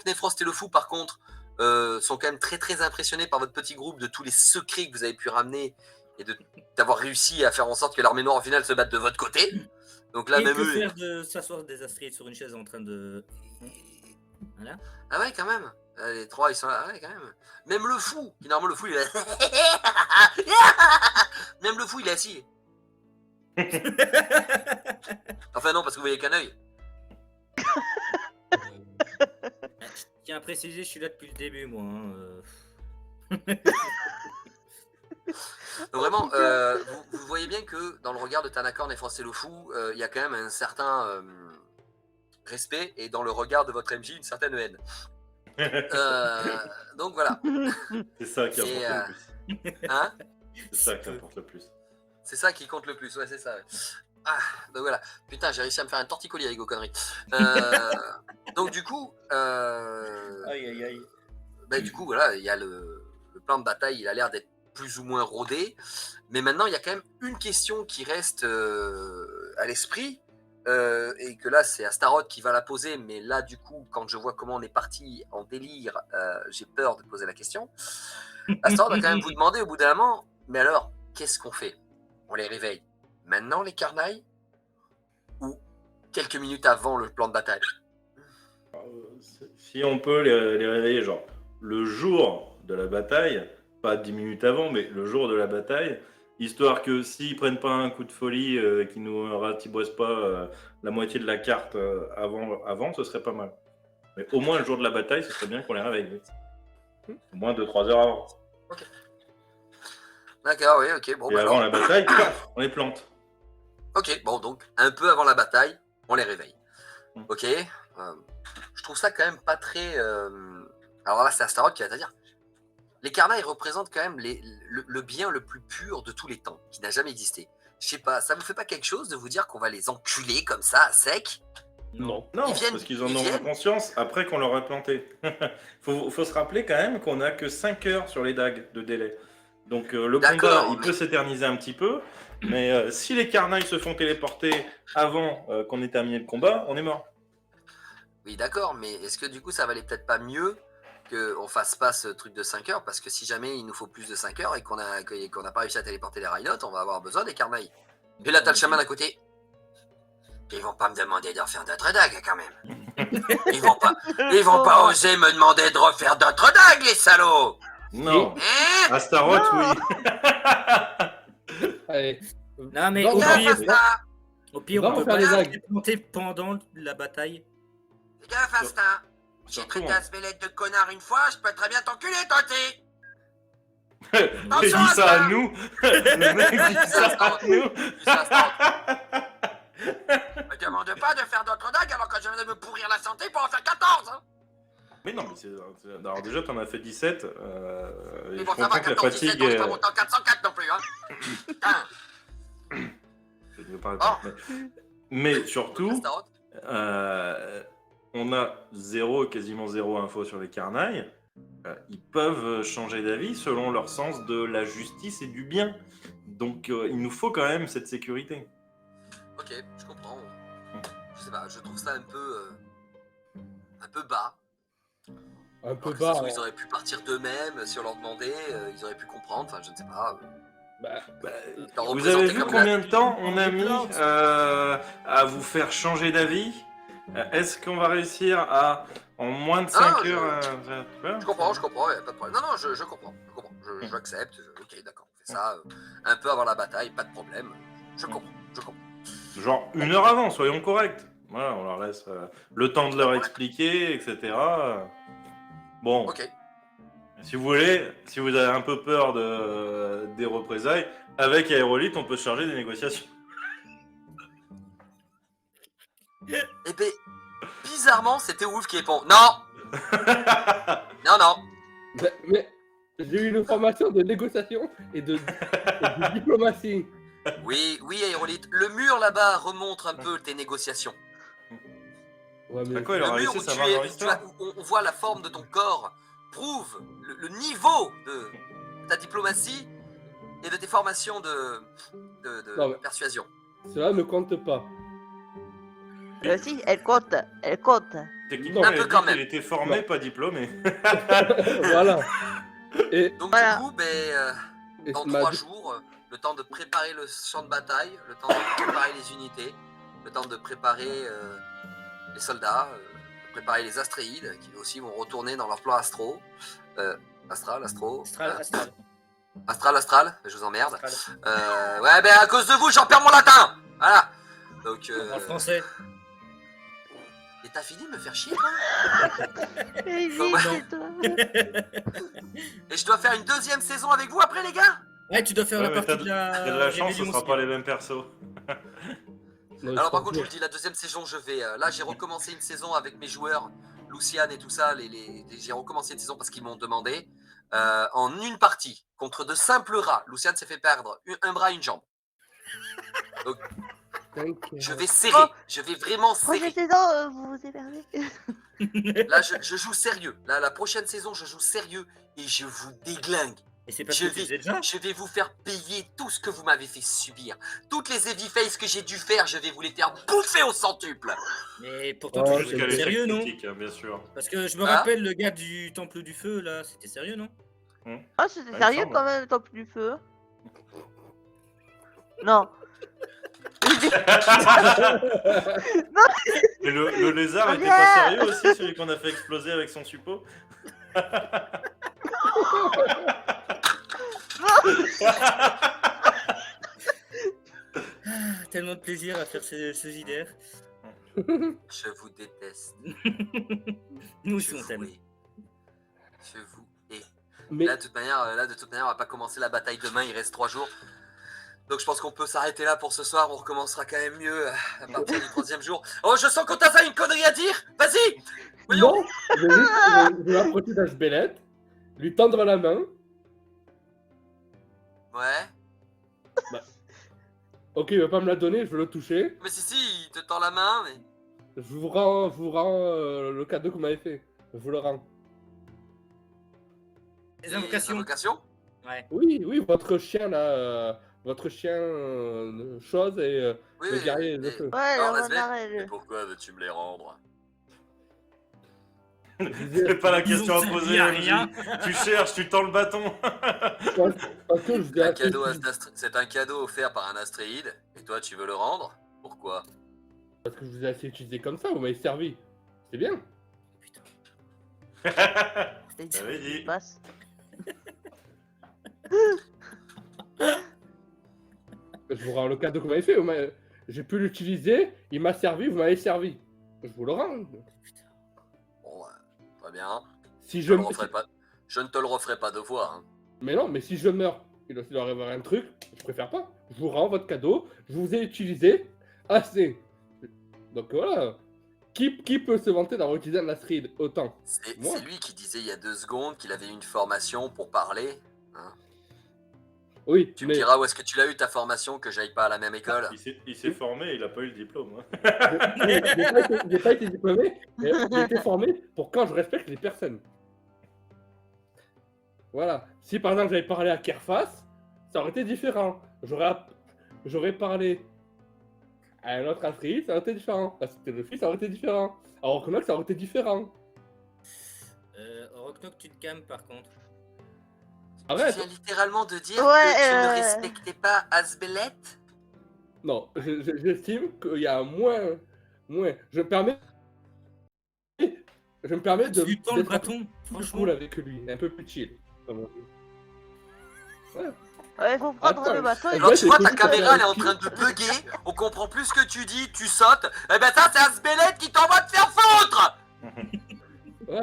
Nefrost et le Fou, par contre, sont quand même très très impressionnés par votre petit groupe, de tous les secrets que vous avez pu ramener et d'avoir réussi à faire en sorte que l'armée noire au final se batte de votre côté. Donc là, et même que eux... faire de s'asseoir des Astrides sur une chaise en train de... Voilà. Ah ouais, quand même. Les trois, ils sont là. Ah ouais, quand même. Même le Fou, qui normalement le Fou, il est... Même le Fou, il est assis. Enfin non, parce que vous voyez qu'un œil. Je tiens à préciser, je suis là depuis le début, moi. Donc vraiment, vous voyez bien que dans le regard de Tanakorn et Frost et le Fou, il y a quand même un certain respect, et dans le regard de votre MJ, une certaine haine. Donc voilà. C'est ça qui apporte le plus. Hein? C'est ça qui apporte le plus. C'est ça qui compte le plus, ouais, c'est ça. Ouais. Ah, donc voilà. Putain, j'ai réussi à me faire un torticolis avec vos conneries. Donc du coup, Aïe, aïe, aïe. Du coup, voilà, il y a le plan de bataille, il a l'air d'être plus ou moins rodé. Mais maintenant, il y a quand même une question qui reste à l'esprit. Et que là, c'est Astaroth qui va la poser. Mais là, du coup, quand je vois comment on est parti en délire, j'ai peur de poser la question. Astaroth va quand même vous demander au bout d'un moment, mais alors, qu'est-ce qu'on fait? On les réveille maintenant, les Carnailles, ou quelques minutes avant le plan de bataille? Si on peut les réveiller, genre le jour de la bataille, pas 10 minutes avant, mais le jour de la bataille, histoire que s'ils prennent pas un coup de folie, qu'ils nous ratiboisent pas la moitié de la carte avant, ce serait pas mal. Mais au moins le jour de la bataille, ce serait bien qu'on les réveille. Au moins 2-3 heures avant. Ok. D'accord, oui, ok. Bon, et avant la bataille, paf, on les plante. Ok, bon, donc, un peu avant la bataille, on les réveille. Ok. Je trouve ça quand même pas très... Alors là, c'est Astaroth qui va te dire. Les Carnailles représentent quand même le bien le plus pur de tous les temps, qui n'a jamais existé. Je sais pas, ça vous fait pas quelque chose de vous dire qu'on va les enculer comme ça, à sec? Non, parce qu'ils en ont conscience après qu'on leur a planté. faut se rappeler quand même qu'on a que 5 heures sur les dagues de délai. Donc le combat, il peut s'éterniser un petit peu, mais si les Carnailles se font téléporter avant qu'on ait terminé le combat, on est mort. Oui, d'accord, mais est-ce que du coup, ça valait peut-être pas mieux qu'on fasse pas ce truc de 5 heures? Parce que si jamais il nous faut plus de 5 heures et qu'on n'a pas réussi à téléporter les Rhinotes, on va avoir besoin des Carnailles. Et là, t'as le chaman à côté. Ils vont pas me demander de refaire d'autres dagues, quand même. Ils vont pas oser me demander de refaire d'autres dagues, les salauds. Non. Astaroth, oui. Allez. Non, mais au pire, on peut les monter pendant la bataille. Fais gaffe, Instinct. J'ai Surtout, traité un spélette de connard une fois, je peux très bien t'enculer, Toti. il dit ça à nous. Le mec dit ça à nous. Me demande pas de faire d'autres dagues alors que je viens de me pourrir la santé pour en faire 14. Hein. Mais non, mais alors déjà, t'en as fait 17. Mais Et bon, je ça va, comprends que la 14, 17, fatigue. on est pas monté en 404 non plus. Hein. Putain. Je ne veux pas Oh. répondre, mais surtout, Astaroth. on a quasiment zéro info sur les carnailles. Ils peuvent changer d'avis selon leur sens de la justice et du bien. Donc, il nous faut quand même cette sécurité. Ok, je comprends. Je sais pas, je trouve ça un peu bas. Un peu Alors que ça se bas. trouve, ils auraient pu partir d'eux-mêmes si on leur demandait, ils auraient pu comprendre, enfin je ne sais pas. Bah, T'en Vous représenter avez vu comme combien la- de temps on a mis plantes. à vous faire changer d'avis? Est-ce qu'on va réussir à, en moins de 5 Ah, heures... Je comprends, y a pas de problème. Non, je comprends. J'accepte, ok, d'accord, on fait ça un peu avant la bataille, pas de problème. Je comprends. Genre 1 heure avant, soyons corrects. Voilà, on leur laisse le temps de leur expliquer, etc. Bon, Ok. si vous voulez, si vous avez un peu peur des représailles, avec Aérolite, on peut se charger des négociations. Et ben, bizarrement, c'était Wolf qui répond. Non. Non. mais j'ai eu une formation de négociation et de diplomatie. Oui, Aérolite, le mur là-bas remonte un peu tes négociations. Ouais, mais À quoi il Le aura mur laissé où sa tu main es, dans où l'histoire? on voit la forme de ton corps, prouve le niveau de ta diplomatie et de tes formations de Non, mais- persuasion. cela ne compte pas. Si, elle compte. Techniquement, Non. il Un a peu dit quand qu'il même. était formé, Non. pas diplômé. Voilà. Et, Donc Voilà. du coup, dans ma- 3 jours, le temps de préparer le champ de bataille, le temps de préparer les unités, le temps de préparer les soldats, de préparer les astréides qui aussi vont retourner dans leur plan astro. Astral, je vous emmerde. Ouais, à cause de vous, j'en perds mon latin. Voilà. Donc, En français. et t'as fini de me faire chier, toi. Vas-y, Non. c'est toi. Et je dois faire une 2e saison avec vous après, les gars. Ouais, tu dois faire Ouais, la mais partie t'as de de la. la chance, ce rébellion sera aussi. pas les mêmes persos. Non, Alors par contre, je vous le dis, la 2e saison, je vais... là, j'ai recommencé une saison avec mes joueurs, Luciane et tout ça. J'ai recommencé une saison parce qu'ils m'ont demandé. En une partie, contre de simples rats. Luciane s'est fait perdre un bras et une jambe. Donc, je vais serrer. Je vais vraiment Prochaine serrer. saison, vous vous émerveillez. Là, je joue sérieux. Là, la prochaine saison, je joue sérieux et je vous déglingue. Et c'est parce Je que tu faisais déjà. Je vais vous faire payer tout ce que vous m'avez fait subir. Toutes les heavy faces que j'ai dû faire, je vais vous les faire bouffer au centuple. Mais pourtant, Oh, tu Jusqu'à jouais l'échec sérieux, non? critique, hein, bien sûr. Parce que je me Ah. rappelle, le gars du Temple du Feu, là, c'était sérieux, non? Ah, c'était Ouais, il sérieux semble. quand même, tant plus du feu. Non. Et le lézard Oh, était yeah. pas sérieux aussi, celui qu'on a fait exploser avec son suppôt? Tellement de plaisir à faire ce JDR. Je vous déteste. Nous Je aussi, on vous t'aime. hais. Je vous hais. Mais Là, de toute manière, on va pas commencer la bataille demain. Il reste 3 jours. Donc, je pense qu'on peut s'arrêter là pour ce soir. On recommencera quand même mieux à partir du 3e jour. Oh, je sens qu'on t'a fait une connerie à dire. Vas-y. Voyons. non, je vais m'approcher d'Ashbelette, lui tendre la main. Ouais. Ok, il va pas me la donner, je veux le toucher. Mais si, il te tend la main. Mais... Je vous rends le cadeau que vous m'avez fait. Je vous le rends. Les invocations. invocations. Ouais. Oui, votre chien là, votre chien chose et Oui, le oui, guerrier de mais- feu. Ouais, Alors, le laisse-le. renard et Mais le... pourquoi veux-tu me les rendre? C'est pas la question à Ils ont poser, servi à rien. Tu cherches, tu tends le bâton. Parce que je vous ai Un assez cadeau utilisé- C'est un cadeau offert par un astréide. Et toi, tu veux le rendre? Pourquoi? parce que je vous ai assez utilisé comme ça, vous m'avez servi. C'est bien. C'est J'avais dit. ce qui se passe. Je vous rends le cadeau que vous m'avez fait. J'ai pu l'utiliser, il m'a servi, vous m'avez servi. Je vous le rends. bien. Si Je je, ne te le referai pas deux fois. Hein. Mais non, mais si je meurs, il doit y avoir un truc, je préfère pas. Je vous rends votre cadeau, je vous ai utilisé assez. Donc voilà. Qui peut se vanter d'avoir utilisé un Astrid autant? C'est Moi. lui qui disait il y a 2 secondes qu'il avait une formation pour parler. Hein. Oui, Tu mais me diras où est-ce que tu l'as eu ta formation, que j'aille pas à la même école. Il s'est formé, il a pas eu le diplôme. Hein. j'ai pas été diplômé, mais j'ai été formé pour quand je respecte les personnes. Voilà. Si par exemple j'avais parlé à Kerfas, ça aurait été différent. J'aurais parlé à un autre Astrid, ça aurait été différent. À c'était le fils, ça aurait été différent. À Rocknock, ça aurait été différent. Rocknock, tu te calmes par contre. Arrête. Tu viens littéralement de dire Ouais, que tu ne respectais pas Asbelette. Non, j'estime qu'il y a moins. Je me permets de Tu tends le d'être un peu bâton, plus franchement. cool avec lui, un peu plus chill. Comme on dit. Ouais, faut prendre Attends, le bâton. elle et Alors Ouais, tu vois, c'est ta cool, caméra ça, elle est en train de bugger, on comprend plus ce que tu dis, tu sautes. Eh ben ça c'est Asbelette qui t'envoie te faire foutre. Ouais.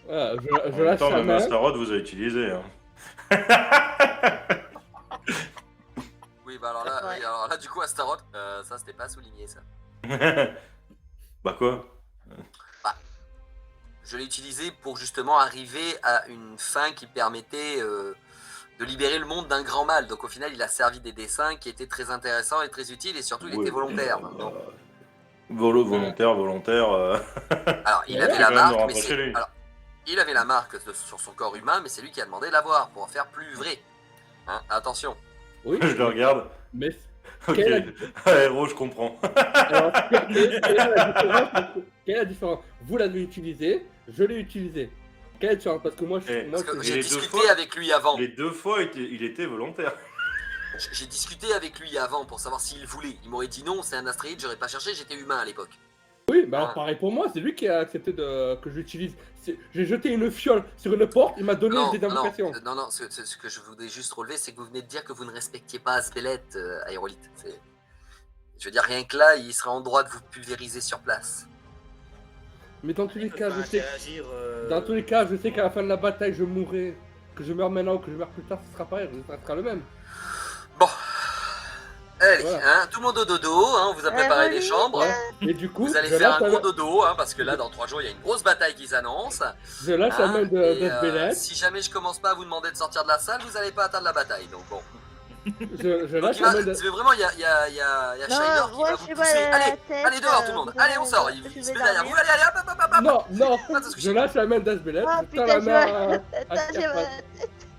Voilà, je En même lâche temps, la même main. Astaroth vous a utilisé. Hein. Oui bah alors là, Ouais. oui, alors là du coup Astaroth, ça c'était pas souligné ça. Bah quoi? Je l'ai utilisé pour justement arriver à une fin qui permettait de libérer le monde d'un grand mal. Donc au final il a servi des dessins qui étaient très intéressants et très utiles et surtout il Oui. était volontaire. Donc, Volontaire. alors il Ouais, avait c'est la quand même de marque, mais rentrer c'est... chez lui. Alors, il avait la marque sur son corps humain, mais c'est lui qui a demandé de l'avoir pour en faire plus vrai. Hein, attention. Oui, Je le regarde. mais Ok. Quelle Héros, je comprends. alors, quelle est la différence? Vous l'avez utilisé, je l'ai utilisé. Quelle est la différence? Parce que moi, Eh, Parce que Et j'ai les deux discuté fois- avec lui avant. Les 2 fois, il était volontaire. J'ai discuté avec lui avant pour savoir s'il voulait. Il m'aurait dit non, c'est un astéroïde, j'aurais pas cherché, j'étais humain à l'époque. oui, bah alors pareil pour moi, c'est lui qui a accepté que je l'utilise. J'ai jeté une fiole sur une porte, il m'a donné des indications. Non, ce que je voulais juste relever, c'est que vous venez de dire que vous ne respectiez pas Asbelette, Aérolite. Je veux dire, rien que là, il serait en droit de vous pulvériser sur place. Mais dans tous les cas, je sais. Interagir, Dans tous les cas, je sais qu'à la fin de la bataille, je mourrai. Que je meurs maintenant ou que je meurs plus tard, ce sera pareil, ça sera le même. Bon. Allez, Voilà. hein, tout le monde au dodo, hein, on vous a préparé des chambres. Et du coup, Vous allez je faire lâche un la gros main- dodo, hein, parce que là, dans 3 jours, il y a une grosse bataille qui s'annonce. je lâche la Hein, main de et, Bélette. si jamais je commence pas à vous demander de sortir de la salle, vous n'allez pas atteindre la bataille. Donc bon. Je Donc, lâche il la va- main de. c'est vraiment, il y a Shiner qui va vous pousser. Allez dehors tout le monde. Allez, on sort. Il se met derrière vous. Allez, hop, hop, hop, hop. Non, Pas de soucis. je lâche la main d'Asbelette, Oh je tends putain, la main à Attends, j'ai Kerfas. mal.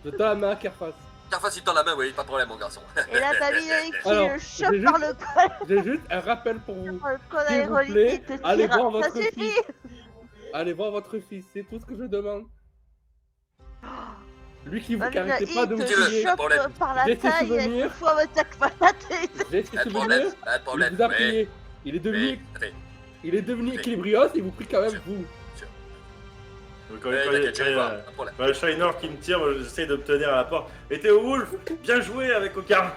Je tends la main à Kerfas. Carrefour, si tu tends la main, oui, pas de problème, mon garçon. Et là, t'as mis le qui Alors, le j'ai chope juste- par le col. J'ai juste un rappel pour vous. Par le col S'il vous aérolique, plaît, il te allez tire. voir votre Ça suffit. fils. Allez voir votre fils, c'est tout ce que je demande. Lui qui vous Amina, arrêtez pas de il vous Dis-le. crier. te Problème. chope par la J'ai ses taille et souvenirs. une fois me tac pas la tête. J'ai ses Pas de problème, souvenirs. pas de Il problème. vous a Mais, prié. Il est devenu mais, équilibrios, il vous prie quand même vous. Donc, t'inquiète, je vais voir, pas de problème. le Shiner qui me tire, moi, j'essaie de me tenir à la porte. Et Théo Wolf, bien joué avec Ocar.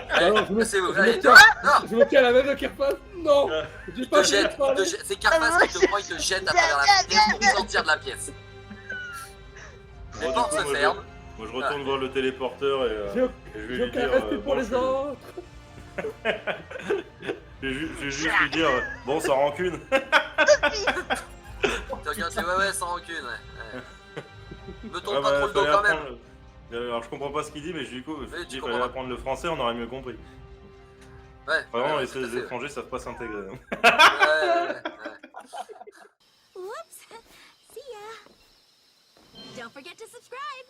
Alors, je me Laissez-vous, je allez, me tiens- non, je me tiens à la main de Kerfas. Non, j'ai il pas te fini de jette, parler. c'est Carpas qui te prend, il te jette à travers la pièce pour te sortir de la pièce. Les Bon, portes du coup, se ferment. Moi, je retourne voir le téléporteur et J'ai et je vais j'ai lui aucun dire. respect pour bon, les autres. Je vais juste lui dire, bon, sans rancune. Tu regardes, tu fais, ouais, sans rancune, ouais. Me tourne Ah, pas bah, trop le dos fallait quand même. apprendre alors, je comprends pas ce qu'il dit, mais du coup, tu il fallait comprends pas. apprendre le français, on aurait mieux compris. Ouais, Vraiment, ouais, les tout à fait, ouais. étrangers savent pas s'intégrer. Ouais. Whoops. See ya. Don't forget to subscribe.